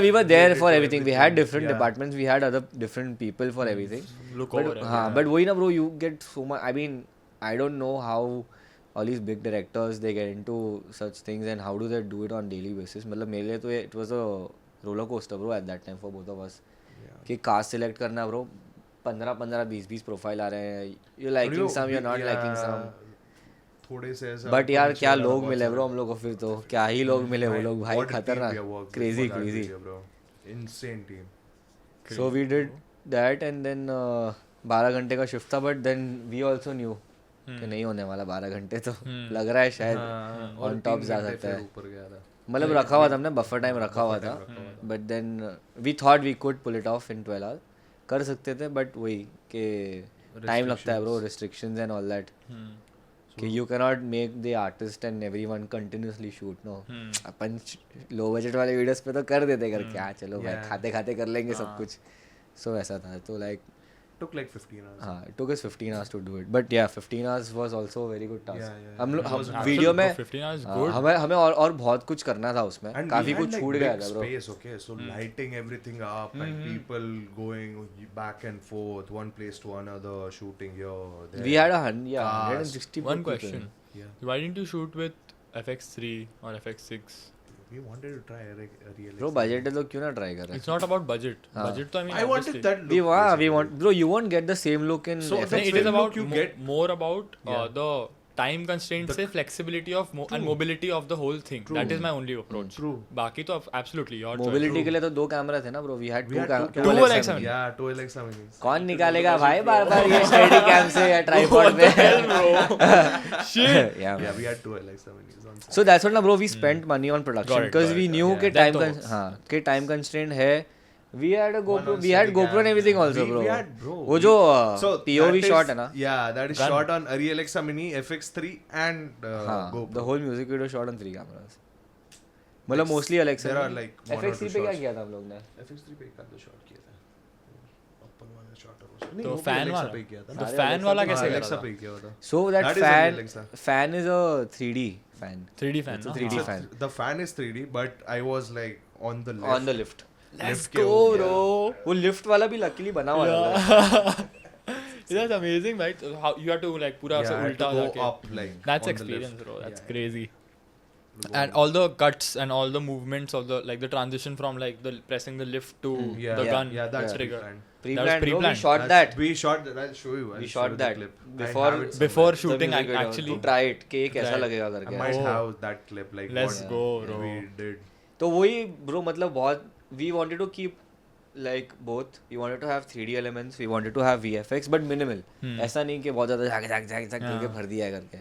we were there related for to everything. We everything, had different yeah. departments. We had other different people for everything. Look But over it. हाँ, but वही ना bro, you get so much. I mean, I don't know how all these big directors they get into such things and how do they do it on daily basis. मतलब मेरे लिए तो it was a roller coaster bro at that time for both of us. yeah. कि cast select करना bro 15, 20 profile आ रहे हैं. You're And liking some, you're not liking some. थोड़े से ऐसा बट यार पीछे क्या वाला लोग बहुत मिले सारा- ब्रो हम लोग को फिर तो क्या ही लोग मिले वो लोग भाई What a team we have खतरनाक worked with crazy for that crazy. video, bro. Insane team. So we did that and then 12 घंटे का शिफ्ट था. But then we also knew कि नहीं होने वाला 12 घंटे. तो लग रहा है शायद हाँ, और ऑन टॉप 3 जा घंटे सकता फिर है. ऊपर गया था. मतलब रखा हुआ था हमने बफर टाइम रखा हुआ था. But then we thought we could pull it off in 12 hours. कर सकते थे बट वही कि टाइम लगता है bro. Restrictions and all that कि you can not make the artist and everyone continuously shoot. No अपन लो बजट वाले वीडियोस पे तो कर देते कर क्या चलो भाई खाते खाते कर लेंगे सब कुछ. सो ऐसा था. तो लाइक Took like 15 hours. हाँ it took us 15 hours to do it. But yeah 15 hours was also a very good task. Yeah. हम लोग It was वीडियो में 15 hours हाँ, good. हमें और बहुत कुछ करना था उसमें. And काफी we had कुछ like छूट big गया था bro. space, okay? So lighting everything up and people going back and forth, one place to another, shooting here, there. We had 160 One people. question. Yeah. Why didn't you shoot with FX3 or FX6? We wanted to try a real. Bro budget है तो क्यों ना try कर रहे. It's not about budget. हाँ. Budget तो I mean I wanted obviously. that look. We basically. want bro you won't get the same look in So FX. the It is film about look you get- more about Yeah. the time constraints से flexibility of and mobility of the whole thing. That is my only approach. True. बाकी तो absolutely your choice. Mobility के लिए तो 2 camera थे ना bro. We had We 2 had camera. two Two Alexa Minis. Yeah, 2 Alexa Minis. कौन निकालेगा भाई बार-बार ये स्टडी कैम से या ट्राइपॉड पे. Shit. Yeah. Yeah, we had 2 Alexa Minis on set. So that's what ना bro we spent money on production Got it, because got we it. knew Yeah. कि That time तो हाँ कि time constraint है. We had a GoPro, on we had steady GoPro and cam. everything also We bro. had, bro. वो जो So POV that shot है ना. Yeah, that is Gun. shot on Arri Alexa Mini, FX3 and हाँ GoPro. the whole music video shot on 3 cameras. मतलब mostly Alexa. There are like one or two FX3 पे क्या shots. किया था हम लोग ने? FX3 पे एक आधा shot किया था. Open वाला shot और वो- नहीं, तो वो भी fan Alexa वाला? पे ही किया था तो ना. fan वाला हाँ, कैसे Alexa करा पे था? ही किया था. So that That is Arri Alexa. fan is a 3D fan. 3D fan. It's a ना? 3D हाँ. fan. The fan is 3D, but I was like on the left. On the lift. Let's के go, वो- bro. वो lift वाला भी luckily बना हुआ था. That's amazing, right? How you have to like पूरा Yeah, ऐसे I had to उल्टा go जाके. up like. That's on the experience, lift. bro. That's Yeah. crazy. To go And all the cuts and all the movements of the like the transition from like the pressing the lift to Yeah, the Yeah. gun Yeah, that's trigger. pre-planned. Pre-planned, bro. We pre-planned. shot That's- that We shot that. I'll show you. I'll We show shot you the that clip. I before- have it Before somewhere. shooting the music video actually. to try it कि कैसा Right. लगेगा I करके. might Oh. have that clip. Like Let's what go, bro. we did. तो वही bro मतलब बहुत we wanted to keep like both. We wanted to have 3D elements. We wanted to have VFX but minimal. ऐसा नहीं कि बहुत ज़्यादा झाग करके भर दिया है करके.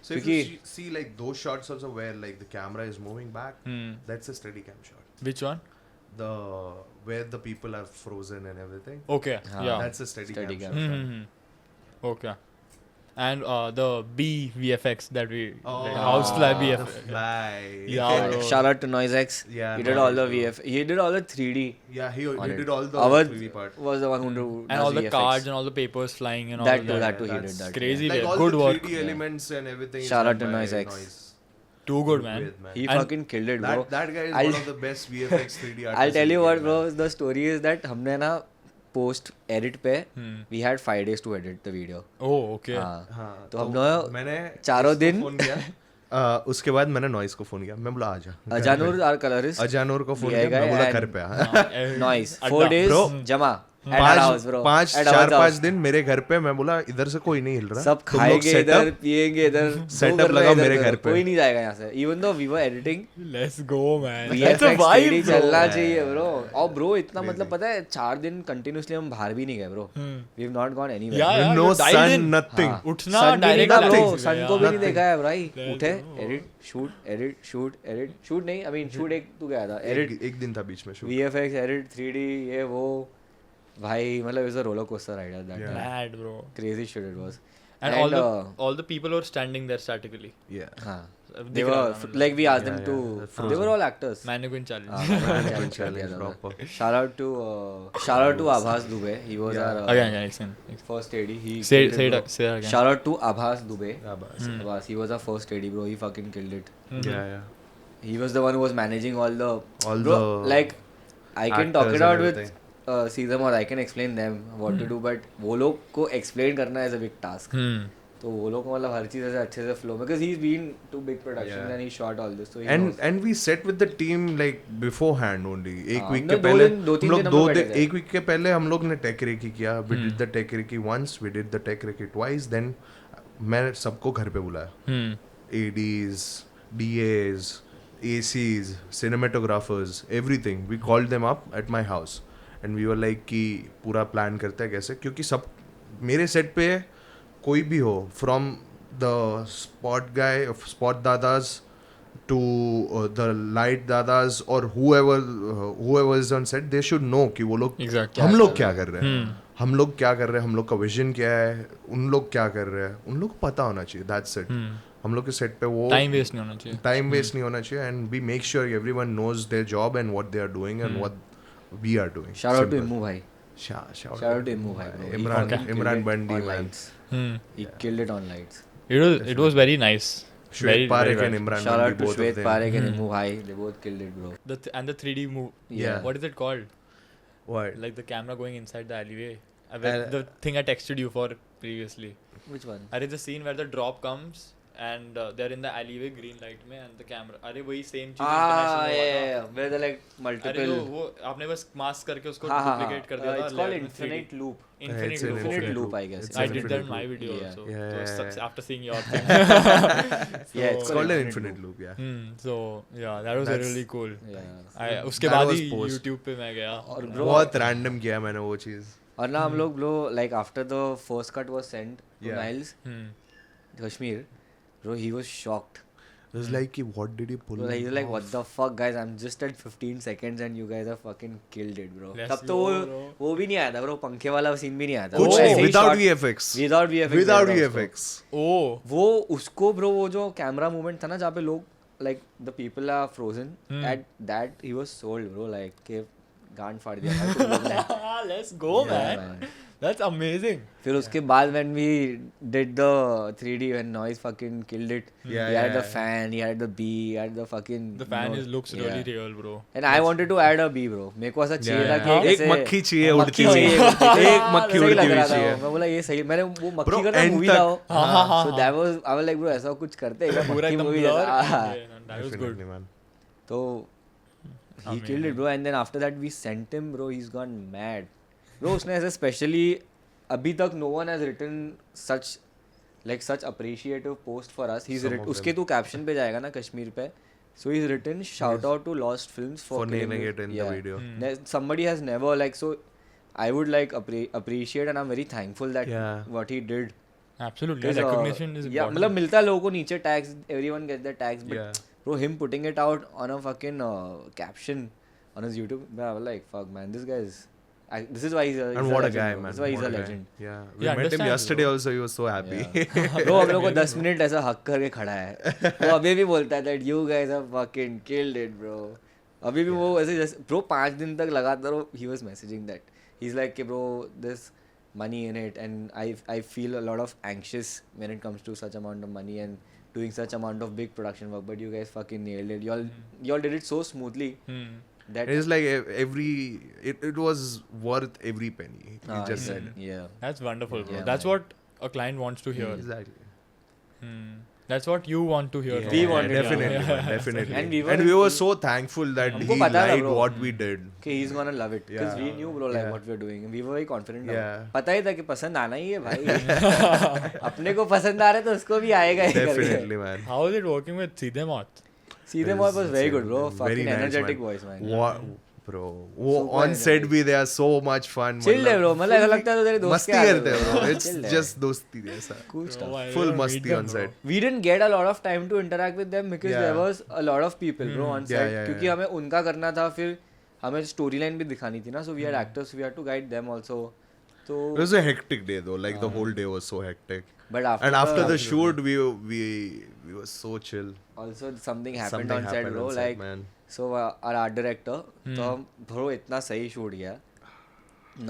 So if क्योंकि you see like those shots also where like the camera is moving back, that's a steady cam shot. Which one? The where the people are frozen and everything. Okay. हाँ. Yeah. That's a steady Steady cam cam. shot. Okay. and the B VFX that we Housefly VFX. Fly. Yeah, bro. Shout out to NoiseX. Yeah, He did all the Noise, VF. He did all the 3D. Yeah, he on it. did all the Awadh 3D part. was the one who And all the VFX. cards and all the papers flying and all That too, that. that too, he did That's that. crazy. Like way. all Good the work. 3D elements and everything. is Shout out done to by NoiseX. Too good, man. With, He And fucking killed it, bro. That guy is I'll- one of the best VFX 3D artists. I'll tell in you the what, game, bro. man. The story is that हमने ना post edit पे Hmm. we had 5 days to edit the video. Oh, okay. हाँ. हाँ, तो हम लोग मैंने चारों इसको दिन- फोन किया उसके बाद मैंने नॉइस को फोन किया मैं बोला आजा अजानूर our colorist. अजानूर को फोन Yeah, किया मैं guy, बोला and- घर पे आ Noise. Adda. 4 days Bro, जमा. At our house, bro. At our चार house. पाँच दिन मेरे घर पे मैं बोला इधर से कोई नहीं हिल रहा सब तुम लोग खाएंगे इधर setup- पिएंगे इधर Setup वो कर रहे लगाओ इधर मेरे करो। घर पे। कोई नहीं जाएगा यहाँ से even though we were editing Let's go, man. That's a VFX vibe, 3D bro. चलना चाहिए ब्रो और ब्रो इतना मतलब पता है 4 दिन कंटिन्यूसली हम बाहर भी नहीं गए bro we have not gone anywhere Yeah, yeah. no you dialed sun in. nothing हाँ। उठना सन भी नहीं direct था relax ब्रो हो सन गया, को भी yeah. नहीं देखा है भाई Let's उठे go. एडिट शूट नहीं आई मीन शूट एक तू गया था एडिट एक दिन था बीच में shoot. VFX एडिट 3D ये वो भाई मतलब it's a roller coaster ride at that Mad, bro. Crazy shit it was And all the people were standing there statically. Yeah. हाँ दिख they रहा were था, like we asked them yeah, to yeah, they were all actors Mannequin challenge. Mannequin challenge, yeah, proper. shout out to Abhas Dubey he was Yeah. our Again, explain. first AD he Say killed it bro. say it again. Shout out to Abhas Dubey Yeah, bas. Abbas, he was our first AD bro he fucking killed it Yeah, yeah. he was the one who was managing all the the like I can talk actors it and out with everything. see them or I can explain them what to do but वो लोग को explain करना is a big task Hmm. तो वो लोग को मतलब हर चीज़ ऐसे अच्छे से flow because he's been to big productions Yeah. and he shot all this so he knows. And we set with the team like beforehand only एक हाँ, week हमने के पहले दो तीन हम लोग दिन दो हम लोग बैठे थे। एक week के पहले हम लोग ने tech recce किया we did the tech recce once we did the tech recce twice then मैं सबको घर पे बुलाया Hmm. ADs DAs ACs cinematographers everything we called them up at my house and we were like कि पूरा plan करते हैं कैसे क्योंकि सब मेरे set पे कोई भी हो from the spot dadas to the light dadas or whoever is on set they should know कि वो लोग Exactly. हम लोग क्या कर रहे हैं हम लोग क्या कर रहे हैं हम लोग का विजन क्या है उन लोग क्या कर रहे हैं उन लोग को पता होना चाहिए दैट्स इट हम लोग के सेट पे वो Time waste नहीं होना चाहिए. टाइम वेस्ट नहीं होना चाहिए and we make sure everyone knows their job and what they are doing and what we are doing shout out to Immu भाई shout shout out to Immu भाई bro. He Imran fucking killed Imran it Bandi on man lights. Hmm. He killed it on lights It was very nice. Shwet Very, Parekh very and well. Imran shout Bandi out to both of Shwet them Parekh and Immu bhai they both killed it bro And the 3D move. Yeah. What is it called? what Like the camera going inside the alleyway. The thing I texted you for previously. which one Are the scene where the drop comes and they're in the alleyway green light में and the camera. अरे वही same चीज़ international हुआ था. yeah where they like अरे multiple वो आपने बस mask करके उसको हाँ हाँ duplicate कर दिया था. it's called layer में 3D. infinite loop Infinite It's an loop. infinite okay. loop I guess It's I an did that in infinite my loop. video Yeah. also. Yeah. So after seeing your thing. yeah it's called an infinite loop yeah So yeah, that was That's- really cool. yeah उसके That बाद was he post. YouTube पे मैं गया. और bro बहुत random किया मैंने वो चीज और ना हम लोग bro like after the first cut was sent to Yeah. Niles Hmm. Kashmir bro he was shocked it was like कि what did you pull bro he was like what the fuck guys I'm just at 15 seconds and you guys have fucking killed it bro Let's तब तो go, bro. वो भी नहीं आया था bro पंखे वाला सीन भी नहीं आया था कुछ वो नहीं ऐसे ही without shot- VFX without VFX without था उसको। VFX Oh. वो उसको ब्रो वो जो कैमरा मूवमेंट था ना जहाँ पे लोग like the people are frozen at that he was sold bro like के गांड फाड़ दिया था तुम लोग ने। Let's go, man. That's amazing. फिर उसके बाद when we did the 3D when Noise fucking killed it Yeah, he had the yeah. fan he had the B he had the fucking The fan you know, looks really yeah. real, bro. and I wanted to add a B bro मेरे को ऐसा चाहिए था Yeah, कि yeah. एक ऐसे- मक्खी चाहिए मक्खी उड़ती हुई चाहिए उड़ती हुई। एक मक्खी सही उड़ती लग हुई रहा था चाहिए वो। मैं बोला ये सही मैंने वो मक्खी Bro, का ना end मूवी तक- था वो हाँ, so that was I was like bro ऐसा कुछ करते हैं क्या पूरा मक्खी एकदम मूवी blur. हाँ Yeah, no, that was good. Definitely, man. तो he killed it bro and then after that we sent him bro he's gone mad bro उसने ऐसे specially अभी तक no one has written such appreciative post for us he's Some of उसके them. तू caption पे जाएगा ना कश्मीर पे so he's written shout out to Lost Films for For killing naming it in the yeah. video. Somebody has never like so I would like appreciate and I'm very thankful that Yeah. what he did Absolutely. 'Cause, Recognition is yeah important. मतलब मिलता है लोगों को नीचे tags everyone gets their tags but Yeah. bro him putting it out on a fucking caption on his YouTube I was like fuck man this guy is This is why he's a, And what a legend, guy, bro. man. This is why he's What a guy. legend. Yeah. He We met him understands, yesterday bro. also. He was so happy. Bro हम लोग को 10 minute ऐसा हक करके खड़ा है वो अभी भी बोलता है that you guys have fucking killed it bro अभी भी वो ऐसे जैसे bro 5 दिन तक लगातार he was messaging that he's like bro this money in it and I feel a lot of anxious when it comes to such amount of money and doing such amount of big production work but you guys fucking nailed it y'all did it so smoothly that It's like it was worth every penny. He just said. yeah That's wonderful, bro. Yeah, That's man. what a client wants to hear. Exactly. That's what you want to hear. Yeah, We wanted to definitely, hear. man, definitely. And we we were so thankful that हमको he पता था, liked bro. what we did. okay he's gonna love it because Yeah. we knew bro like Yeah. what we were doing we were very confident Yeah. पता ही था कि पसंद आना ही है भाई अपने को पसंद आ रहा है तो उसको भी आएगा ही करके। Definitely, man. How is it working with Seedhe Maut? सीधे मौत was very good bro Very fucking nice, energetic man. voice man What, bro? वो Super on set energetic. भी they are so much fun. Chill है bro मतलब ऐसा लगता है तो तेरे दोस्त मस्ती के आ रहे करते हैं bro. It's Chill है। just दोस्ती जैसा. cool stuff Bro, I Full wanna meet मस्ती them, on bro. set. we didn't get a lot of time to interact with them because Yeah. there was a lot of people bro on set Yeah, क्योंकि yeah. हमें उनका करना था फिर हमें story line भी दिखानी थी ना so we had actors we had to guide them also तो It was a hectic day though. Like the whole day was so hectic. but And after the shoot, we were so chill. also something happened Something on set happened bro on set, like man. so our art director तो हम bro इतना सही shoot गया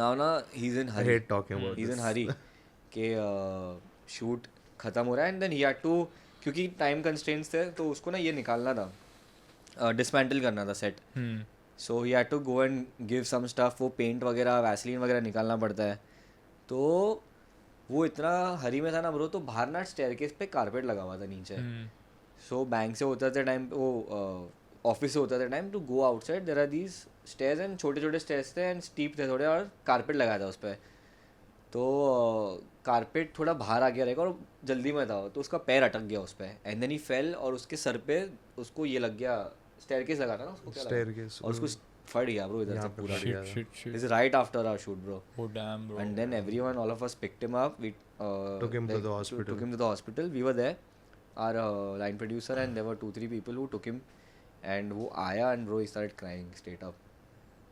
now ना he's in I hurry hate talking about he's this. in hurry कि shoot खत्म हो रहा है and then he had to क्योंकि टाइम कंस्ट्रेंट्स थे तो उसको ना ये निकालना था डिसमेंटल करना था set Hmm. So he had to go and give some stuff वो पेंट वगैरह वैसलीन वगैरह निकालना पड़ता है तो वो इतना हरी में था ना ब्रो तो बाहर ना स्टेयरकेस पे कारपेट लगा हुआ था नीचे सो बैंक से होता था टाइम वो ऑफिस से होता था time to go outside there are these stairs and छोटे छोटे स्टेयर्स थे एंड स्टीप थे थोड़े और कारपेट लगाया था उस पर तो कारपेट थोड़ा बाहर आ गया रहेगा और जल्दी में था तो उसका पैर अटक गया उस पर एंड देन ही फेल और उसके सर पे उसको ये लग गया स्टेयरकेस लगा था ना उसको क्या लगा? Staircase. और उसको फट गया ब्रो इधर से यहाँ पे पूरा फट गया था. Shit. This is right after our shoot bro Oh damn, bro. and then everyone all of us picked him up we Took him to the hospital. took him to the hospital we were there our line producer and there were 2-3 people who took him and वो आया and bro he started crying straight up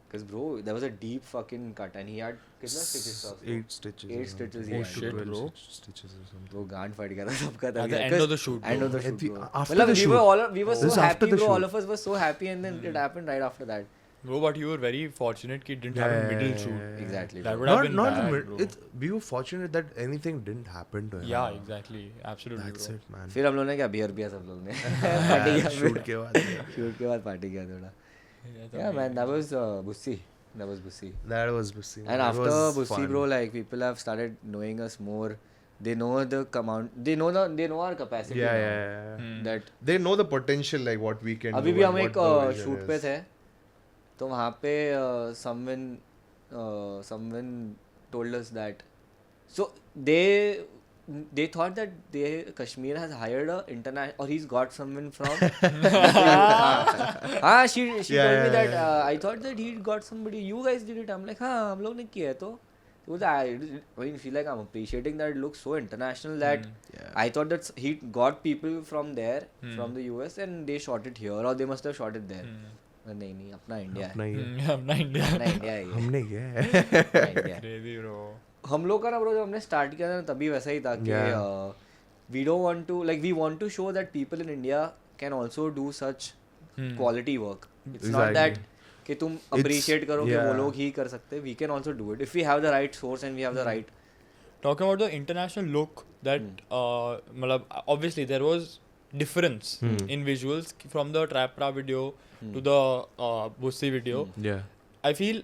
because bro there was a deep fucking cut and he had कितना stitches था उसको? 8 stitches. 8 or stitches something. he Oh, had. shit, 12 bro. Stitches or something. वो गांड फट गया था सबका At the end of the shoot, end bro. of the shoot At the- bro after मतलब the we were shoot. all we were This so is after happy the bro shoot. all of us were so happy and then it happened right after that Bro, but you were very fortunate कि it didn't have a middle shoot. exactly That bro. would have been Not bad, the mid. bro. It's we were fortunate that anything didn't happen to him. Yeah, exactly. Absolutely, That's bro. it, man. फिर हम लोग ने क्या beer पिया सब लोग ने party किया Shoot के बाद. शूट के बाद पार्टी किया थोड़ा Yeah, yeah man that was Bussi that was Bussi That was Bussi. and It after was Bussi fun. bro like people have started knowing us more they know the command they know our capacity Yeah, now. yeah, yeah. that They know the potential, like what we can अभी do. भी and हम what एक the vision shoot is. पे थे तो वहाँ पे someone told us that so they thought that Kashmir has hired a international or he's got someone from she told me Yeah, that yeah. I thought that he got somebody you guys did it I'm like हाँ हम लोग ने किया है तो I feel like I'm appreciating that it looks so international that Yeah. I thought that he got people from there from the US and they shot it here or they must have shot it there नहीं अपना India है अपना ही है. अपना India. अपना India है ये हमने किया है. अपना इंडिया है Crazy, bro. हम लोग का ना ब्रो जब हमने स्टार्ट किया था ना तभी वैसा ही था कि Yeah. We don't want to like we want to show that people in India can also do such quality work it's not Exactly. That कि तुम अप्रिशिएट करो कि वो yeah. लोग ही कर सकते we can also do it if we have the right source and we have the right Talking about the international look, that malab, obviously there was difference in visuals from the Trap Ra video to the Bussi video. Yeah. I feel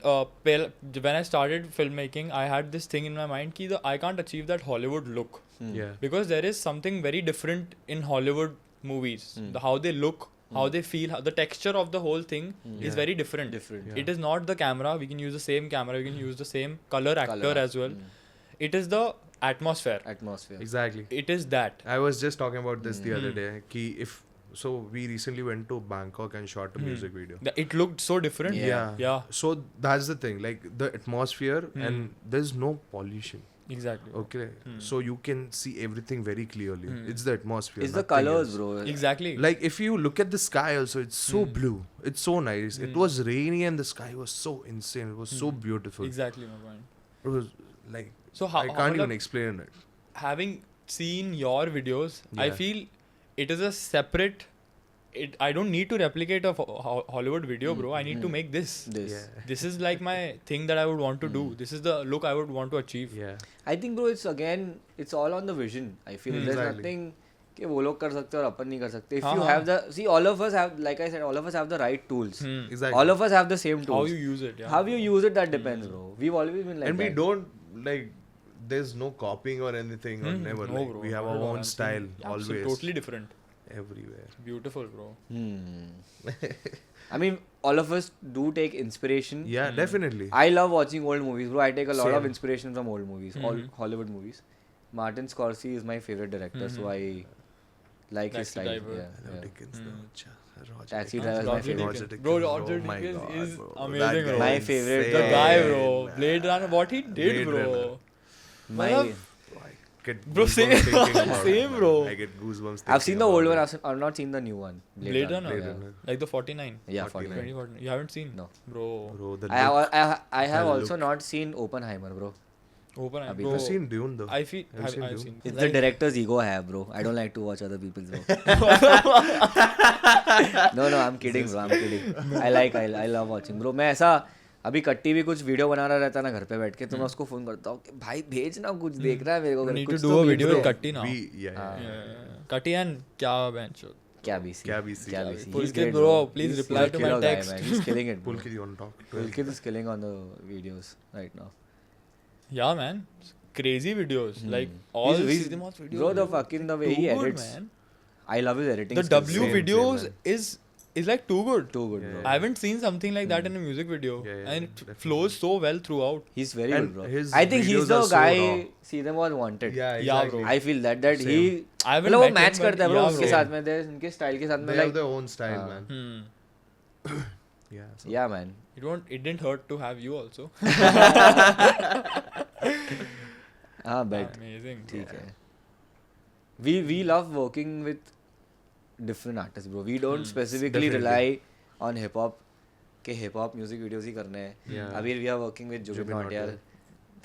when I started filmmaking, I had this thing in my mind ki I can't achieve that Hollywood look Yeah. because there is something very different in Hollywood movies. How they look, how they feel, the texture of the whole thing is very different. Different. It is not the camera. We can use the same camera. We can use the same color actor as well. It is the atmosphere. Atmosphere Exactly. It is that. I was just talking about this the other day. Ki if so, we recently went to Bangkok and shot a music video. It looked so different. Yeah. Yeah. So that's the thing. Like the atmosphere and there's no pollution. Exactly. Okay, so you can see everything very clearly. It's the atmosphere. It's the nothing colors, else. bro. Exactly. Like if you look at the sky also, it's so blue. It's so nice. It was rainy and the sky was so insane. It was so beautiful. Exactly my point. It was like So how I can't even matlab, explain it. having seen your videos, I Yeah. feel it is a separate. I don't need to replicate a Hollywood video, bro. I need to make this. This. Yeah. This is like my thing that I would want to do. This is the look I would want to achieve. Yeah. I think, bro, it's all on the vision. I feel there's Exactly. nothing कि वो लोग कर सकते और अपन नहीं कर सकते. If हाँ, you हाँ. have the all of us have, like I said, all of us have the right tools. Exactly. All of us have the same tools. How you use it, yeah. How you use it, that depends, bro. We've always been like And we that. don't like. There's no copying or anything or never. No, Like, bro. we have our own style always. Totally different. Everywhere. Beautiful, bro. I mean, all of us do take inspiration. Yeah, definitely. I love watching old movies, bro. I take a lot of Same. inspiration from old movies, all Hollywood movies. Martin Scorsese is my favorite director, so I like his Taxi style. Driver. Yeah. Dickens, though. Roger Taxi Dickens. Driver is my Roger favorite. Dickens. Dickens. Bro, Oh Roger my Dickens God, is bro. amazing, That bro. guy My is favorite The insane, guy, bro. man. Blade Runner, what he did, Blade bro. Runner. My, Get Bro, goosebumps same- thinking about it, same, man. bro. I get goosebumps. I've seen the thinking old one. about it. I've not seen the new one. Blade Runner? Blade Yeah. Runner. Like the 49. Yeah, 49. 2049. You haven't seen? No. Bro. Bro, the I look. I have The also look. not seen Oppenheimer, bro. Open eye, Abhi bro. I've seen Dune though. I feel Have you seen I've Dune? seen. It's Like, the director's ego I have, bro. I don't like to watch other people's, bro. No, I'm kidding, bro. I'm kidding. I love watching, bro. मैं ऐसा अभी कट्टी भी कुछ video बना रहा रहता ना घर पे बैठ के तो मैं उसको फोन करता हूँ कि भाई भेज ना कुछ देख रहा है मेरे को need कुछ to do तो a भेज video दो। with Katti now. Yeah. Katti and क्या bench? क्या BC क्या BC? क्या BC He's Pulkit, great, bro. Please He's reply a to my killer guy, text. man. He's killing it, bro. Pulkit, you want to talk? Pulkit is killing on the videos right now. Yeah, man. Crazy videos. Like all He's- cinemas videos. Bro, the way he Too good, edits. man. I love his editing. The skills. W Same, videos man. is like too good. Too good, Yeah, bro. I haven't seen something like that in a music video, Yeah, and it definitely. flows so well throughout. He's very And good, bro. his I think he's videos the are so guy raw. see them all wanted. Yeah, Yeah, exactly. bro. I feel that Same. he I haven't मतलब वो met him, match but करता है bro yeah, उसके bro. साथ में उनके style के साथ में They have like their own style, man. Hmm. Yeah. So yeah man. It didn't hurt to have you also. हाँ but Amazing. ठीक है. We love working with different artists, bro. We don't specifically Definitely. rely on hip hop के hip hop music videos ही करने हैं. Yeah. अभी we are working with Jubin Jubin Nautiyal. Nautiyal.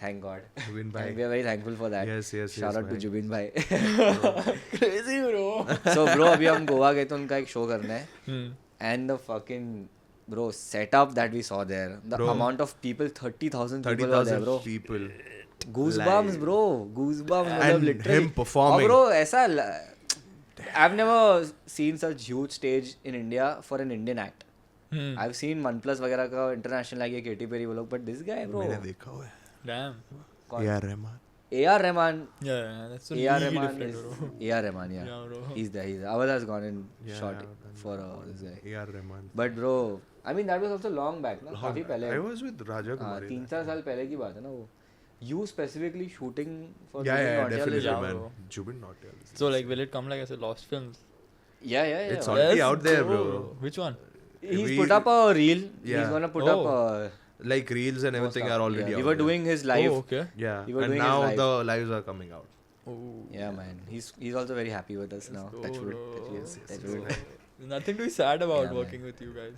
Thank God. Jubin bhai. And we are very thankful for that. Yes, yes, Shout yes, out to man. Jubin bhai. Crazy, bro. So bro अभी हम गोवा गए तो उनका एक show करना है. Hmm. And the fucking bro setup that we saw there, the Bro. amount of people, 30,000 people were there, 30,000 bro. people. Goosebumps, Live. bro. Goosebumps. And मतलब literally. him performing. Oh, bro, ऐसा I've never seen such huge stage in India for an Indian act. Hmm. I've seen OnePlus वगैरह का international like Katy Perry वो लोग, but this guy, bro. मैंने देखा हुआ है. Damn. कौन? A.R. Rahman. A.R. Rahman. Yeah, that's a A.R. really Rahman different, is bro. A.R. Rahman, yeah. Yeah, bro. He's there. Awad has gone in Yeah, short yeah, for this guy. A.R. Rahman. But bro, I mean that was also long back, ना? काफी पहले. I was with Raja हाँ, Kumari. 3-4 साल पहले की बात है ना वो. You specifically shooting for Yeah, Jubin yeah, Nautiyal definitely, is- Yeah, man. bro. Jubin Nautiyal. is So like, insane. will it come like as a Lost Films? Yeah. It's already out there, bro. Which one? He's We- put up a reel. Yeah. He's gonna put up. Like reels and everything are already yeah. out We were there. doing his live. Oh, okay. Yeah, we were and doing his now live. the lives are coming out. Oh. Yeah, man. He's also very happy with us now. Touch wood. Yes, yes, Touch yes. wood. There's nothing to be sad about Yeah, working with you guys.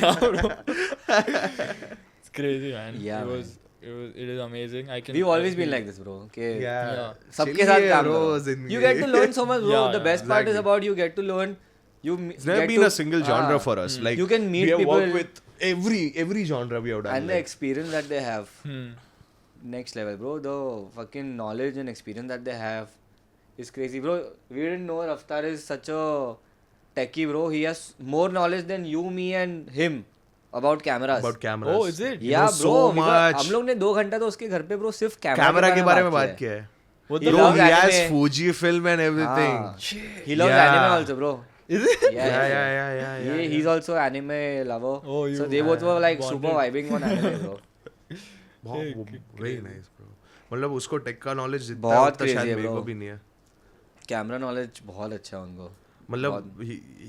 Yeah, bro. It's crazy, man. Yeah, It is amazing. I can. We've always been like this, bro. Okay. Yeah. सबके साथ काम bro, करो. ज़िंदगी. You get to learn so much, bro. Yeah, The yeah, best part is exactly. about you get to learn. It's never been a single genre for us. Like You can meet we have people worked with every genre we have done. and the like, experience that they have. Hmm. Next level, bro. The fucking knowledge and experience that they have is crazy, bro. We didn't know Raftar is such a techie, bro. He has more knowledge than you, me, and him about cameras. about cameras. Oh, is it? He Yeah, knows bro. so we were- much. हम लोग ने 2 घंटा तो उसके घर पे bro सिर्फ camera के बारे में बात किया किया है. What He the Bro, loves he has anime. Fujifilm and everything. He loves Yeah. anime also, bro. Is it? Yeah. He's also anime lover. Oh, so you- they both were like bonded. super vibing on anime, bro. Very nice, bro. मतलब उसको take का knowledge जितना बहुत उतना crazy शायद है, मेरे bro. को भी नहीं है. कैमरा नॉलेज बहुत अच्छा है उनको. मतलब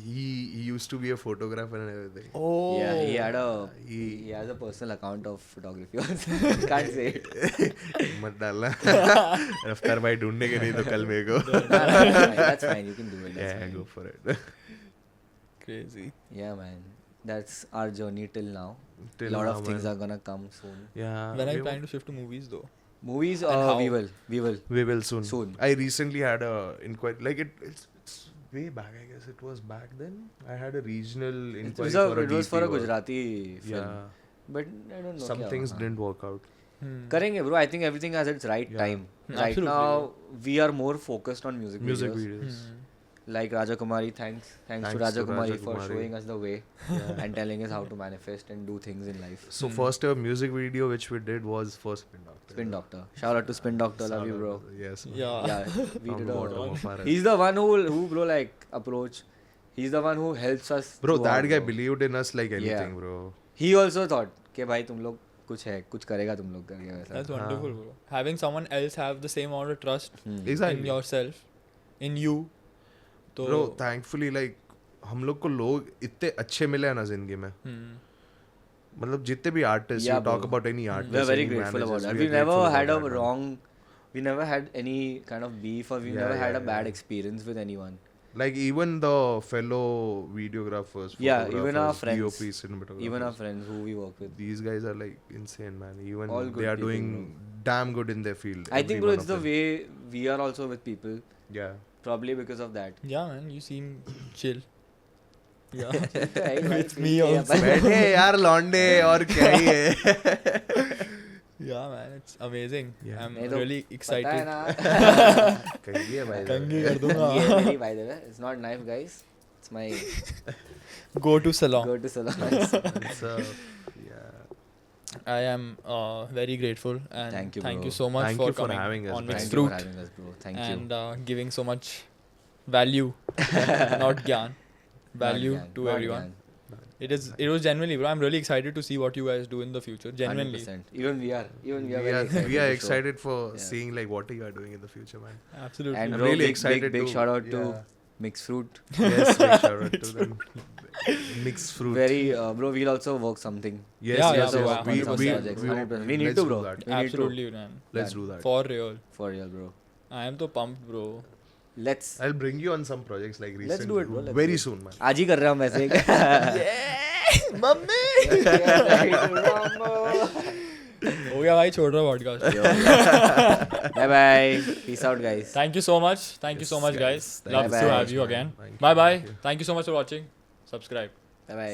he used to be a photographer and everything. Oh. Yeah, he has a personal account of photography also. Can't say it. मत डालना रफ्तार भाई ढूंढने के नहीं तो कल मेरे को That's fine. You can do it. That's yeah fine. go for it. Crazy. Yeah, man. That's our journey till now. Till A lot now, of things man. are gonna come soon. Yeah, When are you planning to shift to movies though? Movies, And how? we will. we will soon. Soon. I recently had a inquiry, like it's way back. I guess it was back then. I had a regional It inquiry was for a DP work. Gujarati film. Yeah, But I don't know. some क्या things हुआ. didn't work out. करेंगे bro. I think everything has its right Yeah. time. Right Absolutely. now, we are more focused on music Music videos. videos. Like Raja Kumari, thanks to Thanks Raja to Kumari Raja for Kumari. showing us the way Yeah. and telling us how to manifest and do things in life. So first ever music video which we did was for Spin Doctor. Spin Doctor. Shout out to Spin Doctor. Love you, bro. Yes. man. Yeah. Yeah, we From did the bottom a. of our He's the one who bro like approach. He's the one who helps us. Bro, throughout, that guy bro. believed in us like anything, Yeah. bro. He also thought कि भाई तुम लोग कुछ है कुछ करेगा तुम लोग करके वैसा. That's wonderful, bro. Having someone else have the same amount of trust in Exactly. yourself, in you. तो Bro, thankfully like हम लोग को लोग इतने अच्छे मिले हैं ना जिंदगी में. मतलब जितने भी artists, Yeah, you talk bro. about any artist, We're very any grateful about managers, that. we We are never grateful had a about that, man. wrong. We never had any kind of beef or we Yeah, never had yeah, a bad yeah. experience with anyone. Like even the fellow videographers, Yeah, even our photographers, friends. DOPs, cinematographers. Even our friends who we work with. These guys are like insane, man. Even All good they are people, doing damn good in their field. I every think bro, one it's of the them. way we are also with people. Yeah. Probably because of that. Yeah, man, you seem chill. Yeah. With me also. बैठे यार लौंडे और क्या ही है. Yeah, man, it's amazing. Yeah. I'm नहीं तो really पता है excited. ना. कहिए भाई. कंघी कर दूंगा. ये मेरी by the way. It's not knife, guys. It's my Go to salon. go to salon. It's, yeah. I am very grateful and Thank you, thank bro. you so much Thank for you for coming having us, on man. Mixed Thank you for Fruit having us, bro. Thank you. and giving so much value, not gyan, value Not to Gyan, not everyone. Gyan. It was genuinely, bro. I'm really excited to see what you guys do in the future. Genuinely, 100%. Even we are. Even we are We very are, excited. we are to show. excited for Yeah. seeing like what you are doing in the future, man. absolutely. And I'm bro, really big, excited big to- shout out to yeah. Mixed Fruit. Yes, big shout out to them. Mixed fruit. Very, bro, we'll also work something. Yes, Yeah, yes, yeah, yes. bro, We, on some we, projects, we, 100%. We need let's to, do bro. that. We need to. Absolutely, man. Let's Done. do that. For real. For real, bro. I am so pumped, bro. Let's. I'll bring you on some projects like recently. Let's do it, bro. Let's Very do it. soon, man. आज ही कर रहे हैं हम वैसे. Mummy. हो गया भाई, छोड़ रहा podcast. Bye bye. Peace out, guys. Thank you so much. Thank you so Yes, much, guys. guys. Thank Love you to so have much, you man. again. Thank you, Bye bye. thank you. Thank you so much for watching. Subscribe. Bye bye.